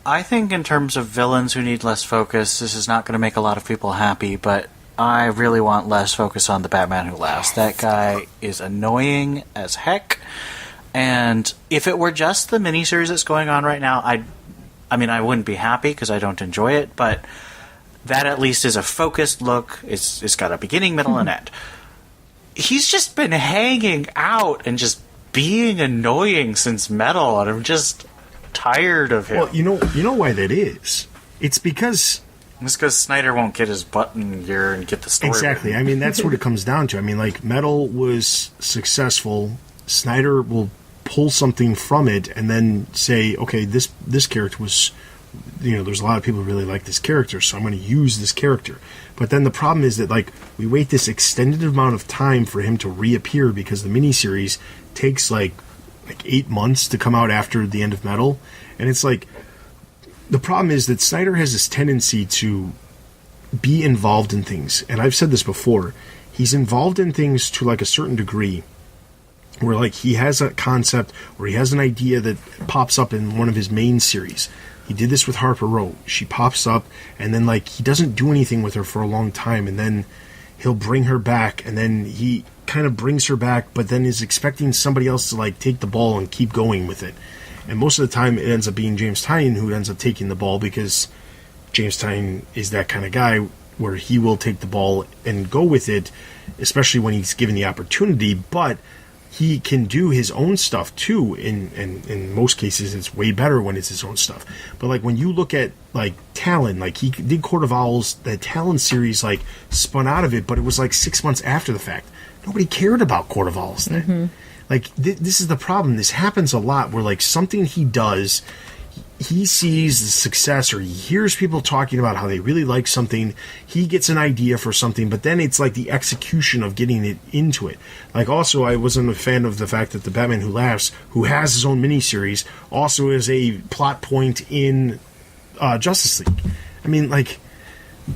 I think in terms of villains who need less focus, this is not going to make a lot of people happy, but I really want less focus on the Batman Who Laughs. That guy is annoying as heck. And if it were just the miniseries that's going on right now, I'd I mean, I wouldn't be happy because I don't enjoy it, but that at least is a focused look. It's got a beginning, middle, and end. He's just been hanging out and just being annoying since Metal, and I'm just tired of him.
Well, you know why that is? It's because...
It's because Snyder won't get his butt in gear and get the story.
Exactly. I mean, that's what it comes down to. I mean, like, Metal was successful. Snyder will pull something from it and then say, okay, this character was... there's a lot of people who really like this character, so I'm going to use this character. But then the problem is that, like, we wait this extended amount of time for him to reappear because the miniseries takes, like 8 months to come out after the end of Metal. And it's like... The problem is that Snyder has this tendency to be involved in things. And I've said this before. He's involved in things to, like, a certain degree where, like, he has a concept or he has an idea that pops up in one of his main series. He did this with Harper Row. She pops up, and then, like, he doesn't do anything with her for a long time, and then he'll bring her back, and then he kind of brings her back, but then is expecting somebody else to, like, take the ball and keep going with it. And most of the time, it ends up being James Tynion who ends up taking the ball, because James Tynion is that kind of guy where he will take the ball and go with it, especially when he's given the opportunity, but he can do his own stuff too. In most cases, it's way better when it's his own stuff. But, like, when you look at, like, Talon, like, he did Court of Owls, the Talon series, like, spun out of it, but it was like 6 months after the fact. Nobody cared about Court of Owls then. Mm-hmm. Like, this is the problem. This happens a lot where, like, something he does, he sees the success, or he hears people talking about how they really like something. He gets an idea for something, but then it's like the execution of getting it into it. Like, also, I wasn't a fan of the fact that the Batman Who Laughs, who has his own miniseries, also is a plot point in Justice League. I mean, like,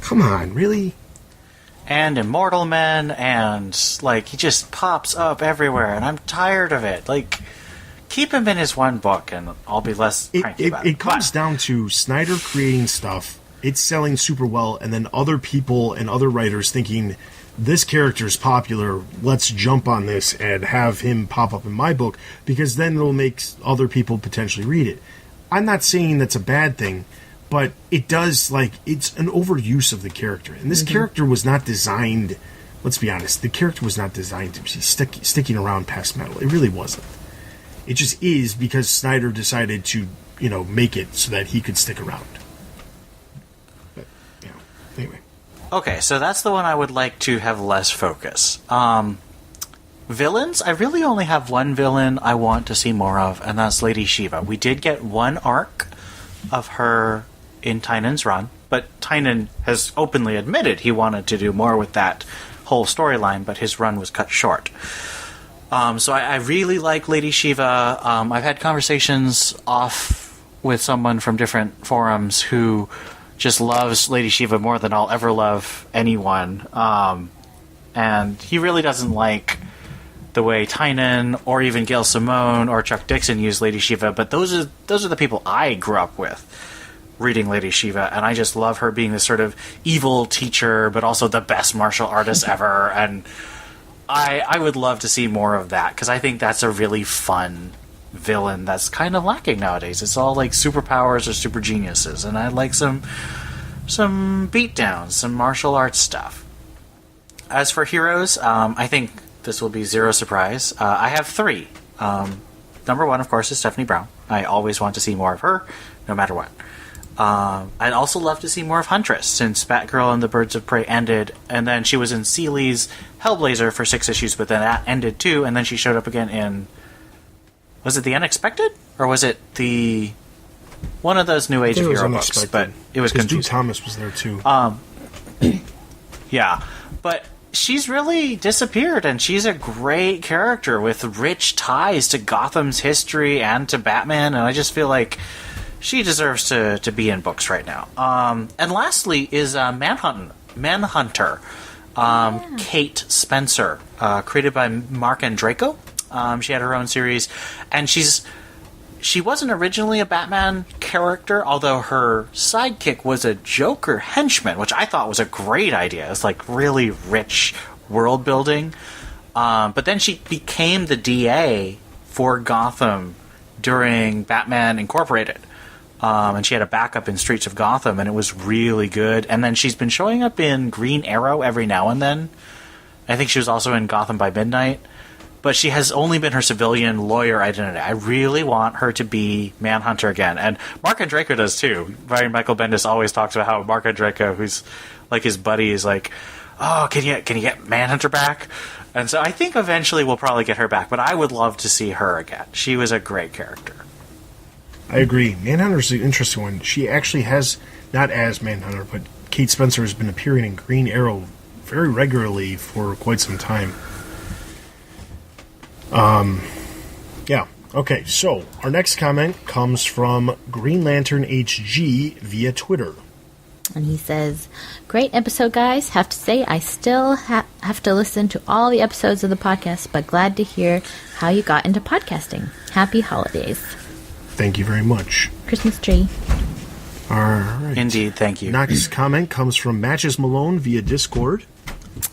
come on, really?
And Immortal Men, and, like, he just pops up everywhere, and I'm tired of it. Like, keep him in his one book, and I'll be less cranky about it.
It comes down to Snyder creating stuff, it's selling super well, and then other people and other writers thinking, this character's popular, let's jump on this and have him pop up in my book, because then it'll make other people potentially read it. I'm not saying that's a bad thing, but it does, like, it's an overuse of the character. And this character was not designed, let's be honest, the character was not designed to be sticking around past Metal. It really wasn't. It just is because Snyder decided to, make it so that he could stick around. But, anyway.
Okay, so that's the one I would like to have less focus. Villains, I really only have one villain I want to see more of, and that's Lady Shiva. We did get one arc of her in Tynan's run, but Tynan has openly admitted he wanted to do more with that whole storyline, but his run was cut short. So I really like Lady Shiva. I've had conversations off with someone from different forums who just loves Lady Shiva more than I'll ever love anyone. And he really doesn't like the way Tynan or even Gail Simone or Chuck Dixon use Lady Shiva, but those are the people I grew up with reading Lady Shiva, and I just love her being this sort of evil teacher, but also the best martial artist ever, and I would love to see more of that, because I think that's a really fun villain that's kind of lacking nowadays. It's all like superpowers or super geniuses, and I'd like some beatdowns, some martial arts stuff. As for heroes, I think this will be zero surprise. I have three. Number one, of course, is Stephanie Brown. I always want to see more of her, no matter what. I'd also love to see more of Huntress, since Batgirl and the Birds of Prey ended, and then she was in Seeley's Hellblazer for 6 issues, but then that ended too, and then she showed up again in... Was it The Unexpected? Or was it the... one of those New Age of Hero books, but it was confusing.
Duke Thomas was there too.
Yeah, but she's really disappeared, and she's a great character with rich ties to Gotham's history and to Batman, and I just feel like she deserves to be in books right now. And lastly is Manhunter. Kate Spencer, created by Mark Andreyko. She had her own series, and she wasn't originally a Batman character, although her sidekick was a Joker henchman, which I thought was a great idea. It's like really rich world building. But then she became the DA for Gotham during Batman Incorporated. and she had a backup in Streets of Gotham, and it was really good. And then she's been showing up in Green Arrow every now and then. I think she was also in Gotham by Midnight. But she has only been her civilian lawyer identity. I really want her to be Manhunter again. And Mark Andreyko does too. Brian Michael Bendis always talks about how Mark Andreyko, who's like his buddy, is like, oh, can you get Manhunter back? And so I think eventually we'll probably get her back. But I would love to see her again. She was a great character.
I agree. Manhunter's an interesting one. She actually has, not as Manhunter, but Kate Spencer has been appearing in Green Arrow very regularly for quite some time. Yeah. Okay, so our next comment comes from Green Lantern HG via Twitter.
And he says, great episode, guys. Have to say, I still have to listen to all the episodes of the podcast, but glad to hear how you got into podcasting. Happy holidays.
Thank you very much.
Christmas tree.
All right.
Indeed, thank you.
Next comment comes from Matches Malone via Discord.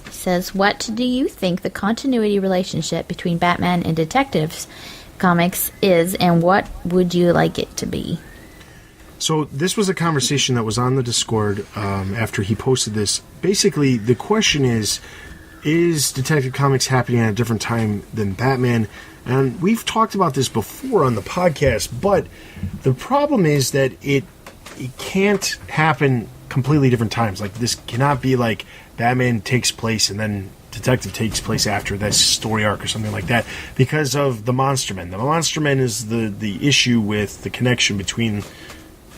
He says, what do you think the continuity relationship between Batman and Detectives comics is, and what would you like it to be?
So this was a conversation that was on the Discord after he posted this. Basically, the question is Detective Comics happening at a different time than Batman? And we've talked about this before on the podcast, but the problem is that it can't happen completely different times. Like, this cannot be like Batman takes place and then Detective takes place after this story arc or something like that, because of the Monster Men. The Monster Men is the issue with the connection between,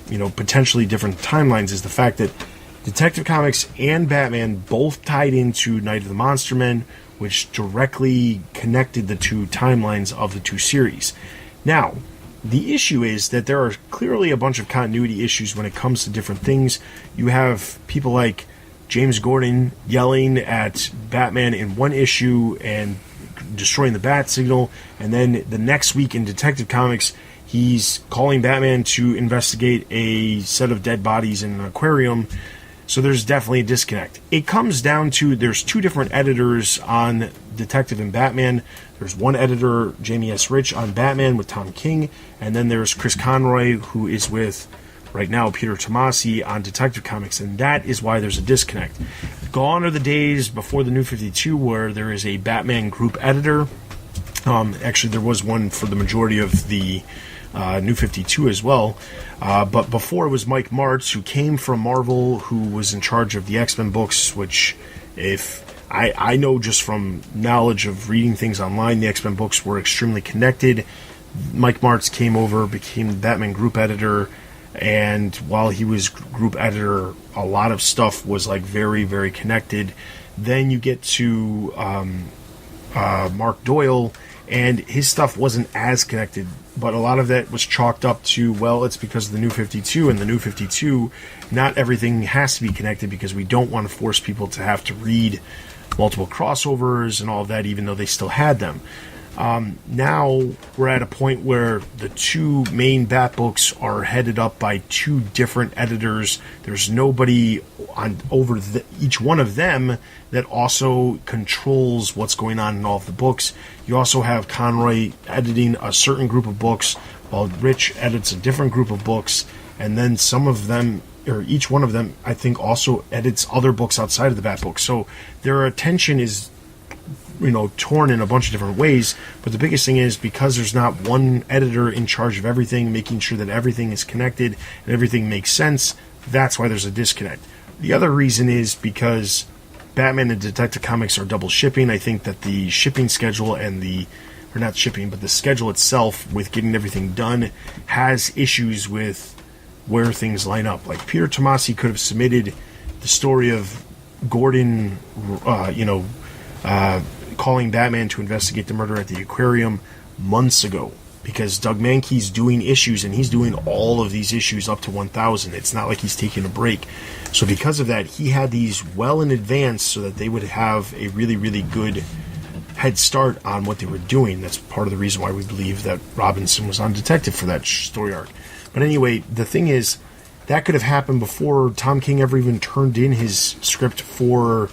potentially different timelines, is the fact that Detective Comics and Batman both tied into Night of the Monster Men, which directly connected the two timelines of the two series. Now, the issue is that there are clearly a bunch of continuity issues when it comes to different things. You have people like James Gordon yelling at Batman in one issue and destroying the bat signal, and then the next week in Detective Comics, he's calling Batman to investigate a set of dead bodies in an aquarium. So there's definitely a disconnect. It comes down to there's two different editors on Detective and Batman. There's one editor, Jamie S. Rich, on Batman with Tom King, and then there's Chris Conroy, who is with, right now, Peter Tomasi on Detective Comics, and that is why there's a disconnect. Gone are the days before the New 52 where there is a Batman group editor. Actually, there was one for the majority of the New 52 as well. But before, it was Mike Martz, who came from Marvel, who was in charge of the X-Men books, which, if I know just from knowledge of reading things online, the X-Men books were extremely connected. Mike Martz came over, became the Batman group editor, and while he was group editor, a lot of stuff was like very, very connected. Then you get to Mark Doyle, and his stuff wasn't as connected, but a lot of that was chalked up to, well, it's because of the New 52, and the New 52, not everything has to be connected because we don't want to force people to have to read multiple crossovers and all of that, even though they still had them. Now we're at a point where the two main Bat books are headed up by two different editors. There's nobody on over each one of them that also controls what's going on in all of the books. You also have Conroy editing a certain group of books, while Rich edits a different group of books, and then some of them, or each one of them, I think, also edits other books outside of the Bat book. So their attention is torn in a bunch of different ways, but the biggest thing is because there's not one editor in charge of everything, making sure that everything is connected and everything makes sense, that's why there's a disconnect. The other reason is because Batman and Detective Comics are double shipping. I think that the shipping schedule and the schedule itself with getting everything done has issues with where things line up. Like, Peter Tomasi could have submitted the story of Gordon, calling Batman to investigate the murder at the aquarium months ago, because Doug Mankey's doing issues, and he's doing all of these issues up to 1,000. It's not like he's taking a break. So because of that, he had these well in advance so that they would have a really, really good head start on what they were doing. That's part of the reason why we believe that Robinson was on Detective for that story arc. But anyway, the thing is, that could have happened before Tom King ever even turned in his script for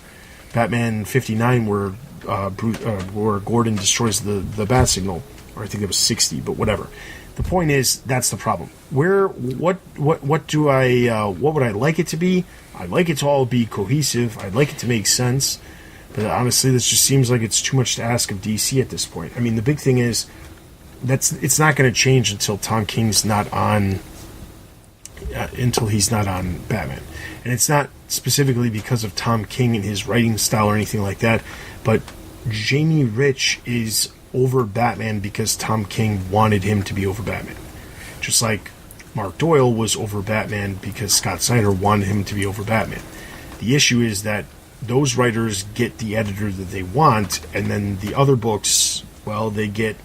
Batman 59, where Gordon destroys the bat signal, or I think it was 60, but whatever. the point is, that's the problem. What would I like it to be? I'd like it to all be cohesive. I'd like it to make sense. But honestly, this just seems like it's too much to ask of DC at this point. I mean, the big thing is, it's not going to change until Tom King's not on, until he's not on Batman. And it's not specifically because of Tom King and his writing style or anything like that, but Jamie Rich is over Batman because Tom King wanted him to be over Batman. Just like Mark Doyle was over Batman because Scott Snyder wanted him to be over Batman. The issue is that those writers get the editor that they want, and then the other books, well, they get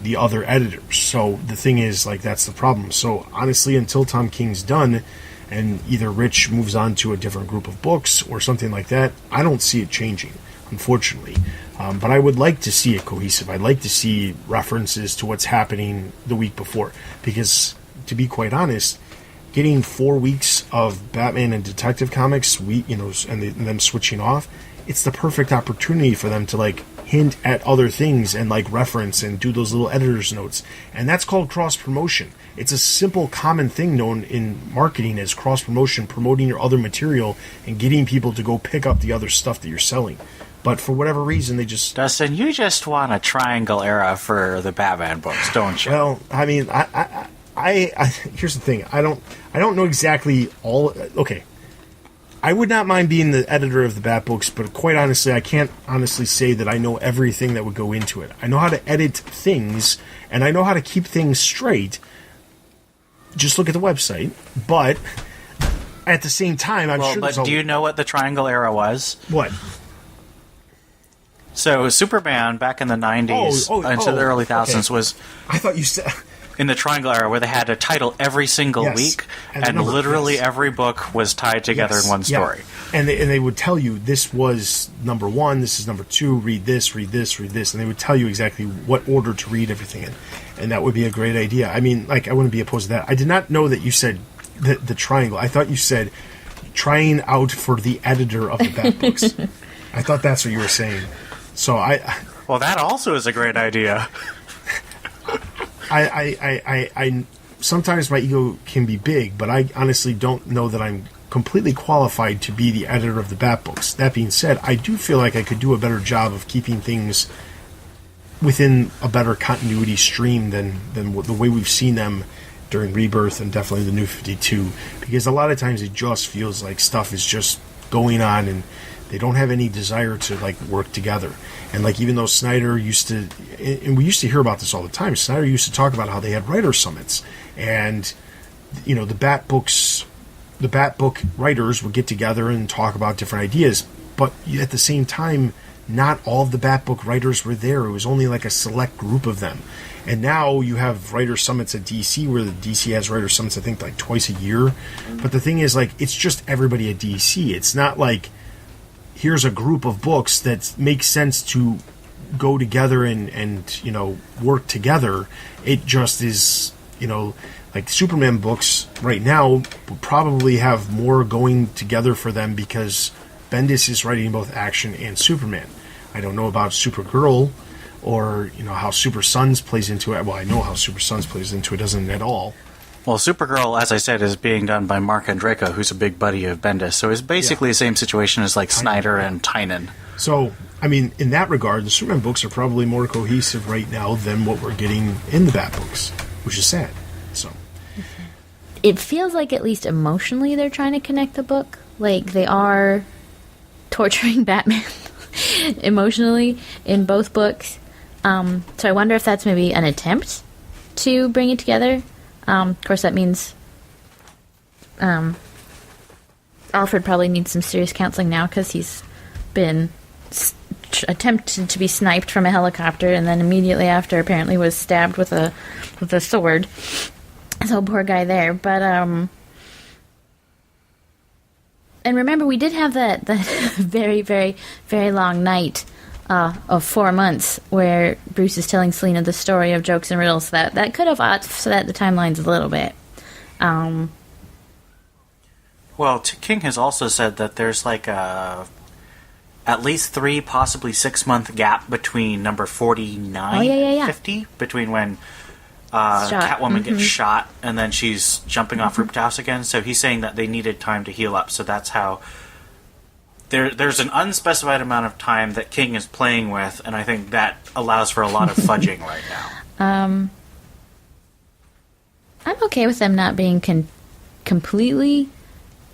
the other editors. So the thing is, like, that's the problem. So honestly, until Tom King's done, and either Rich moves on to a different group of books or something like that, I don't see it changing, unfortunately. But I would like to see it cohesive. I'd like to see references to what's happening the week before. Because, to be quite honest, getting 4 weeks of Batman and Detective Comics, and them switching off, it's the perfect opportunity for them to, like, hint at other things and, like, reference and do those little editor's notes. And that's called cross-promotion. It's a simple, common thing known in marketing as cross-promotion, promoting your other material and getting people to go pick up the other stuff that you're selling. But for whatever reason, they just...
Dustin, you just want a triangle era for the Batman books, don't you?
Well, I mean, I here's the thing. I don't know exactly all... Okay. I would not mind being the editor of the Bat books, but quite honestly, I can't honestly say that I know everything that would go into it. I know how to edit things, and I know how to keep things straight. Just look at the website. But at the same time, I'm sure...
But do you know what the triangle era was?
What?
So Superman back in the 90s into the early 2000s was...
I thought you said...
In the triangle era, where they had a title every single week, and literally every book was tied together in one story.
Yeah. And they would tell you, this was number 1, this is number 2, read this, read this, read this, and they would tell you exactly what order to read everything in. And that would be a great idea. I mean, like, I wouldn't be opposed to that. I did not know that you said the triangle. I thought you said trying out for the editor of the Bat books. I thought that's what you were saying. So
Well, that also is a great idea.
I sometimes my ego can be big, but I honestly don't know that I'm completely qualified to be the editor of the Bat books. That being said, I do feel like I could do a better job of keeping things within a better continuity stream than the way we've seen them during Rebirth and definitely the New 52, because a lot of times it just feels like stuff is just going on and they don't have any desire to, like, work together. And, like, even though Snyder used to, and we used to hear about this all the time, Snyder used to talk about how they had writer summits, and, you know, the Bat book writers would get together and talk about different ideas, but at the same time, not all of the Bat book writers were there. It was only like a select group of them. And now you have writer summits at DC, where the DC has writer summits, I think, like twice a year. But the thing is, like, it's just everybody at DC. It's not like, here's a group of books that makes sense to go together and you know, work together. It just is, you know, like Superman books right now will probably have more going together for them because Bendis is writing both action and Superman. I don't know about Supergirl or, you know, how Super Sons plays into it. Well, I know how Super Sons plays into it. Doesn't at all.
Well, Supergirl, as I said, is being done by Mark Andreyko, who's a big buddy of Bendis. So it's basically the same situation as, like, Snyder and Tynan.
So, I mean, in that regard, the Superman books are probably more cohesive right now than what we're getting in the Bat books, which is sad. So,
it feels like, at least emotionally, they're trying to connect the book. Like, they are torturing Batman emotionally in both books. So I wonder if that's maybe an attempt to bring it together. Of course, that means Alfred probably needs some serious counseling now because he's been attempted to be sniped from a helicopter and then immediately after apparently was stabbed with a sword. So poor guy there. But and remember, we did have that very, very, very long night of 4 months where Bruce is telling Selina the story of jokes and riddles. That could have offset the timelines a little bit.
Well, King has also said that there's like at least 3, possibly 6 month gap between number 49 and 50, between when Catwoman gets shot, and then she's jumping off rooftops again. So he's saying that they needed time to heal up. So that's how there's an unspecified amount of time that King is playing with, and I think that allows for a lot of fudging right now.
I'm okay with them not being completely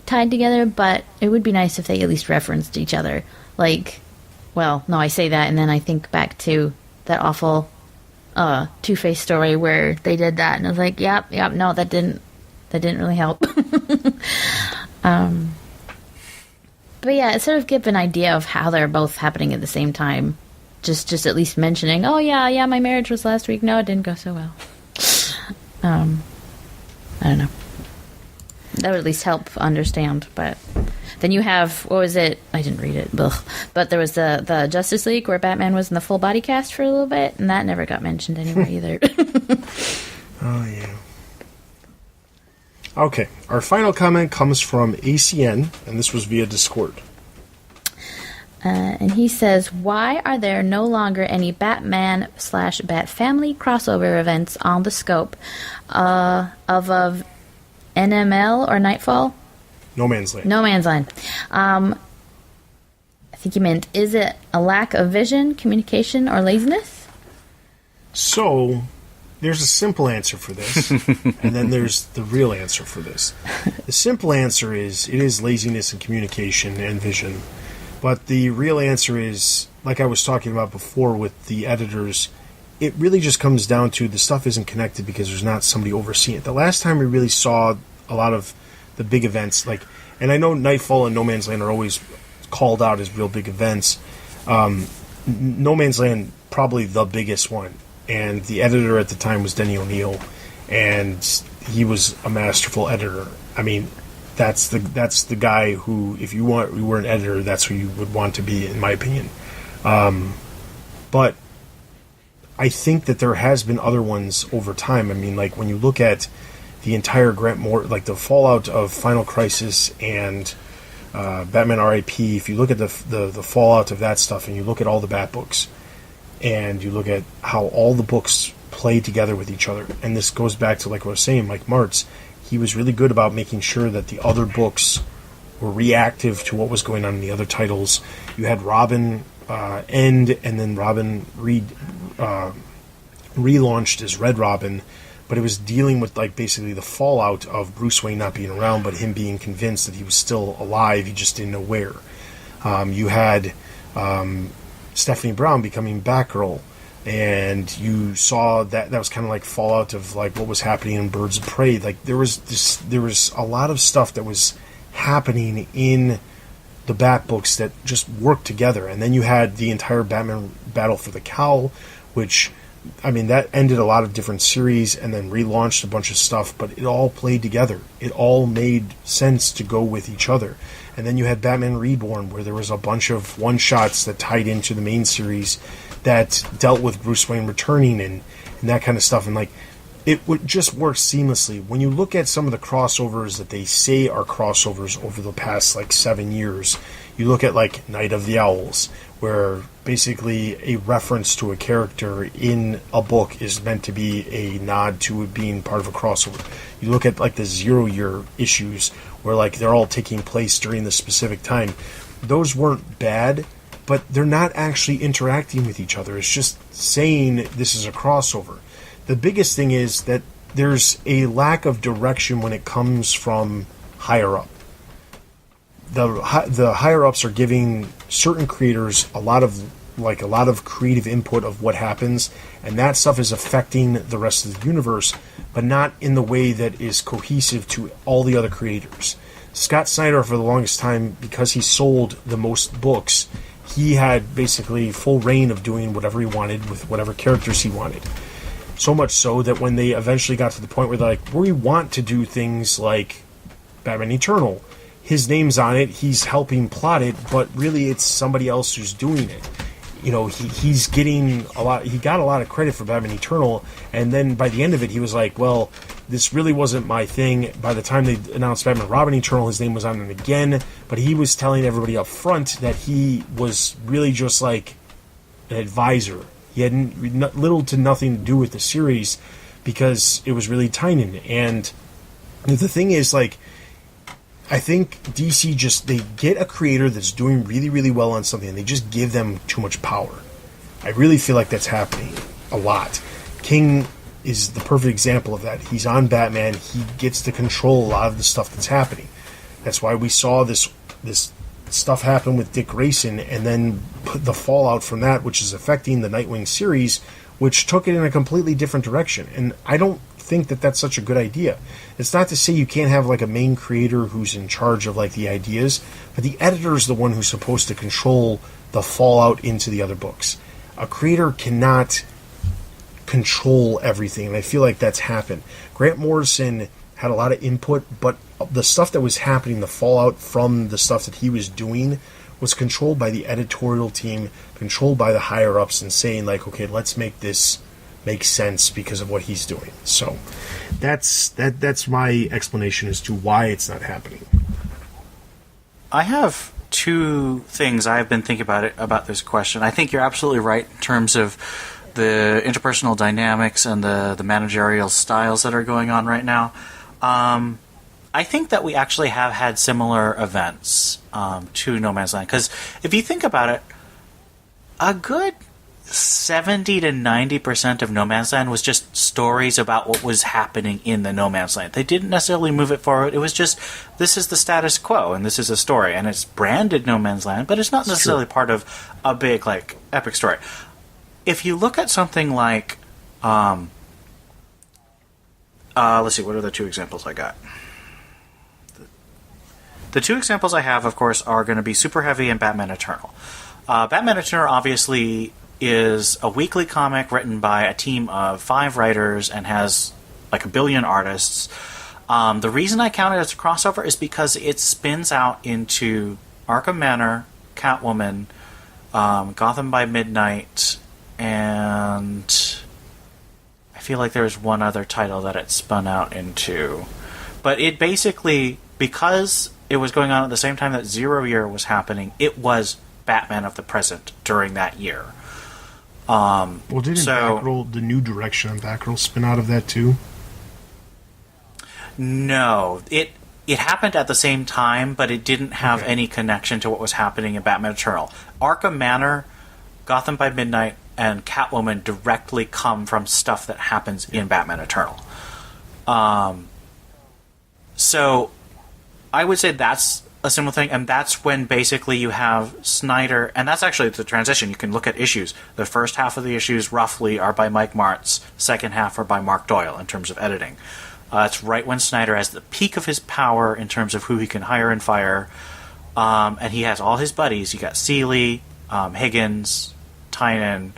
tied together, but it would be nice if they at least referenced each other. Like, well, no, I say that, and then I think back to that awful Two-Face story where they did that, and I was like, yep, no, that didn't really help. But yeah, it sort of gives an idea of how they're both happening at the same time. Just at least mentioning, oh yeah, my marriage was last week. No, it didn't go so well. I don't know. That would at least help understand. But then you have, what was it? I didn't read it. Ugh. But there was the Justice League where Batman was in the full body cast for a little bit, and that never got mentioned anywhere either.
Oh, yeah. Okay, our final comment comes from ACN, and this was via Discord.
And he says, why are there no longer any Batman/Bat Family crossover events on the scope of NML or Nightfall?
No Man's Land.
No Man's Land. I think you meant, is it a lack of vision, communication, or laziness?
So, there's a simple answer for this, and then there's the real answer for this. The simple answer is, it is laziness and communication and vision. But the real answer is, like I was talking about before with the editors, it really just comes down to the stuff isn't connected because there's not somebody overseeing it. The last time we really saw a lot of the big events, and I know Nightfall and No Man's Land are always called out as real big events. No Man's Land, probably the biggest one. And the editor at the time was Denny O'Neil, and he was a masterful editor. I mean, that's the guy who, if you were an editor, that's who you would want to be, in my opinion. But I think that there has been other ones over time. I mean, like when you look at the entire Grant Morrison, like the fallout of Final Crisis and Batman R.I.P., if you look at the fallout of that stuff, and you look at all the Bat books, and you look at how all the books play together with each other, and this goes back to, like I was saying, Mike Martz, he was really good about making sure that the other books were reactive to what was going on in the other titles. You had Robin end, and then Robin relaunched as Red Robin, but it was dealing with basically the fallout of Bruce Wayne not being around, but him being convinced that he was still alive, he just didn't know where. You had Stephanie Brown becoming Batgirl, and you saw that was kind of like fallout of what was happening in Birds of Prey. There was a lot of stuff that was happening in the Bat books that just worked together. And then you had the entire Batman Battle for the Cowl, which, I mean, that ended a lot of different series and then relaunched a bunch of stuff, but it all played together. It all made sense to go with each other. And then you had Batman Reborn, where there was a bunch of one-shots that tied into the main series that dealt with Bruce Wayne returning and that kind of stuff. And it would just work seamlessly. When you look at some of the crossovers that they say are crossovers over the past 7 years, you look at Night of the Owls, where basically a reference to a character in a book is meant to be a nod to it being part of a crossover. You look at the 0 year issues where they're all taking place during the specific time. Those weren't bad, but they're not actually interacting with each other. It's just saying this is a crossover. The biggest thing is that there's a lack of direction when it comes from higher up. The higher ups are giving certain creators a lot of creative input of what happens, and that stuff is affecting the rest of the universe, but not in the way that is cohesive to all the other creators. Scott Snyder, for the longest time, because he sold the most books, he had basically full reign of doing whatever he wanted with whatever characters he wanted. So much so that when they eventually got to the point where they're we want to do things like Batman Eternal, his name's on it, he's helping plot it, but really it's somebody else who's doing it. He's getting he got a lot of credit for Batman Eternal, and then by the end of it he was well, this really wasn't my thing. By the time they announced Batman Robin Eternal, his name was on it again, but he was telling everybody up front that he was really just an advisor. He had little to nothing to do with the series, because it was really Tynan. And the thing is, like, I think DC they get a creator that's doing really, really well on something, and they just give them too much power. I really feel like that's happening a lot. King is the perfect example of that. He's on Batman. He gets to control a lot of the stuff that's happening. That's why we saw this stuff happen with Dick Grayson, and then the fallout from that, which is affecting the Nightwing series, which took it in a completely different direction. And I don't think that that's such a good idea. It's not to say you can't have like a main creator who's in charge of like the ideas, but the editor is the one who's supposed to control the fallout into the other books. A creator cannot control everything, and I feel like that's happened. Grant Morrison had a lot of input, but the stuff that was happening, the fallout from the stuff that he was doing, was controlled by the editorial team, controlled by the higher-ups, and saying, like, okay, let's make this make sense because of what he's doing. So that's my explanation as to why it's not happening.
I have two things I've been thinking about this question. I think you're absolutely right in terms of the interpersonal dynamics and the managerial styles that are going on right now. I think that we actually have had similar events to No Man's Land. Because if you think about it, a good 70 to 90% of No Man's Land was just stories about what was happening in the No Man's Land. They didn't necessarily move it forward. It was just, this is the status quo, and this is a story. And it's branded No Man's Land, but it's not necessarily part of a big, like, epic story. If you look at something like, let's see, what are the two examples I got? The two examples I have, of course, are going to be Super Heavy and Batman Eternal. Batman Eternal obviously is a weekly comic written by a team of 5 writers and has like 1 billion artists. The reason I count it as a crossover is because it spins out into Arkham Manor, Catwoman, Gotham by Midnight, and I feel like there's one other title that it spun out into. But it basically, because it was going on at the same time that Zero Year was happening, it was Batman of the present during that year.
Well, didn't Batgirl, the new direction on Batgirl, spin out of that too?
No, it happened at the same time, but it didn't have any connection to what was happening in Batman Eternal. Arkham Manor, Gotham by Midnight, and Catwoman directly come from stuff that happens in Batman Eternal. So I would say that's a similar thing, and that's when basically you have Snyder, and that's actually the transition. You can look at issues. The first half of the issues roughly are by Mike Martz, second half are by Mark Doyle in terms of editing. It's right when Snyder has the peak of his power in terms of who he can hire and fire, and he has all his buddies. You got Seeley, Higgins, Tynan,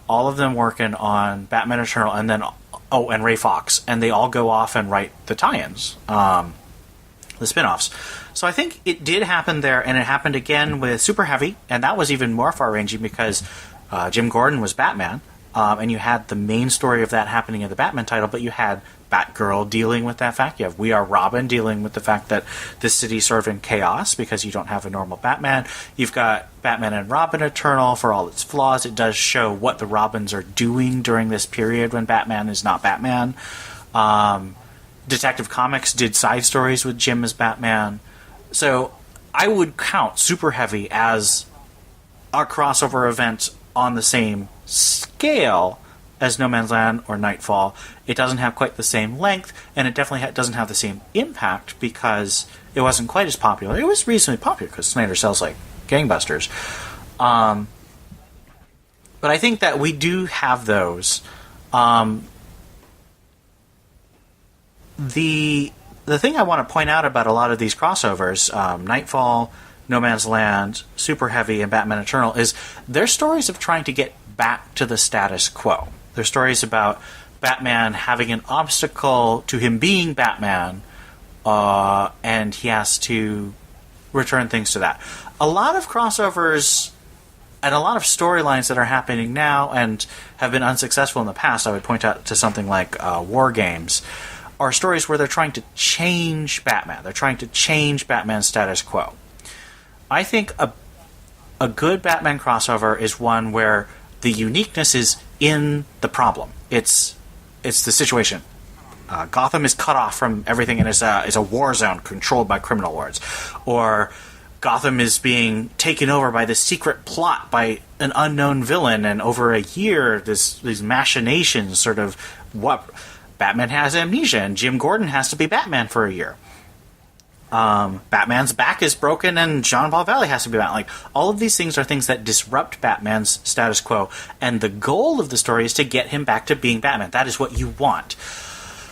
all of them working on Batman Eternal, and then and Ray Fox, and they all go off and write the tie-ins, the spin-offs. So I think it did happen there, and it happened again with Super Heavy, and that was even more far-ranging because Jim Gordon was Batman, and you had the main story of that happening in the Batman title, but you had Batgirl dealing with that fact. You have We Are Robin dealing with the fact that this city's sort of in chaos because you don't have a normal Batman. You've got Batman and Robin Eternal for all its flaws. It does show what the Robins are doing during this period when Batman is not Batman. Detective Comics did side stories with Jim as Batman. So I would count Super Heavy as a crossover event on the same scale as No Man's Land or Nightfall. It doesn't have quite the same length, and it definitely doesn't have the same impact because it wasn't quite as popular. It was reasonably popular because Snyder sells like gangbusters. But I think that we do have those. The thing I want to point out about a lot of these crossovers, Nightfall, No Man's Land, Super Heavy, and Batman Eternal, is they're stories of trying to get back to the status quo. They're stories about Batman having an obstacle to him being Batman, and he has to return things to that. A lot of crossovers and a lot of storylines that are happening now and have been unsuccessful in the past, I would point out to something like War Games, are stories where they're trying to change Batman. They're trying to change Batman's status quo. I think a good Batman crossover is one where the uniqueness is in the problem. It's it's the situation. Gotham is cut off from everything and is a war zone controlled by criminal lords. Or Gotham is being taken over by this secret plot by an unknown villain, and over a year, these machinations sort of what Batman has amnesia, and Jim Gordon has to be Batman for a year. Batman's back is broken, and Jean Paul Valley has to be Batman. Like, all of these things are things that disrupt Batman's status quo, and the goal of the story is to get him back to being Batman. That is what you want.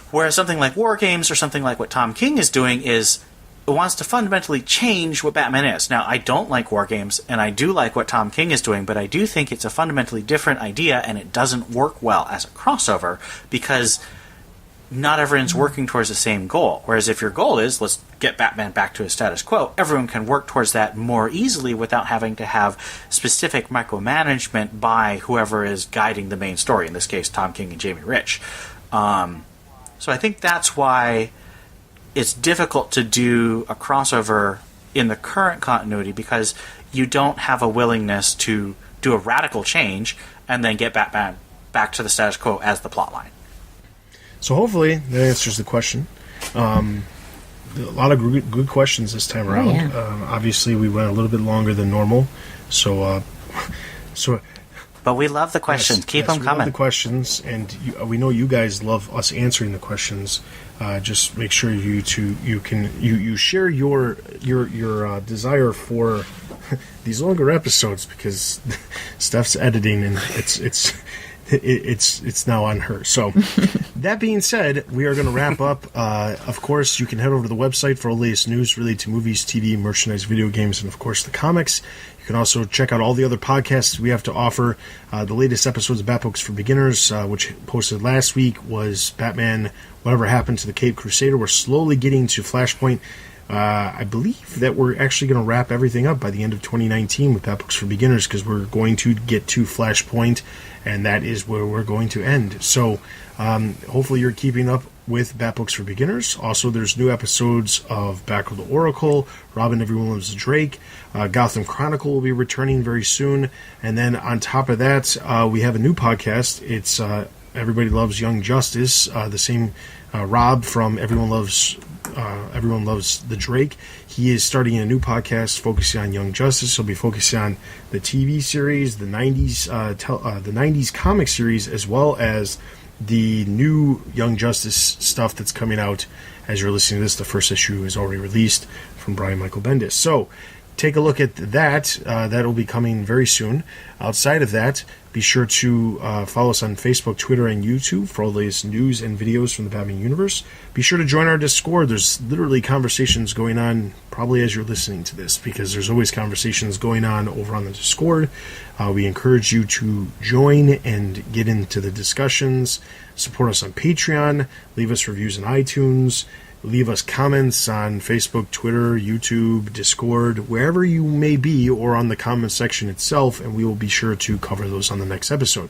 Whereas something like War Games or something like what Tom King is doing is it wants to fundamentally change what Batman is. Now, I don't like War Games, and I do like what Tom King is doing, but I do think it's a fundamentally different idea, and it doesn't work well as a crossover because not everyone's working towards the same goal. Whereas if your goal is, let's get Batman back to his status quo, everyone can work towards that more easily without having to have specific micromanagement by whoever is guiding the main story, in this case, Tom King and Jamie Rich. So I think that's why it's difficult to do a crossover in the current continuity, because you don't have a willingness to do a radical change and then get Batman back to the status quo as the plotline.
So hopefully that answers the question. A lot of good questions this time around. Obviously, we went a little bit longer than normal, so.
But we love the questions. Keep them coming.
Love the questions, and we know you guys love us answering the questions. Just make sure you share your desire for these longer episodes, because Steph's editing and it's now on her. So that being said, we are going to wrap up. Of course, you can head over to the website for all the latest news related to movies, TV, merchandise, video games, and of course the comics. You can also check out all the other podcasts we have to offer. The latest episodes of Bat Books for Beginners, which posted last week, was Batman, Whatever Happened to the Caped Crusader. We're slowly getting to Flashpoint. I believe that we're actually going to wrap everything up by the end of 2019 with Bat Books for Beginners, because we're going to get to Flashpoint, and that is where we're going to end. So hopefully you're keeping up with Bat Books for Beginners. Also, there's new episodes of Batgirl the Oracle, Robin Everyone Loves Drake, Gotham Chronicle will be returning very soon, and then on top of that, we have a new podcast. It's Everybody Loves Young Justice, the same Rob from Everyone Loves the Drake. He is starting a new podcast focusing on Young Justice. He'll be focusing on the TV series, the 90s comic series, as well as the new Young Justice stuff that's coming out. As you're listening to this, the first issue is already released from Brian Michael Bendis. So take a look at that. That'll be coming very soon. Outside of that, be sure to follow us on Facebook, Twitter, and YouTube for all the latest news and videos from the Batman universe. Be sure to join our Discord. There's literally conversations going on probably as you're listening to this, because there's always conversations going on over on the Discord. We encourage you to join and get into the discussions. Support us on Patreon. Leave us reviews on iTunes. Leave us comments on Facebook, Twitter, YouTube, Discord, wherever you may be, or on the comment section itself, and we will be sure to cover those on the next episode.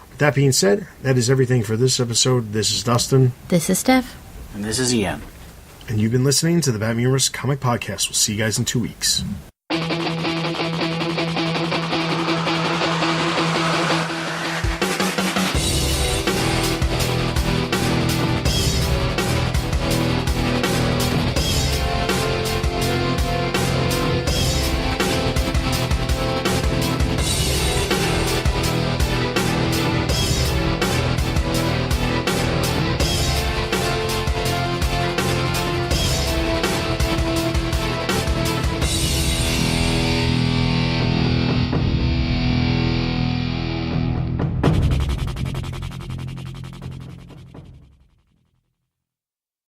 With that being said, that is everything for this episode. This is Dustin.
This is Steph.
And this is Ian.
And you've been listening to the Batman Universe Comic Podcast. We'll see you guys in 2 weeks.